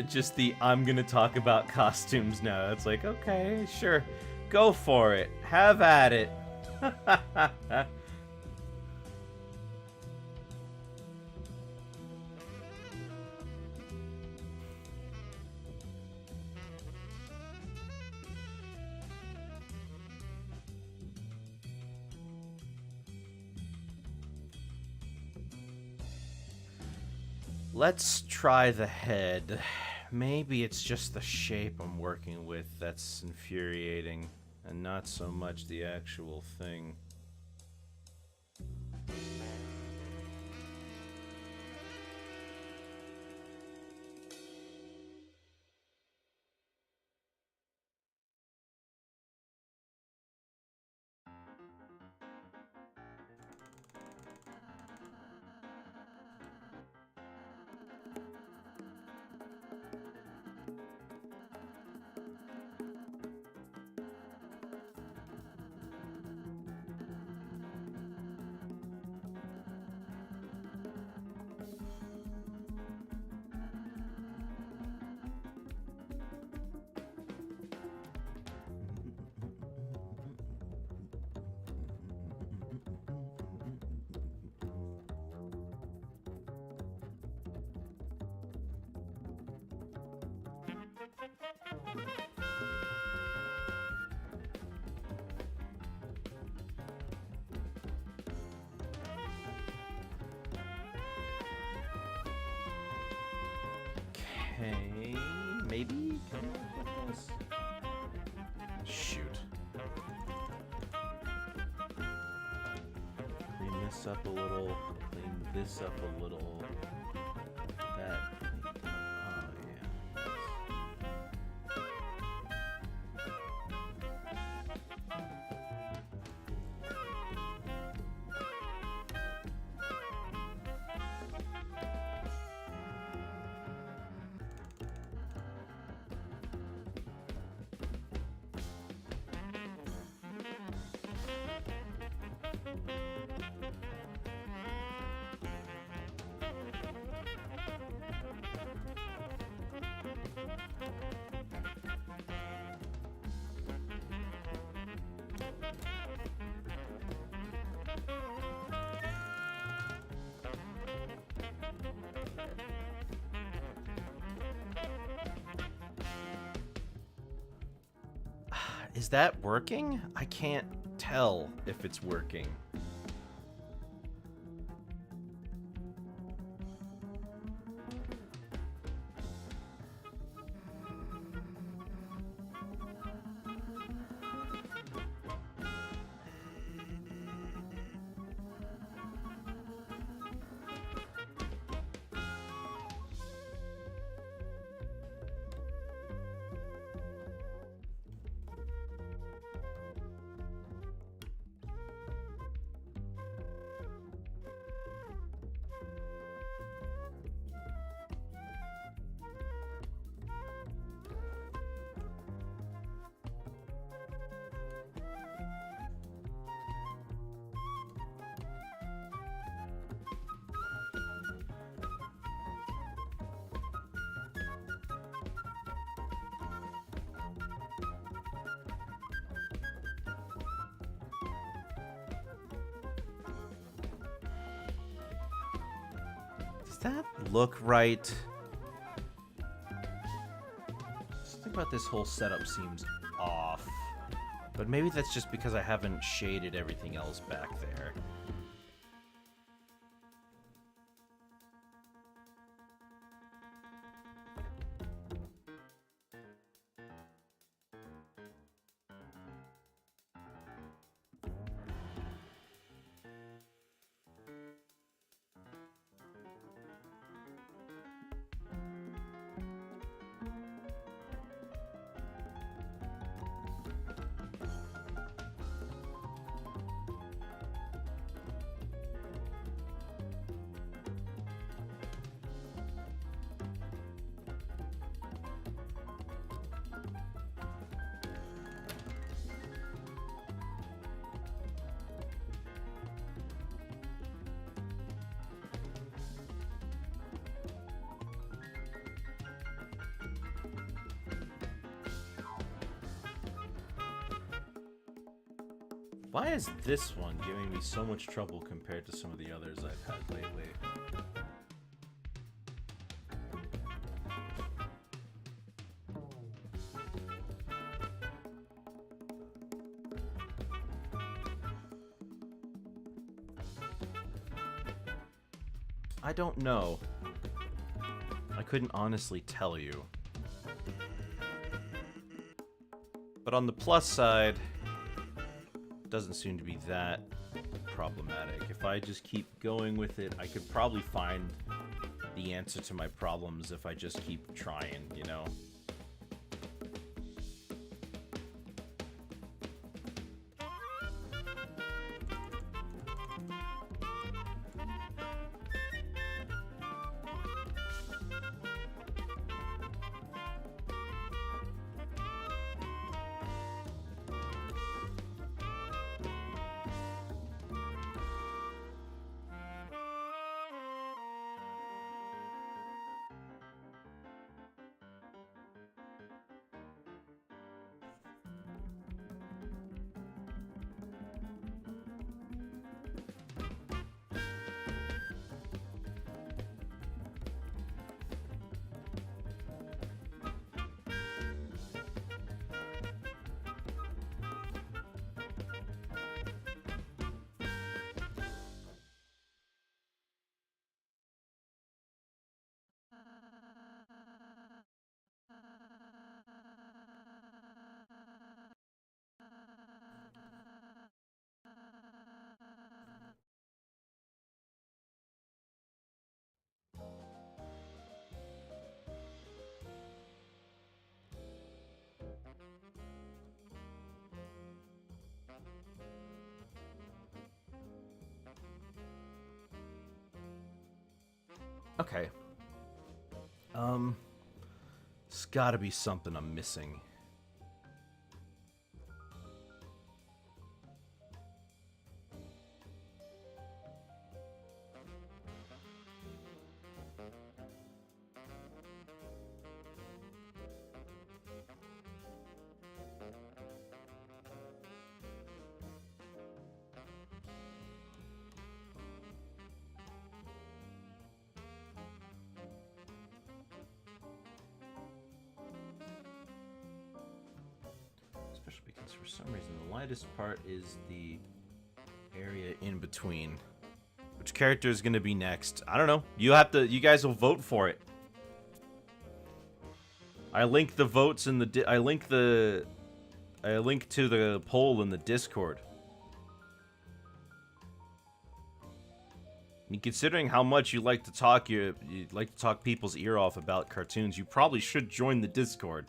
Just the I'm gonna talk about costumes now. It's like, okay, sure. Go for it. Have at it. Let's try the head. Maybe it's just the shape I'm working with that's infuriating, and not so much the actual thing. Okay, maybe? Can I work with this? Shoot. Clean this up a little. Clean this up a little. That. Oh, yeah. Is that working? I can't tell if it's working. Does that look right? Something about this whole setup seems off. But maybe that's just because I haven't shaded everything else back there. Why is this one giving me so much trouble compared to some of the others I've had lately? I don't know. I couldn't honestly tell you. But on the plus side, it doesn't seem to be that problematic. If I just keep going with it, I could probably find the answer to my problems if I just keep trying, you know? Okay. There's gotta be something I'm missing. Especially because for some reason the lightest part is the area in between. Which character is gonna be next? I don't know. You guys will vote for it. I link the votes in the I link to the poll in the Discord. I mean, considering how much you like to talk people's ear off about cartoons, you probably should join the Discord.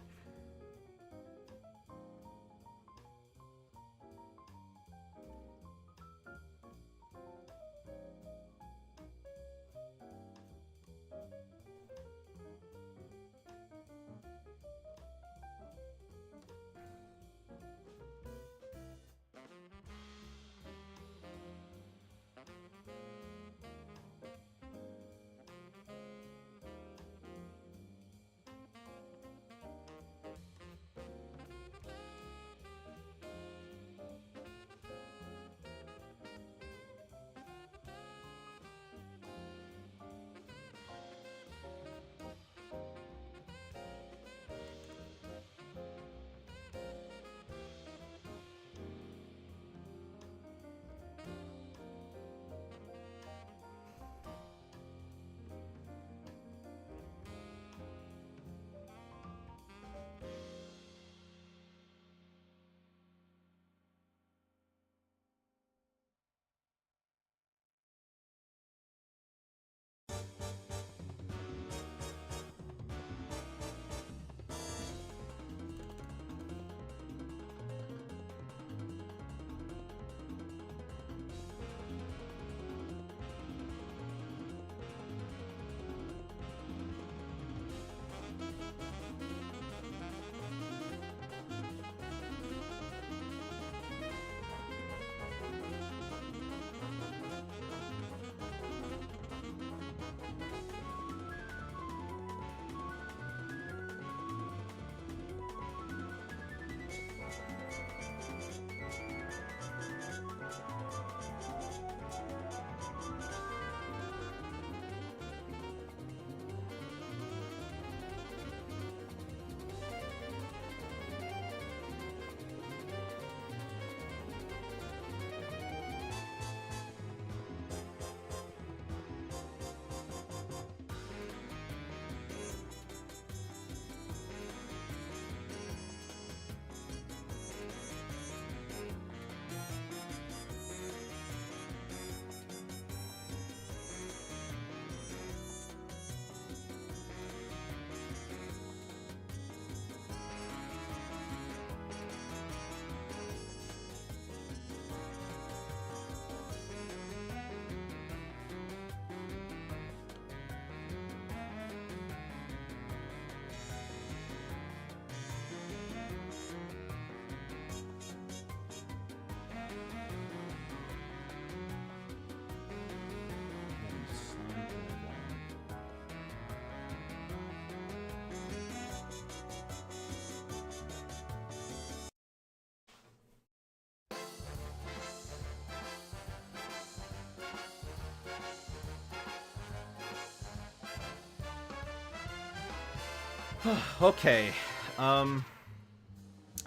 Okay. I'm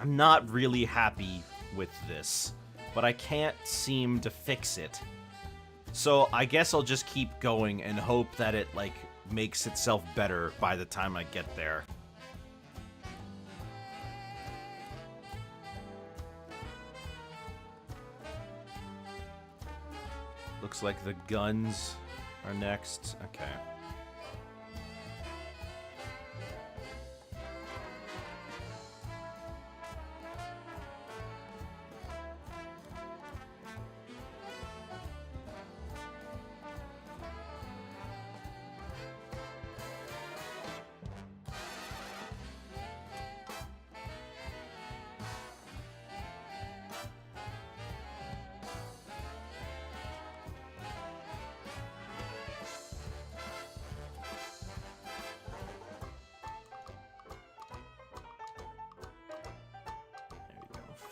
not really happy with this, but I can't seem to fix it. So I guess I'll just keep going and hope that it, like, makes itself better by the time I get there. Looks like the guns are next. Okay.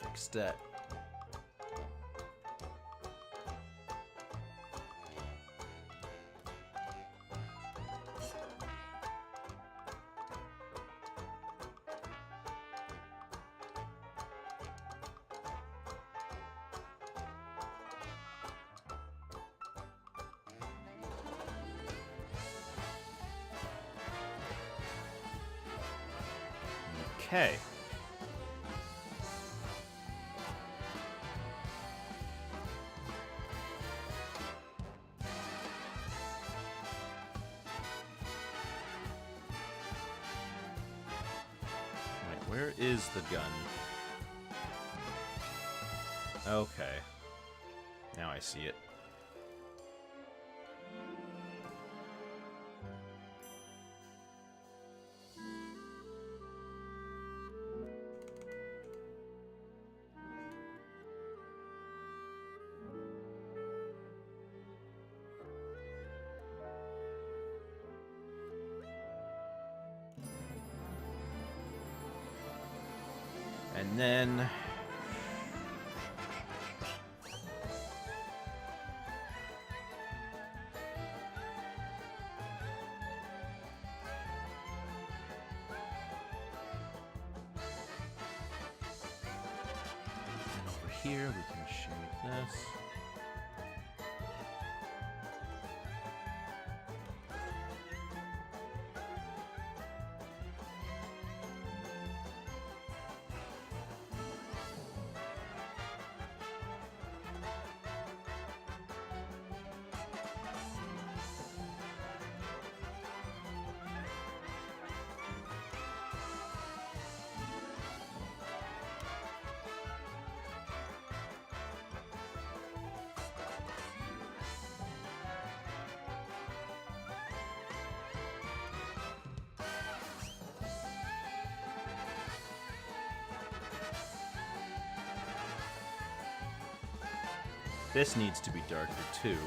Fix that. Okay. Wait, where is the gun? Okay. Now I see it. And then... and over here we can shade this. This needs to be darker too.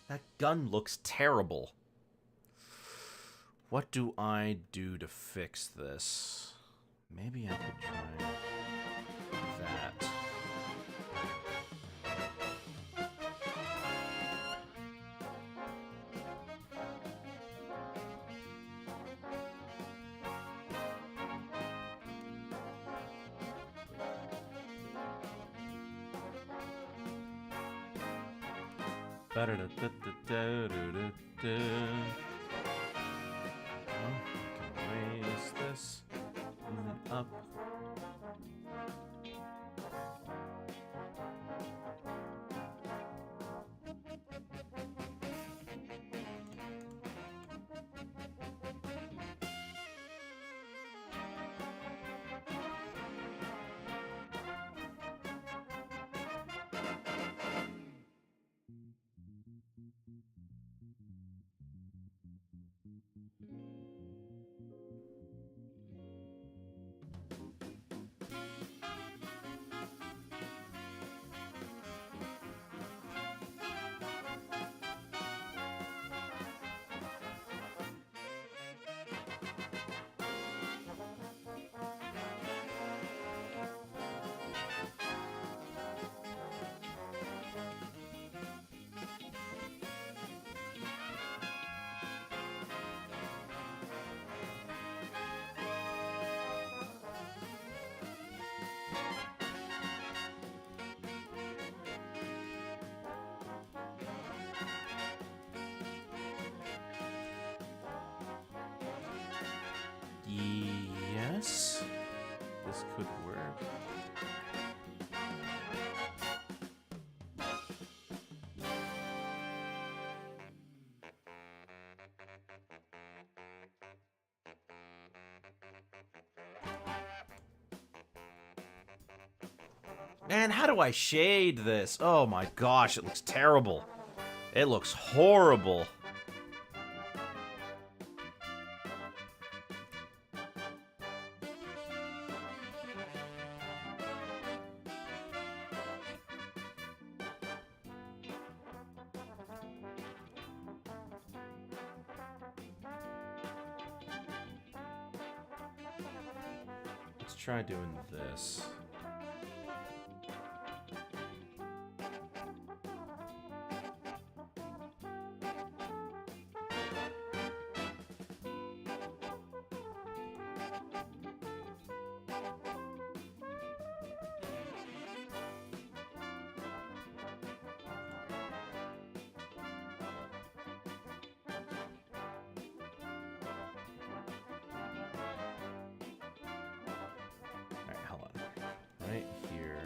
That gun looks terrible. What do I do to fix this? Maybe I could try that. Ba-da-da-da-da-da-da-da. Oh, I can raise this and then up. Yes, this could work. Man, how do I shade this? Oh my gosh, it looks terrible. It looks horrible. Let's try doing this. Alright, hold on. Right here.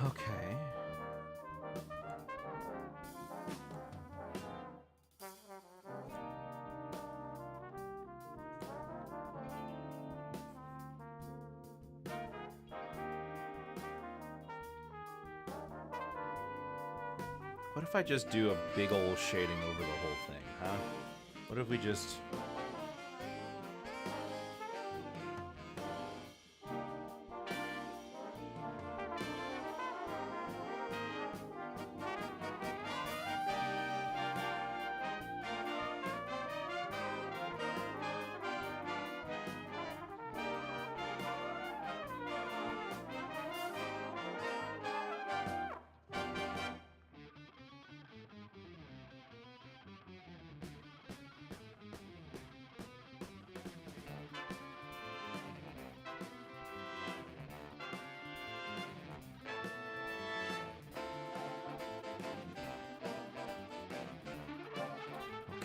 Okay. What if I just do a big ol' shading over the whole thing, huh? What if we just...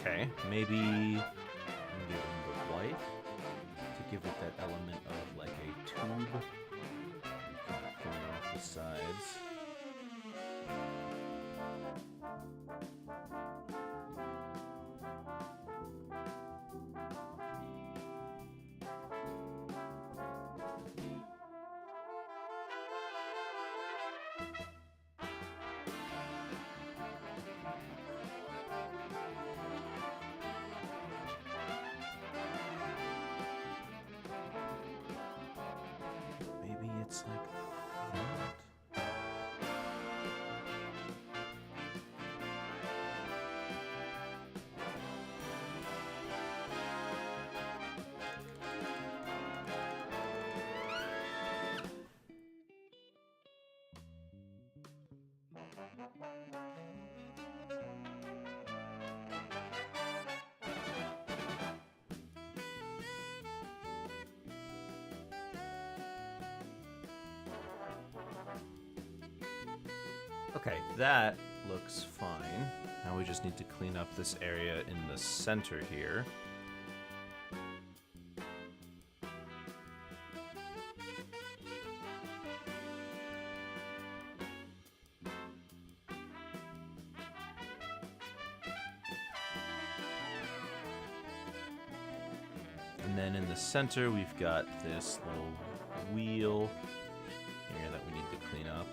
Okay, maybe do a little bit white to give it that element of like a tube. Kind of coming off the sides. Maybe it's like that. Okay, that looks fine. Now we we just need to clean up this area in the center here. And then in the center, we've got this little wheel here that we need to clean up.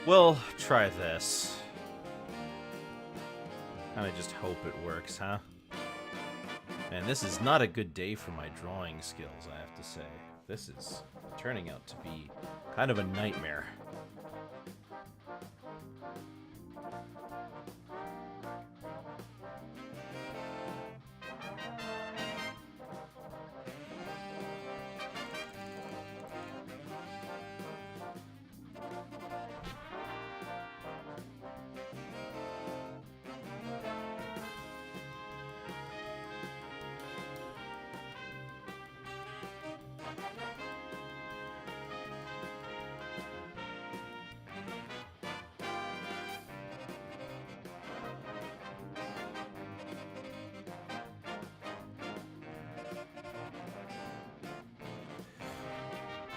We'll try this. Kinda just hope it works, huh? Man, this is not a good day for my drawing skills, I have to say. This is turning out to be kind of a nightmare.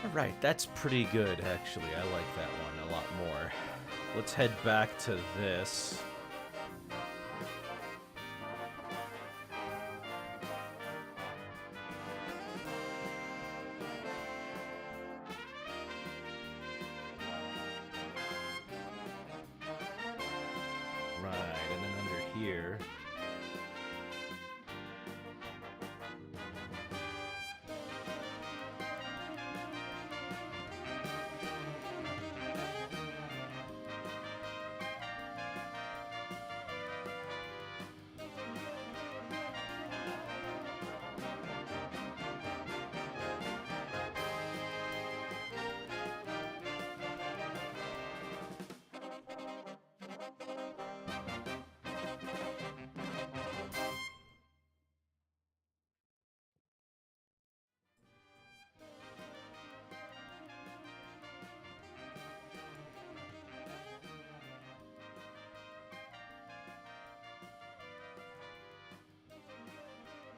Alright, that's pretty good, actually. I like that one a lot more. Let's head back to this. Right, and then under here...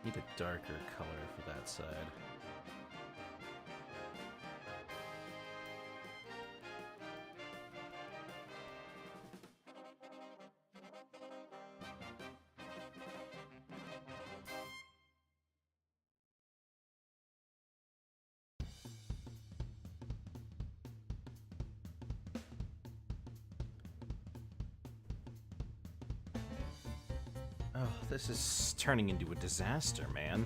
Need a darker color for that side. Oh, this is turning into a disaster, man.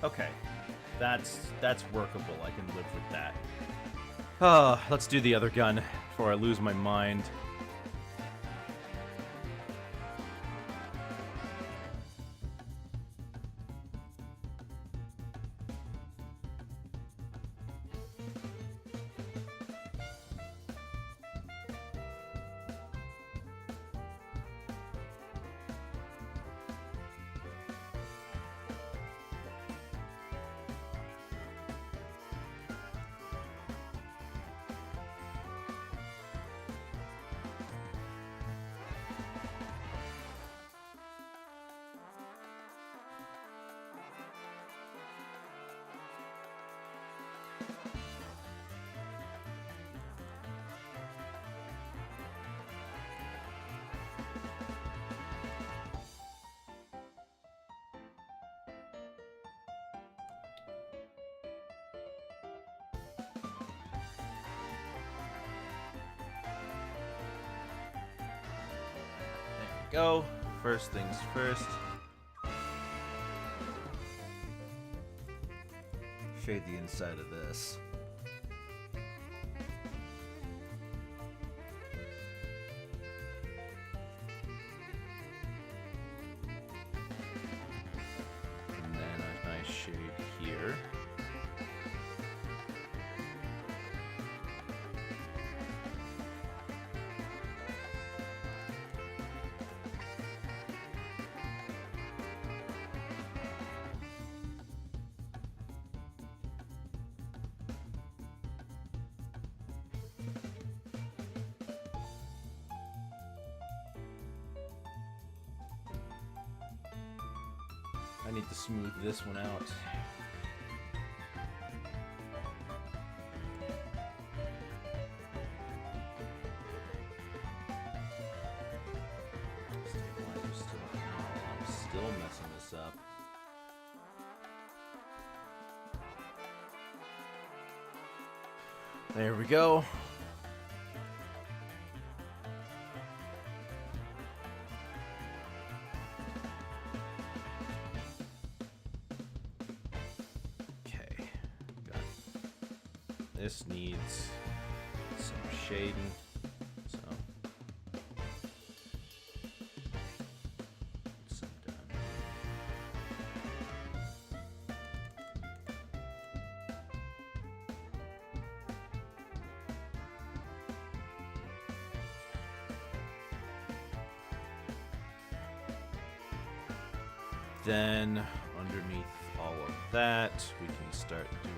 Okay, that's workable. I can live with that. Let's do the other gun before I lose my mind. Go. First things first. Shade the inside of this. And then a nice shade here. I need to smooth this one out. Stabilizer's still I'm still messing this up. There we go. This needs some shading, so some done. Then underneath all of that, we can start doing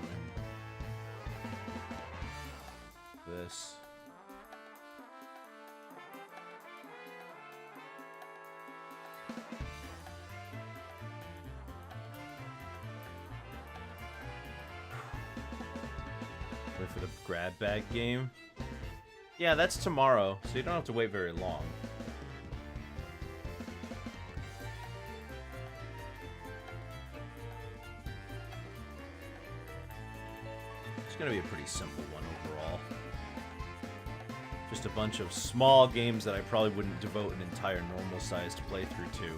this. Wait for the grab bag game. Yeah, that's tomorrow, so you don't have to wait very long. It's gonna be a pretty simple one overall. Just a bunch of small games that I probably wouldn't devote an entire normal-sized playthrough to.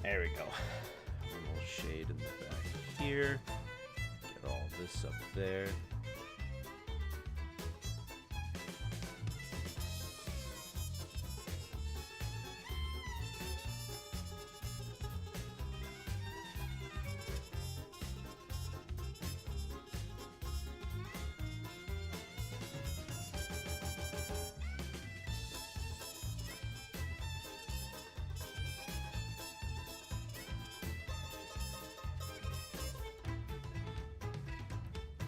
There we go. A little shade in the back here. Get all this up there.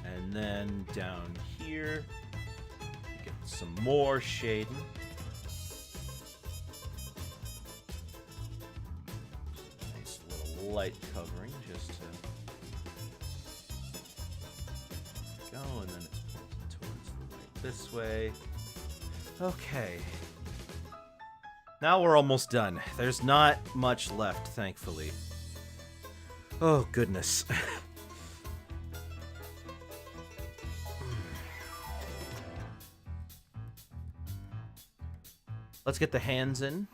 And then down here, get some more shading. Nice little light covering just to go, and then it's pointing towards the light this way. Okay. Now we're almost done. There's not much left, thankfully. Oh, goodness. Let's get the hands in.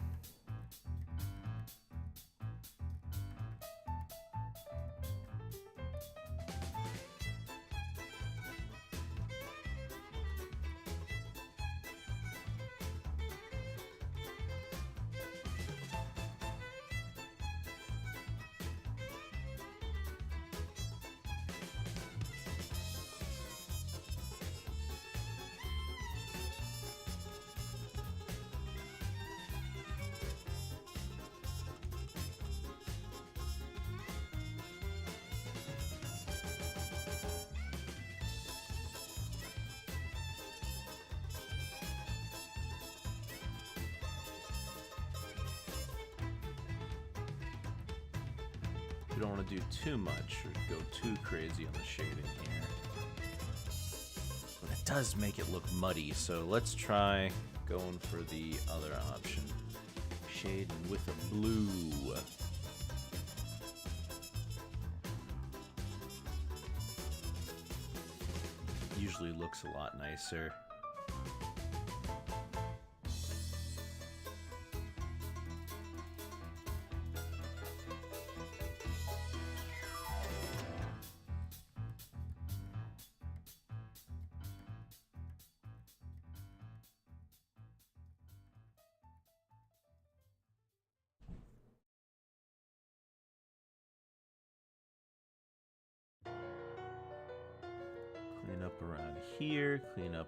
We don't want to do too much or go too crazy on the shading here. But it does make it look muddy, so let's try going for the other option. Shade with a blue. Usually looks a lot nicer. Clean up around here, clean up